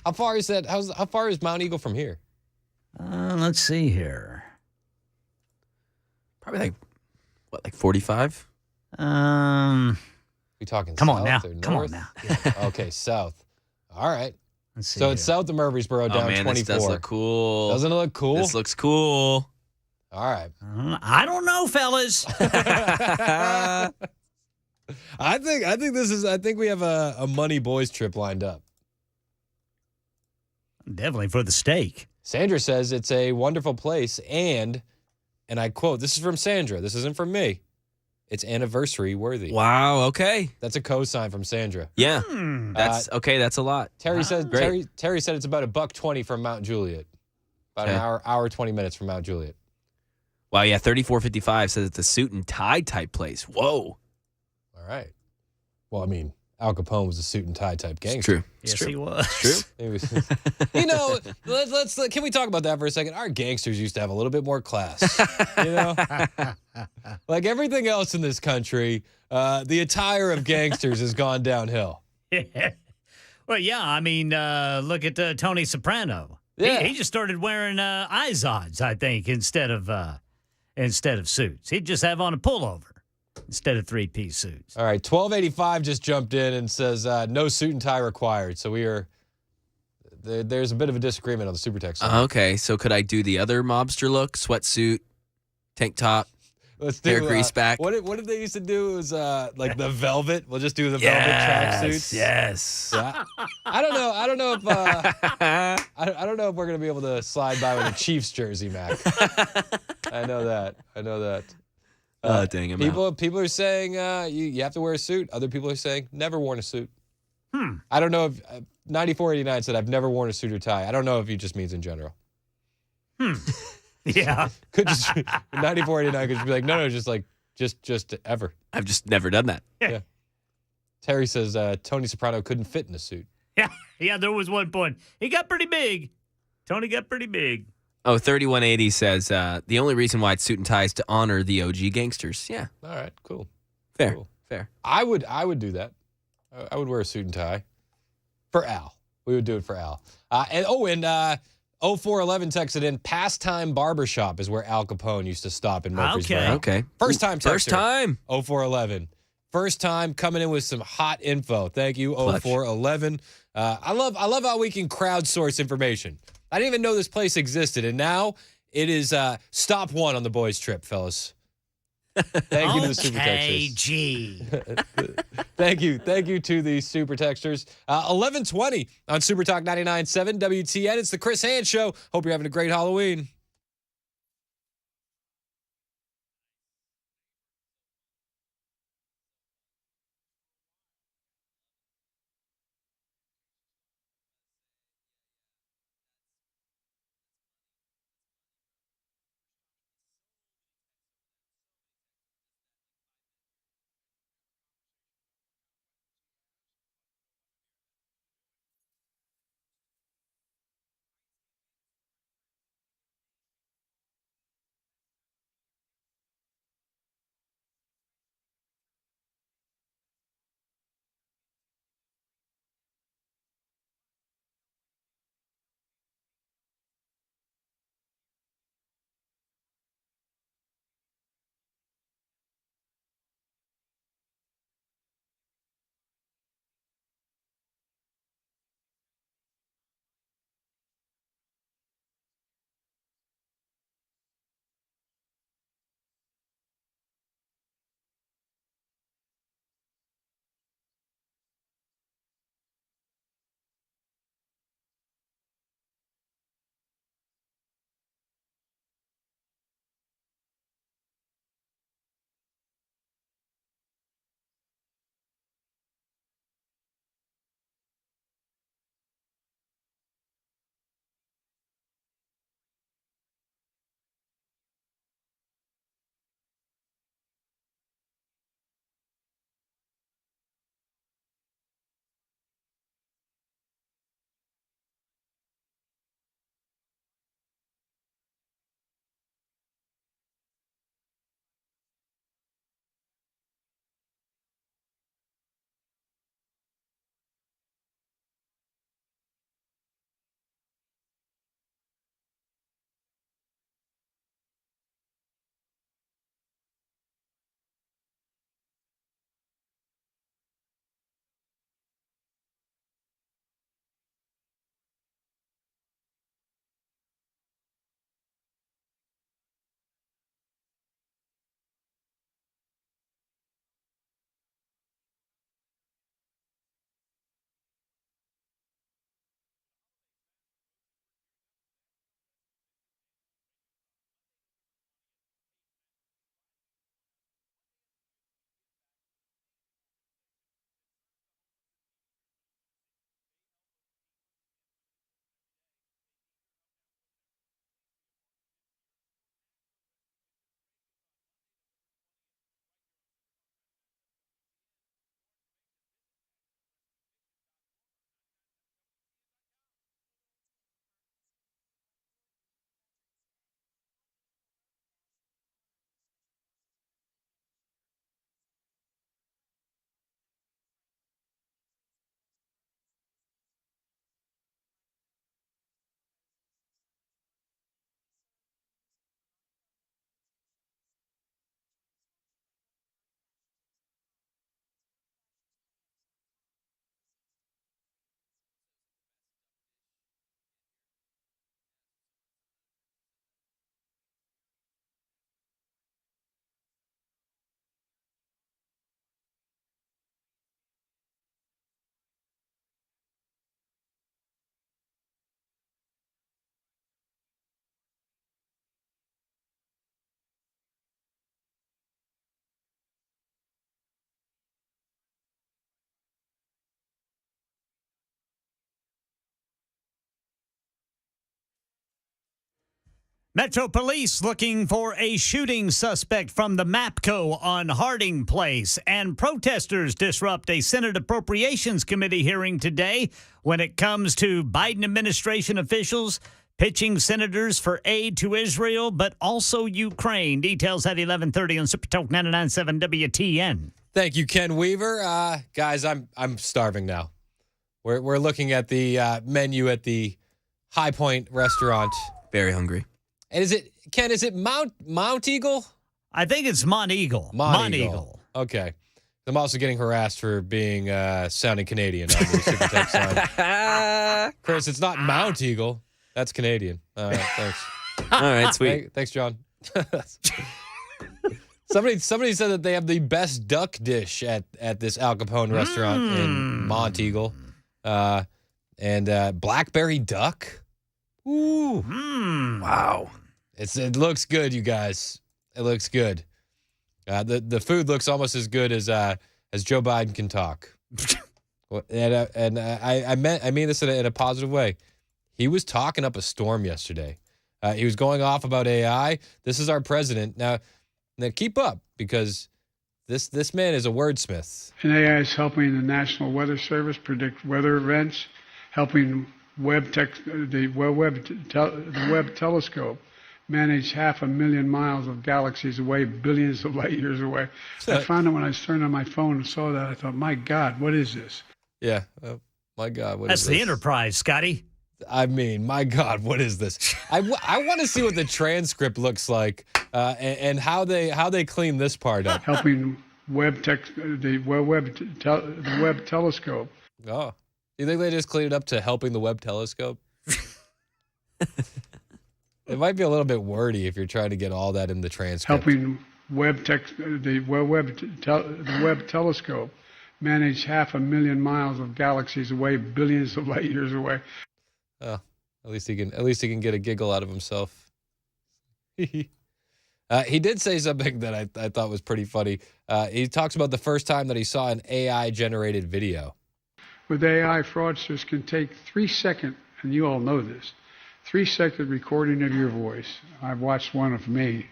How far is that? How far is Mount Eagle from here? Let's see here. Probably like 45? We talking Come on south now. or Come on north? now. Okay, south. All right. Let's see So here. it's south of Murfreesboro, down 24. This does look cool. Doesn't it look cool? This looks cool. All right. I don't know, fellas. I think we have a money boys trip lined up. Definitely for the steak. Sandra says it's a wonderful place and I quote, this is from Sandra. This isn't from me. It's anniversary worthy. Wow, okay. That's a cosign from Sandra. Yeah. That's okay, that's a lot. Terry said Great. Terry said it's about $120 from Mount Juliet. About an hour 20 minutes from Mount Juliet. Wow, yeah, 3455 says it's a suit and tie type place. Whoa. All right. Well, I mean, Al Capone was a suit and tie type gangster. It's Yes, true. he was. True. You know, let's can we talk about that for a second? Our gangsters used to have a little bit more class. You know, like everything else in this country, the attire of gangsters has gone downhill. Well, yeah. I mean, look at Tony Soprano. Yeah. He just started wearing Izods, I think, instead of suits. He'd just have on a pullover instead of three-piece suits. All right, 1285 just jumped in and says no suit and tie required. So there's a bit of a disagreement on the super text. Okay, so could I do the other mobster look? Sweatsuit, tank top, Let's do hair grease back. What did they used to do? It was like the velvet. We'll just do the velvet tracksuits. Yes. Yeah. I don't know if I don't know if we're gonna be able to slide by with a Chiefs jersey, Mac. I know that. Oh, dang it. People are saying you have to wear a suit. Other people are saying never worn a suit. I don't know if 9489 said I've never worn a suit or tie. I don't know if he just means in general. Yeah. Could just 9489 could just be like no, just ever. I've just never done that. Yeah. Terry says Tony Soprano couldn't fit in a suit. Yeah, there was one point. He got pretty big. Tony got pretty big. Oh, 3180 says the only reason why it's suit and tie is to honor the OG gangsters. Yeah. All right, cool. Fair. Cool. Fair. I would do that. I would wear a suit and tie. For Al. We would do it for Al. And 0411 texted in, Pastime Barbershop is where Al Capone used to stop in Murfreesboro. Okay. First time texter. First time. 0411. First time coming in with some hot info. Thank you, Clutch. 0411. I love how we can crowdsource information. I didn't even know this place existed, and now it is stop one on the boys' trip, fellas. Thank you to the super texters. G. Thank you to the super texters. 11:20 on Super Talk 99.7 WTN. It's the Chris Hand Show. Hope you're having a great Halloween. Metro Police looking for a shooting suspect from the MAPCO on Harding Place. And protesters disrupt a Senate Appropriations Committee hearing today when it comes to Biden administration officials pitching senators for aid to Israel, but also Ukraine. Details at 11:30 on Super Talk 99.7 WTN. Thank you, Ken Weaver. Guys, I'm starving now. We're looking at the menu at the High Point restaurant. Very hungry. And is it Mount Eagle? I think it's Mont Eagle. Mont Eagle. Okay. I'm also getting harassed for being sounding Canadian on the super text line. Chris, it's not Mount Eagle. That's Canadian. Thanks. All right, sweet. Thanks, John. Somebody said that they have the best duck dish at this Al Capone restaurant in Mont Eagle. And blackberry duck. Ooh. Wow. It looks good, you guys. It looks good. The food looks almost as good as Joe Biden can talk. and I mean this in a positive way. He was talking up a storm yesterday. He was going off about AI. This is our president. Now keep up, because this man is a wordsmith. And AI is helping the National Weather Service predict weather events, helping the Webb telescope manage 500,000 miles of galaxies away, billions of light years away. I found it when I turned on my phone and saw that. I thought, my God, what is this? Yeah. My God, what That's is this? the Enterprise, Scotty. I mean, my God, what is this? I want to see what the transcript looks like and how they clean this part up. Helping the Webb telescope. Oh, you think they just cleaned it up to helping the Webb telescope? It might be a little bit wordy if you're trying to get all that in the transcript. Helping the Webb telescope manage 500,000 miles of galaxies away, billions of light years away. Oh, at least he can get a giggle out of himself. He did say something that I thought was pretty funny. He talks about the first time that he saw an AI-generated video. With AI, fraudsters can take 3 second, and you all know this, 3 second recording of your voice. I've watched one of me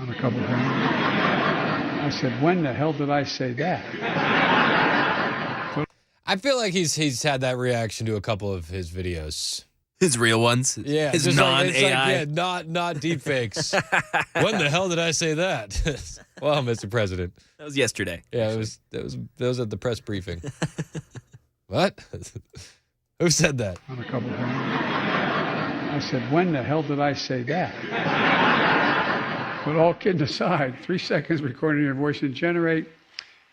on a couple of things. I said, when the hell did I say that? I feel like he's had that reaction to a couple of his videos. His real ones? Yeah. His non-AI? Not deep fakes. When the hell did I say that? Well, Mr. President. That was yesterday. Yeah, that was at the press briefing. What? Who said that? On a couple of things. I said, when the hell did I say that? But all kidding aside, 3 seconds recording your voice and generate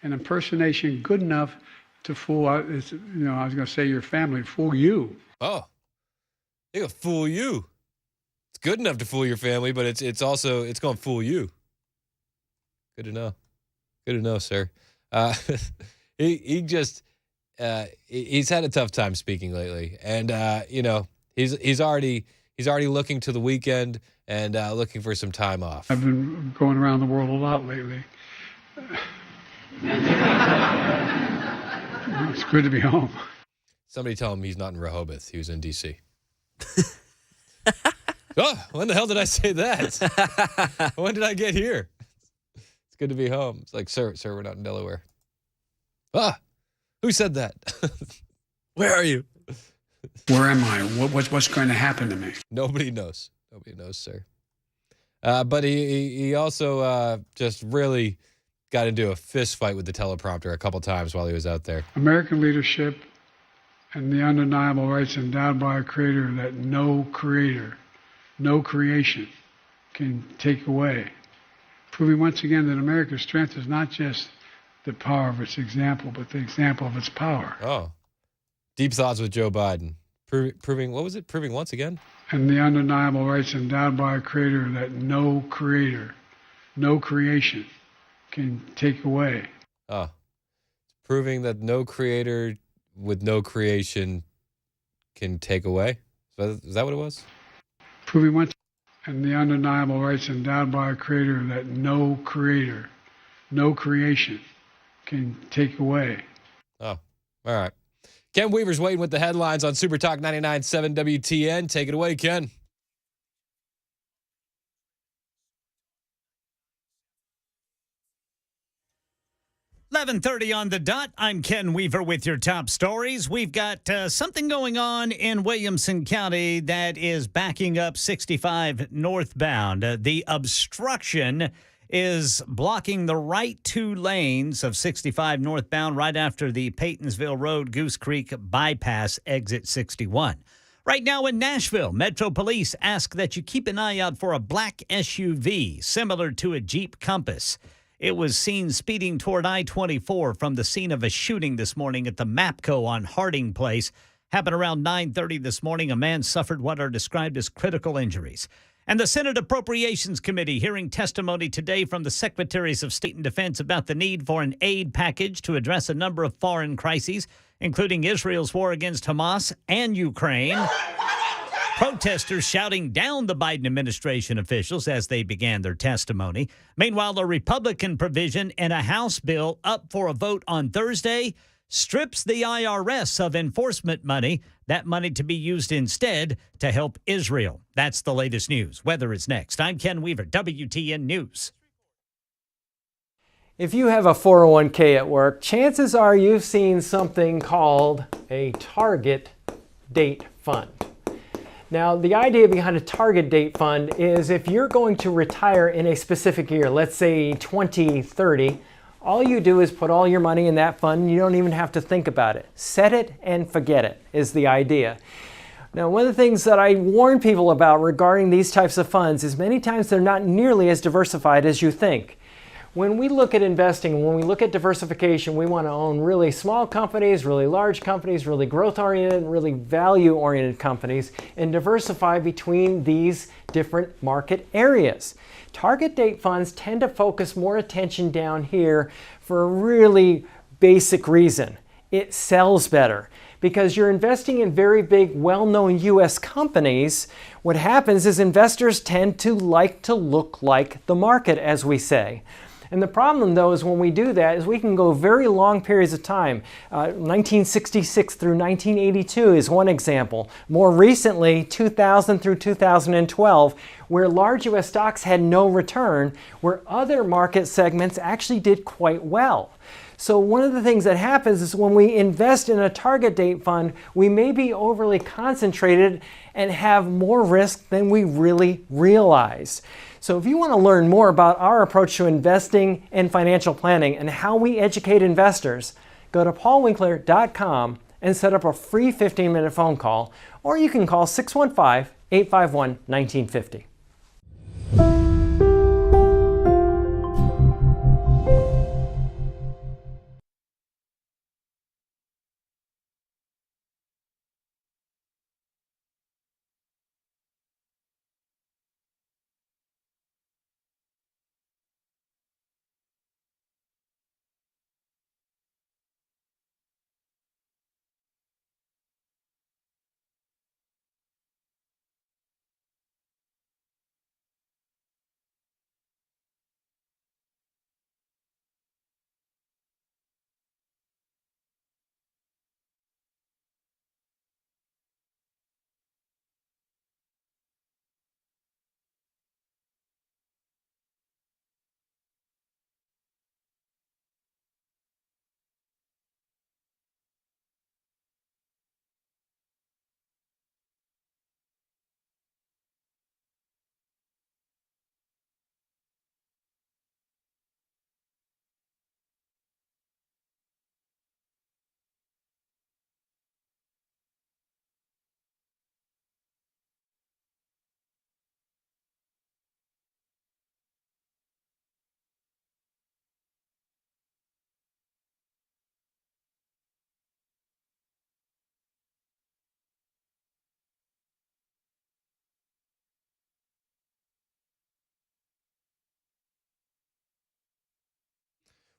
an impersonation good enough to fool, I was going to say your family, fool you. Oh, it'll fool you. It's good enough to fool your family, but it's also going to fool you. Good to know. Good to know, sir. He's had a tough time speaking lately, and he's already looking to the weekend and looking for some time off. I've been going around the world a lot lately. It's good to be home. Somebody tell him he's not in Rehoboth. He was in D.C. Oh, when the hell did I say that? When did I get here? It's good to be home. It's like, sir, we're not in Delaware. Ah, who said that? Where are you? Where am I? What's going to happen to me? Nobody knows. Nobody knows, sir. But he also just really got into a fist fight with the teleprompter a couple times while he was out there. American leadership and the undeniable rights endowed by a creator that no creator, no creation can take away. Proving once again that America's strength is not just the power of its example, but the example of its power. Oh. Deep thoughts with Joe Biden. Proving, what was it? Proving once again? And the undeniable rights endowed by a creator that no creator, no creation can take away. Oh. Proving that no creator with no creation can take away? Is that what it was? Proving once and the undeniable rights endowed by a creator that no creator, no creation can take away. Oh, all right. Ken Weaver's waiting with the headlines on Super Talk 99.7 WTN. Take it away, Ken. .30 on the dot. I'm Ken Weaver with your top stories. We've got something going on in Williamson County that is backing up 65 northbound. The obstruction is blocking the right 2 lanes of 65 northbound right after the Paytonsville Road Goose Creek bypass exit 61. Right now in Nashville, Metro Police ask that you keep an eye out for a black SUV similar to a Jeep Compass. It was seen speeding toward I-24 from the scene of a shooting this morning at the MAPCO on Harding Place. Happened around 9:30 this morning. A man suffered what are described as critical injuries. And the Senate Appropriations Committee hearing testimony today from the Secretaries of State and Defense about the need for an aid package to address a number of foreign crises, including Israel's war against Hamas and Ukraine. Protesters shouting down the Biden administration officials as they began their testimony. Meanwhile, a Republican provision in a House bill up for a vote on Thursday strips the IRS of enforcement money, that money to be used instead to help Israel. That's the latest news. Weather is next. I'm Ken Weaver, WTN News. If you have a 401k at work, chances are you've seen something called a target date fund. Now, the idea behind a target date fund is if you're going to retire in a specific year, let's say 2030, all you do is put all your money in that fund. You don't even have to think about it. Set it and forget it is the idea. Now, one of the things that I warn people about regarding these types of funds is many times they're not nearly as diversified as you think. When we look at investing, when we look at diversification, we want to own really small companies, really large companies, really growth-oriented, really value-oriented companies, and diversify between these different market areas. Target date funds tend to focus more attention down here for a really basic reason. It sells better. Because you're investing in very big, well-known U.S. companies, what happens is investors tend to like to look like the market, as we say. And the problem, though, is when we do that is we can go very long periods of time. 1966 through 1982 is one example. More recently, 2000 through 2012, where large U.S. stocks had no return, where other market segments actually did quite well. So one of the things that happens is when we invest in a target date fund, we may be overly concentrated and have more risk than we really realize. So if you want to learn more about our approach to investing and financial planning and how we educate investors, go to paulwinkler.com and set up a free 15-minute phone call, or you can call 615-851-1950.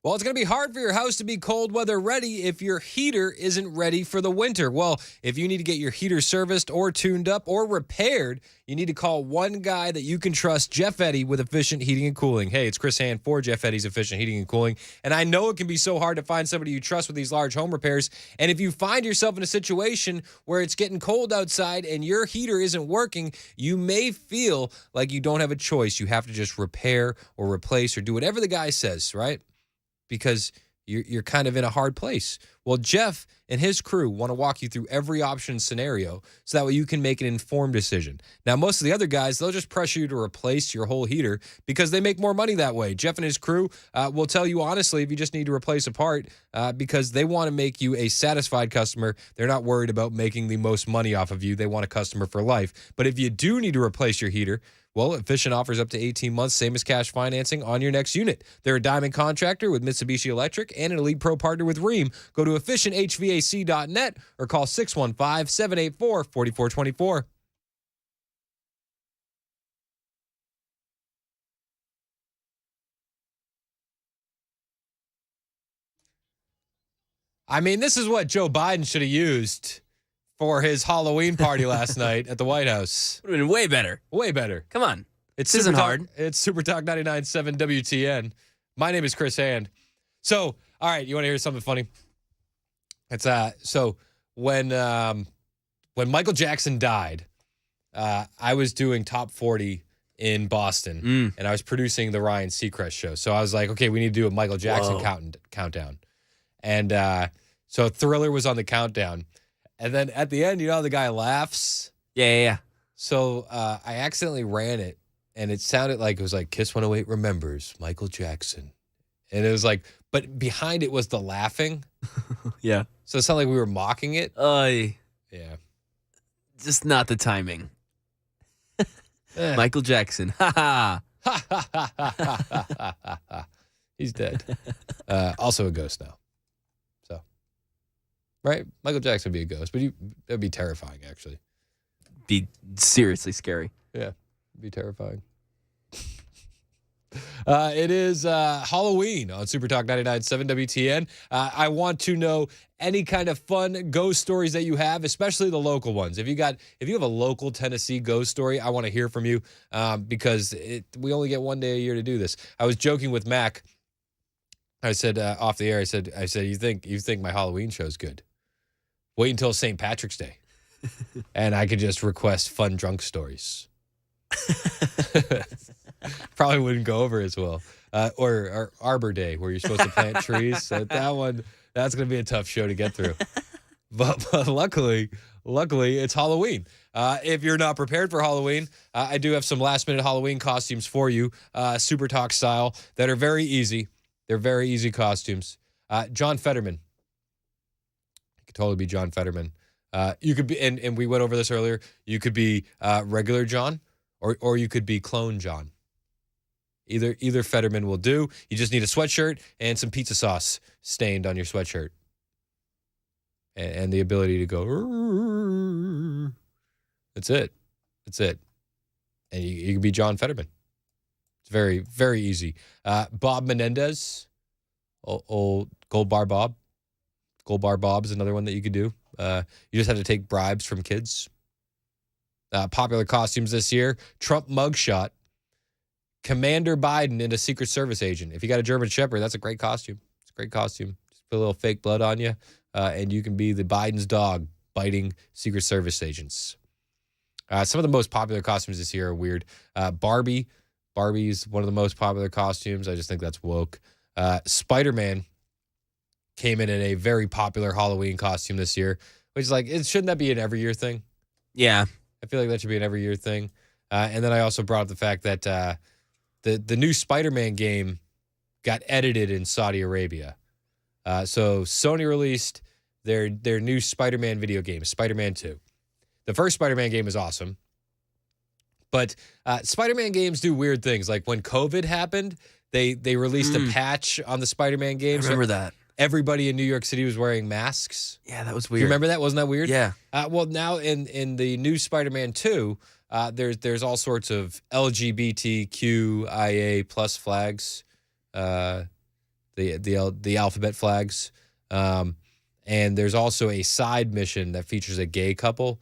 Well, it's going to be hard for your house to be cold weather ready if your heater isn't ready for the winter. Well, if you need to get your heater serviced or tuned up or repaired, you need to call one guy that you can trust, Jeff Eddy with Efficient Heating and Cooling. Hey, it's Chris Hand for Jeff Eddy's Efficient Heating and Cooling. And I know it can be so hard to find somebody you trust with these large home repairs. And if you find yourself in a situation where it's getting cold outside and your heater isn't working, you may feel like you don't have a choice. You have to just repair or replace or do whatever the guy says, right? Because you're kind of in a hard place. Well, Jeff and his crew want to walk you through every option scenario so that way you can make an informed decision. Now, most of the other guys, they'll just pressure you to replace your whole heater because they make more money that way. Jeff and his crew will tell you honestly if you just need to replace a part because they want to make you a satisfied customer. They're not worried about making the most money off of you. They want a customer for life. But if you do need to replace your heater, well, Efficient offers up to 18 months, same as cash financing on your next unit. They're a diamond contractor with Mitsubishi Electric and an Elite Pro partner with Rheem. Go to efficienthvac.net or call 615-784-4424. I mean, this is what Joe Biden should have used for his Halloween party last night at the White House. Would have been way better. Way better. Come on. This isn't hard. It's Super Talk 99.7 WTN. My name is Chris Hand. So, all right, you want to hear something funny? It's so when Michael Jackson died, I was doing Top 40 in Boston, and I was producing the Ryan Seacrest show. So I was like, okay, we need to do a Michael Jackson countdown. And so Thriller was on the countdown. And then at the end, you know how the guy laughs? Yeah. So I accidentally ran it, and it sounded like it was like Kiss 108 remembers Michael Jackson. And it was like, but behind it was the laughing. Yeah. So it sounded like we were mocking it. Yeah. Just not the timing. Michael Jackson. Ha ha. He's dead. Also a ghost now. So, right? Michael Jackson would be a ghost, but that'd be terrifying, actually. Be seriously scary. Yeah, it'd be terrifying. It is Halloween on Super Talk 99.7 WTN. I want to know any kind of fun ghost stories that you have, especially the local ones. If you have a local Tennessee ghost story, I want to hear from you because we only get one day a year to do this. I was joking with Mac. I said off the air, I said, you think my Halloween show's good? Wait until St. Patrick's Day, and I could just request fun drunk stories. Probably wouldn't go over as well. Or Arbor Day, where you're supposed to plant trees. So that's going to be a tough show to get through. But luckily, it's Halloween. If you're not prepared for Halloween, I do have some last-minute Halloween costumes for you, Super Talk style, that are very easy. They're very easy costumes. John Fetterman. It could totally be John Fetterman. You could be, and we went over this earlier, you could be regular John, or you could be clone John. Either Fetterman will do. You just need a sweatshirt and some pizza sauce stained on your sweatshirt. And the ability to go. That's it. And you can be John Fetterman. It's very, very easy. Bob Menendez. Old Gold Bar Bob. Gold Bar Bob is another one that you could do. You just have to take bribes from kids. Popular costumes this year. Trump mugshot. Commander Biden and a Secret Service agent. If you got a German Shepherd, that's a great costume. It's a great costume. Just put a little fake blood on you, and you can be the Biden's dog biting Secret Service agents. Some of the most popular costumes this year are weird. Barbie. Barbie's one of the most popular costumes. I just think that's woke. Spider-Man came in a very popular Halloween costume this year, which is like, shouldn't that be an every year thing? Yeah. I feel like that should be an every year thing. And then I also brought up the fact that the new Spider-Man game got edited in Saudi Arabia. So Sony released their new Spider-Man video game, Spider-Man 2. The first Spider-Man game is awesome. But Spider-Man games do weird things. Like when COVID happened, they released a patch on the Spider-Man games. I remember that. Everybody in New York City was wearing masks. Yeah, that was weird. You remember that? Wasn't that weird? Yeah. Well, now in the new Spider-Man 2, there's all sorts of LGBTQIA plus flags, the alphabet flags, and there's also a side mission that features a gay couple.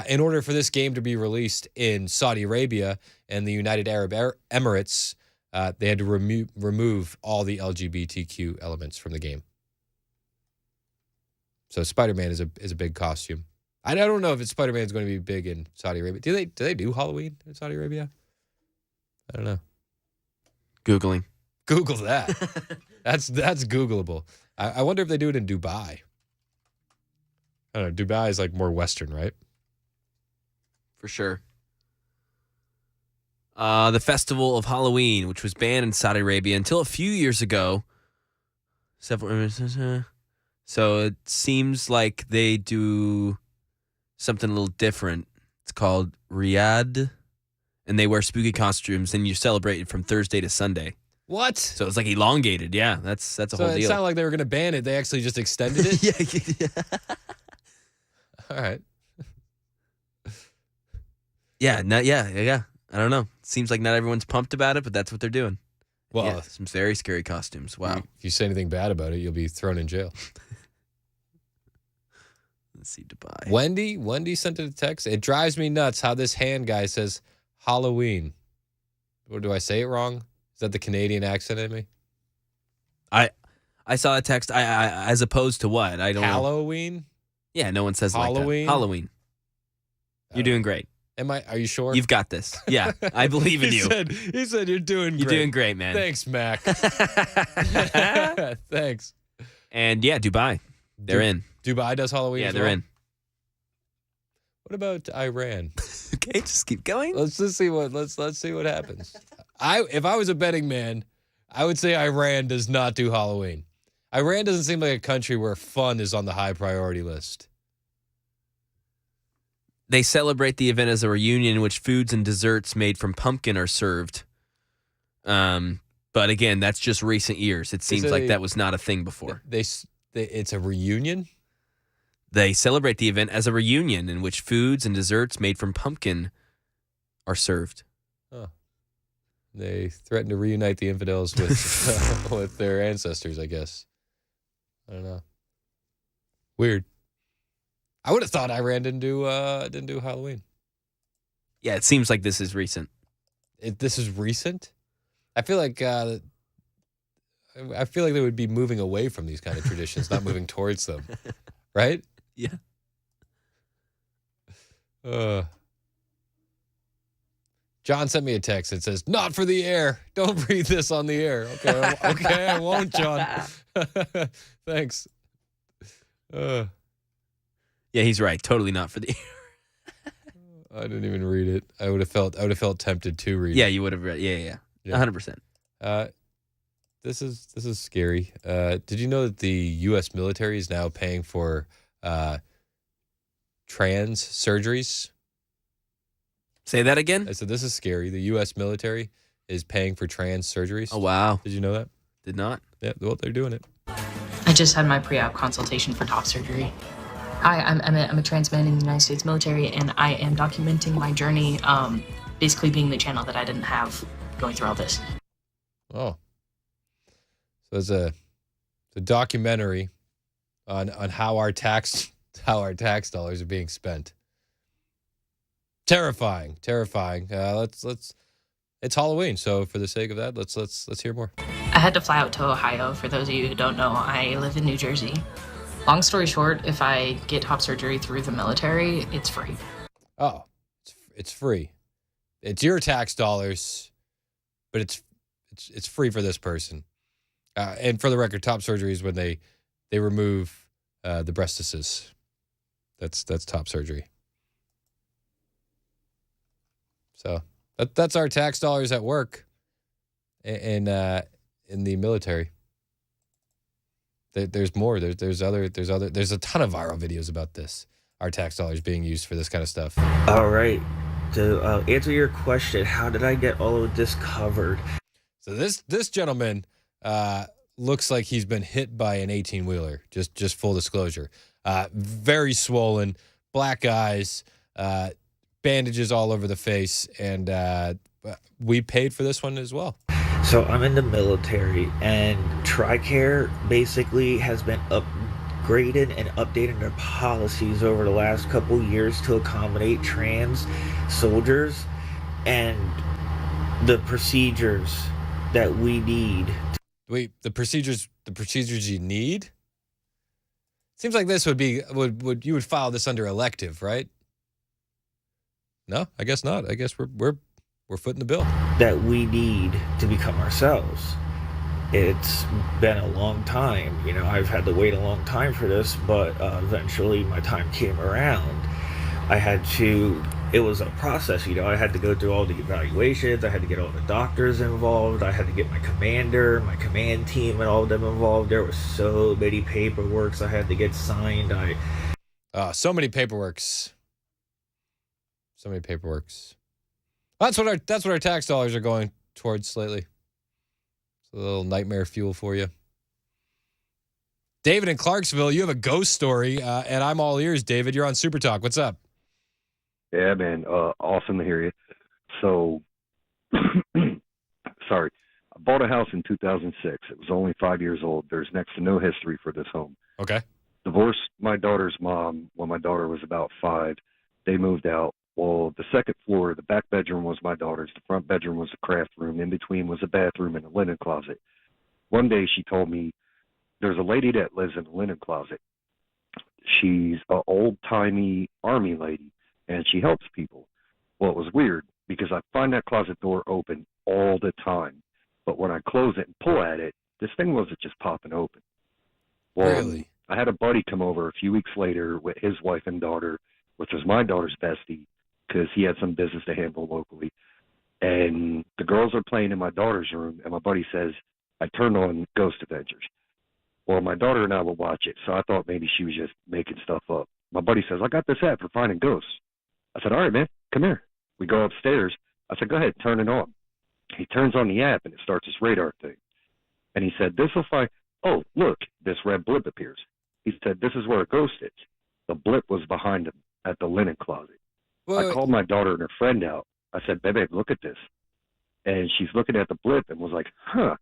In order for this game to be released in Saudi Arabia and the United Arab Emirates, they had to remove all the LGBTQ elements from the game. So Spider-Man is a big costume. I don't know if Spider-Man is going to be big in Saudi Arabia. Do they do Halloween in Saudi Arabia? I don't know. Googling. Google that. That's Googleable. I wonder if they do it in Dubai. I don't know. Dubai is like more Western, right? For sure. The festival of Halloween, which was banned in Saudi Arabia until a few years ago. So it seems like they do something a little different. It's called Riyadh, and they wear spooky costumes, and you celebrate it from Thursday to Sunday. What? So it's like elongated. Yeah, that's a whole deal. It's not like they were going to ban it. They actually just extended it? Yeah. All right. Yeah. I don't know. Seems like not everyone's pumped about it, but that's what they're doing. Well, yeah, some very scary costumes. Wow. If you say anything bad about it, you'll be thrown in jail. Let's see, Dubai. Wendy sent it a text. It drives me nuts how this hand guy says Halloween. Or do I say it wrong? Is that the Canadian accent in me? I saw a text. I as opposed to what? I don't know. Halloween? Yeah, no one says Halloween. Like that. Halloween. You're doing great. Are you sure? You've got this. Yeah, I believe in you. He said you're doing great. You're doing great, man. Thanks, Mac. Thanks. And yeah, Dubai. They're in. Dubai does Halloween. Yeah, they're in. What about Iran? Okay, just keep going. Let's see what happens. If I was a betting man, I would say Iran does not do Halloween. Iran doesn't seem like a country where fun is on the high priority list. They celebrate the event as a reunion in which foods and desserts made from pumpkin are served. But again, that's just recent years. It seems like that was not a thing before. It's a reunion? They celebrate the event as a reunion in which foods and desserts made from pumpkin are served. Oh. They threaten to reunite the infidels with with their ancestors, I guess. I don't know. Weird. I would have thought Iran didn't do Halloween. Yeah, it seems like this is recent. This is recent? I feel like they would be moving away from these kind of traditions, not moving towards them. Right? Yeah. John sent me a text that says, "Not for the air. Don't read this on the air." Okay, I won't, John. Thanks. Yeah, he's right. Totally not for the air. I didn't even read it. I would have felt tempted to read it. Yeah, you would have read. Yeah. 100%. This is scary. Did you know that the U.S. military is now paying for trans surgeries? Say that again? I said this is scary. The U.S. military is paying for trans surgeries. Oh, wow. Did you know that? Did not. Yeah, well, they're doing it. I just had my pre-op consultation for top surgery. I'm a trans man in the United States military, and I am documenting my journey, basically being the channel that I didn't have going through all this. Oh. So it's a documentary on how our tax dollars are being spent. Terrifying. It's Halloween, so for the sake of that, let's hear more. I had to fly out to Ohio. For those of you who don't know, I live in New Jersey. Long story short, if I get top surgery through the military, it's free. Oh, it's free. It's your tax dollars, but it's free for this person. And for the record, top surgery is when they remove the breastises. That's top surgery. So that's our tax dollars at work in the military. There's more. There's a ton of viral videos about this. Our tax dollars being used for this kind of stuff. All right. To answer your question, how did I get all of this covered? So this gentleman looks like he's been hit by an 18-wheeler. Just full disclosure. Very swollen, black eyes, bandages all over the face, and we paid for this one as well. So I'm in the military, and TRICARE basically has been upgraded and updated their policies over the last couple years to accommodate trans soldiers and the procedures that we need. Wait, the procedures you need? Seems like this would you would file this under elective, right? No, I guess not. I guess we're footing the bill. That we need to become ourselves. it's been a long time. You know, I've had to wait a long time for this, but eventually my time came around. I had to, it was a process, you know, I had to go through all the evaluations, I had to get all the doctors involved, I had to get my commander, my command team, and all of them involved. There was so many paperworks I had to get signed. So many paperworks. So many paperworks. That's what our tax dollars are going towards lately. It's a little nightmare fuel for you. David in Clarksville, you have a ghost story, and I'm all ears. David, you're on Super Talk. What's up? Yeah, man. Awesome to hear you. So, sorry. I bought a house in 2006. It was only 5 years old. There's next to no history for this home. Okay. Divorced my daughter's mom when my daughter was about 5. They moved out. Well, the second floor, the back bedroom was my daughter's. The front bedroom was a craft room. In between was a bathroom and a linen closet. One day she told me, there's a lady that lives in the linen closet. She's an old-timey army lady, and she helps people. Well, it was weird because I find that closet door open all the time. But when I close it and pull at it, this thing wasn't just popping open. Well, really? I had a buddy come over a few weeks later with his wife and daughter, which was my daughter's bestie, because he had some business to handle locally. And the girls are playing in my daughter's room, and my buddy says, I turned on Ghost Adventures. Well, my daughter and I will watch it, so I thought maybe she was just making stuff up. My buddy says, I got this app for finding ghosts. I said, all right, man, come here. We go upstairs. I said, go ahead, turn it on. He turns on the app, and it starts this radar thing. And he said, this will find, oh, look, this red blip appears. He said, this is where a ghost is. The blip was behind him at the linen closet. I called my daughter and her friend out. I said, babe, look at this. And she's looking at the blip and was like, huh.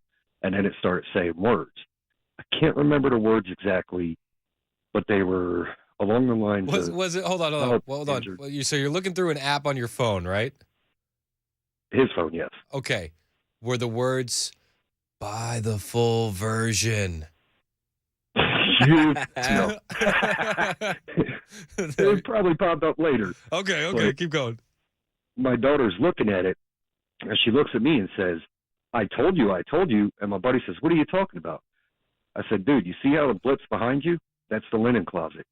And then it started saying words. I can't remember the words exactly, but they were along the lines of... Was it? Hold on. So you're looking through an app on your phone, right? His phone, yes. Okay. Were the words, buy the full version? No. It probably popped up later. Okay, But keep going. my daughter's looking at it, and she looks at me and says, I told you. And my buddy says, what are you talking about? I said, dude, you see how the blip's behind you? That's the linen closet.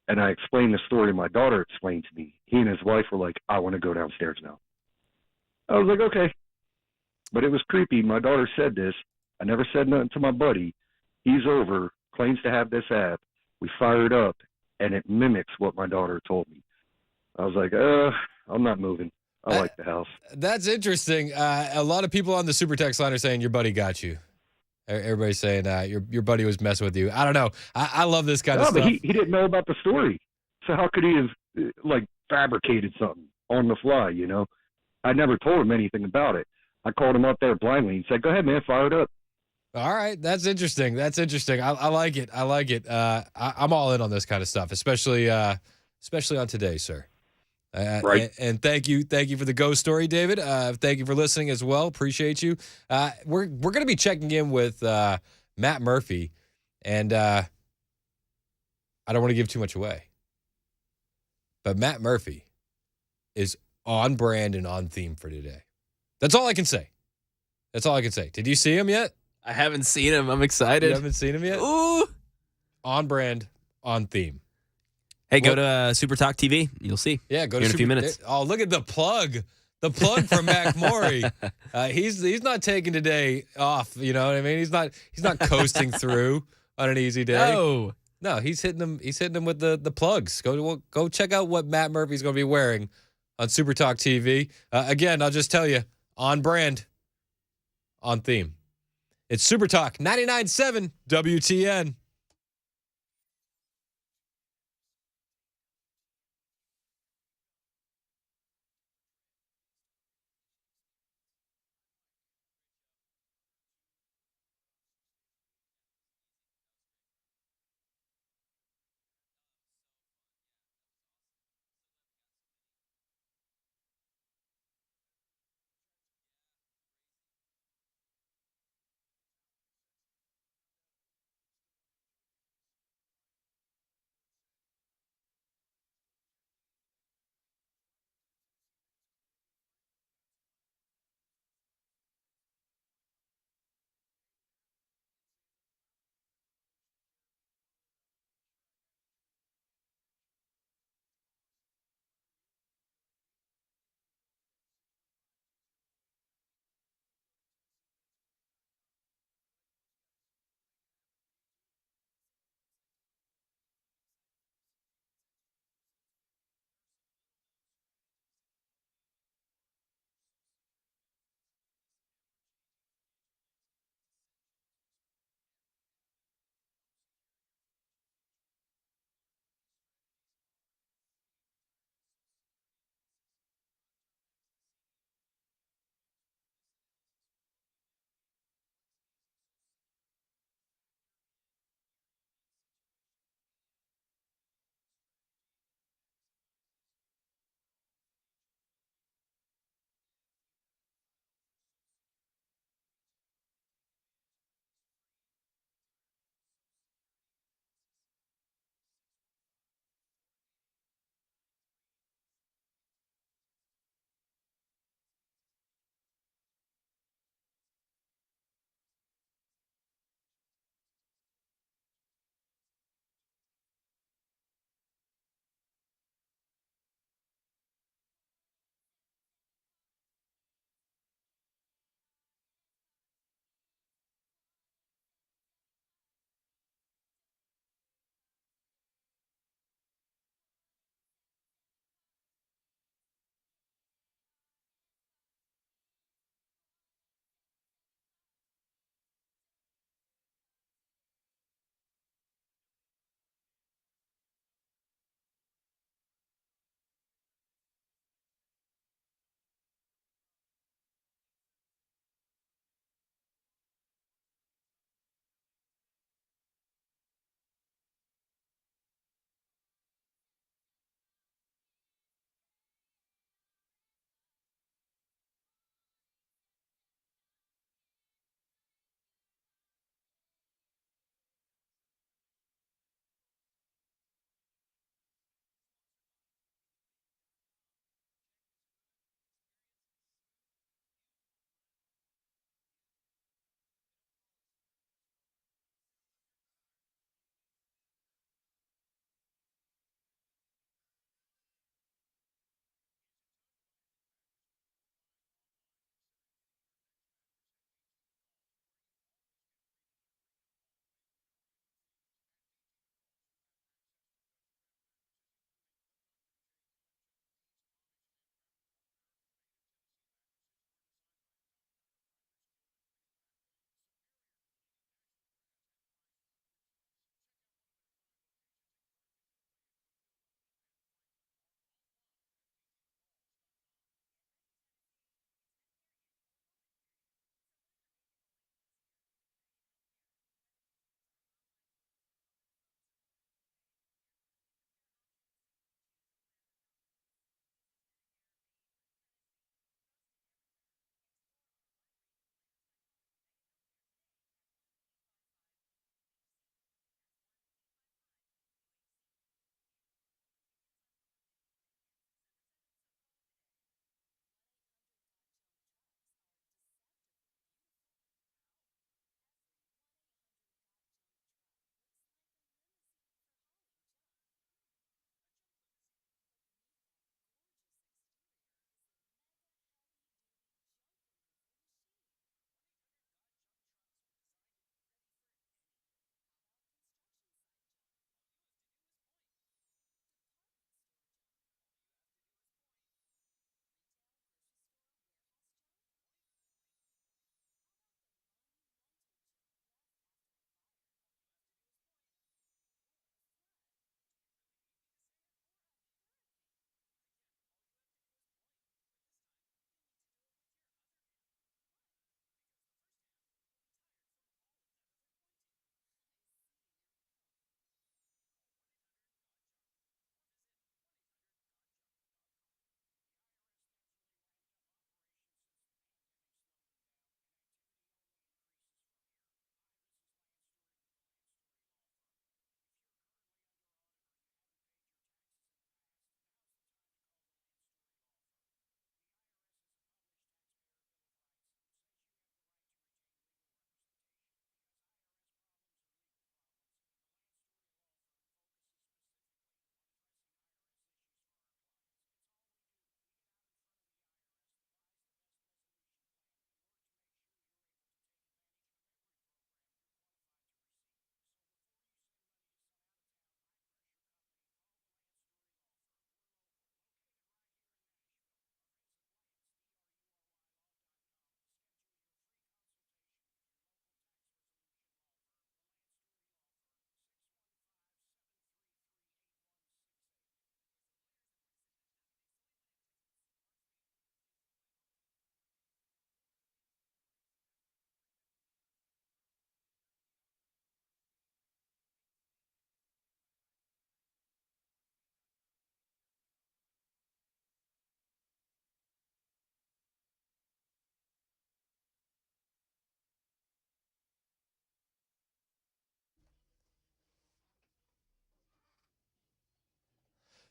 And I explained the story my daughter explained to me. He and his wife were like, I want to go downstairs now. I was like, okay. But it was creepy. My daughter said this. I never said nothing to my buddy. He's over, claims to have this app. We fire it up, and it mimics what my daughter told me. I was like, I'm not moving. I like the house. That's interesting. A lot of people on the Super Text line are saying your buddy got you. Everybody's saying your buddy was messing with you. I don't know. I love this kind of stuff. But he didn't know about the story. So how could he have, fabricated something on the fly, you know? I never told him anything about it. I called him up there blindly and said, go ahead, man, fire it up. All right. That's interesting. I like it. I'm all in on this kind of stuff, especially on today, sir. Right. And thank you for the ghost story, David. Thank you for listening as well. Appreciate you. We're going to be checking in with Matt Murphy, and I don't want to give too much away, but Matt Murphy is on brand and on theme for today. That's all I can say. Did you see him yet? I haven't seen him. I'm excited. You haven't seen him yet? Ooh. On brand, on theme. Hey, go to Super Talk TV. You'll see. Yeah, go to in a few minutes. Oh, look at the plug. The plug for Mac Maury. He's not taking today off. You know what I mean? He's not coasting through on an easy day. No, he's hitting them. He's hitting them with the plugs. Go check out what Matt Murphy's going to be wearing on Super Talk TV. Again, I'll just tell you, on brand, on theme. It's Super Talk 99.7 WTN.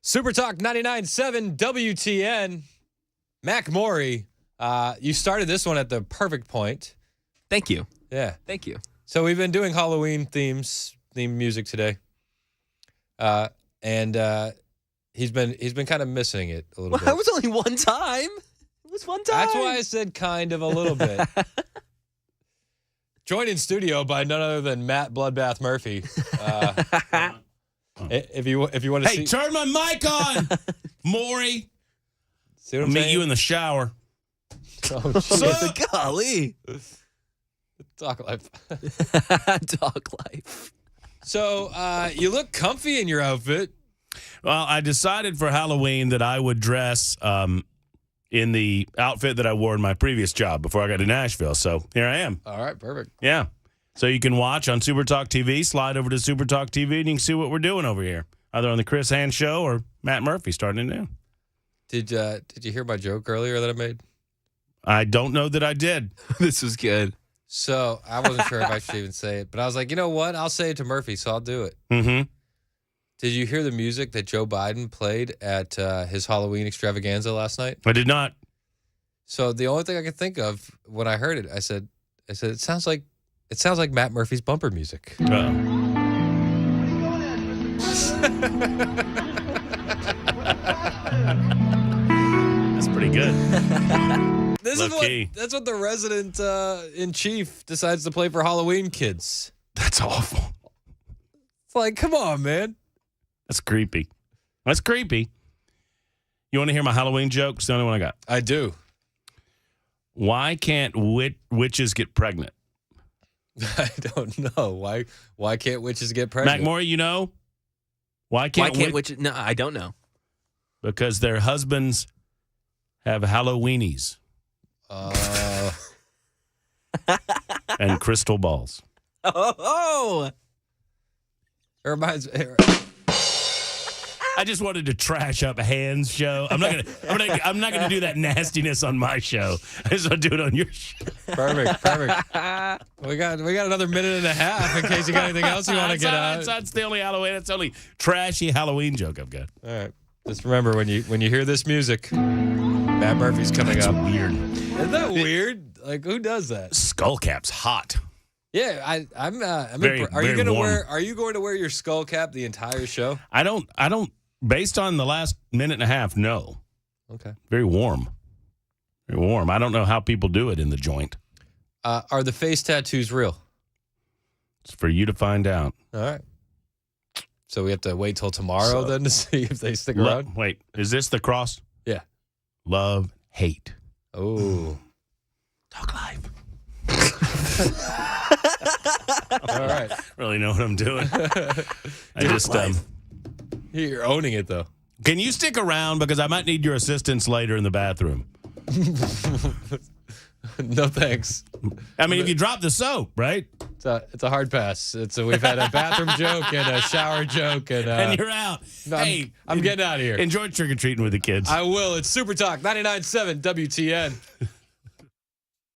Super Talk 99.7 WTN. Mac Maury, you started this one at the perfect point. Thank you. Yeah. Thank you. So we've been doing Halloween theme music today. And he's been kind of missing it a little bit. It was only one time. It was one time. That's why I said kind of a little bit. Joined in studio by none other than Matt Bloodbath Murphy. If you want to see. Hey, turn my mic on, Maury. See what I'll I'm meet saying? you in the shower. Oh, So- golly. Talk life. Dog life. So you look comfy in your outfit. Well, I decided for Halloween that I would dress in the outfit that I wore in my previous job before I got to Nashville. So here I am. All right, perfect. Yeah. So you can watch on Super Talk TV. Slide over to Super Talk TV and you can see what we're doing over here, either on the Chris Hand Show or Matt Murphy starting it now. Did you hear my joke earlier that I made? I don't know that I did. This was good. So I wasn't sure if I should even say it, but I was like, you know what? I'll say it to Murphy, so I'll do it. Mm-hmm. Did you hear the music that Joe Biden played at his Halloween extravaganza last night? I did not. So the only thing I could think of when I heard it, I said it sounds like Matt Murphy's bumper music. That's pretty good. That's what the resident in chief decides to play for Halloween kids. That's awful. It's like, come on, man. That's creepy. That's creepy. You want to hear my Halloween joke? It's the only one I got. I do. Why can't witches get pregnant? I don't know. Why can't witches get pregnant? Mac Maury, you know? Why can't witches? No, I don't know. Because their husbands have Halloweenies. And crystal balls. Oh. It reminds me. I just wanted to trash up Hans' show. I'm not gonna do that nastiness on my show. I just want to do it on your show. Perfect. We got another minute and a half in case you got anything else you want to get out. That's the only Halloween. That's the only trashy Halloween joke I've got. All right. Just remember when you hear this music, Matt Murphy's coming That's up. Weird. Isn't that weird? Like, who does that? Skullcap's hot. Yeah, I'm Very warm. Are you going to wear your skull cap the entire show? I don't. Based on the last minute and a half, no. Okay. Very warm. Very warm. I don't know how people do it in the joint. Are the face tattoos real? It's for you to find out. All right. So we have to wait till tomorrow then to see if they stick around? Wait, is this the cross? Yeah. Love, hate. Oh. Talk live. All right. Really know what I'm doing. I just You're owning it though. Can you stick around because I might need your assistance later in the bathroom? No thanks. I mean, if you drop the soap, right? It's a hard pass. We've had a bathroom joke and a shower joke and you're out. Hey, I'm getting out of here. Enjoy trick or treating with the kids. I will. It's Super Talk 99.7 WTN.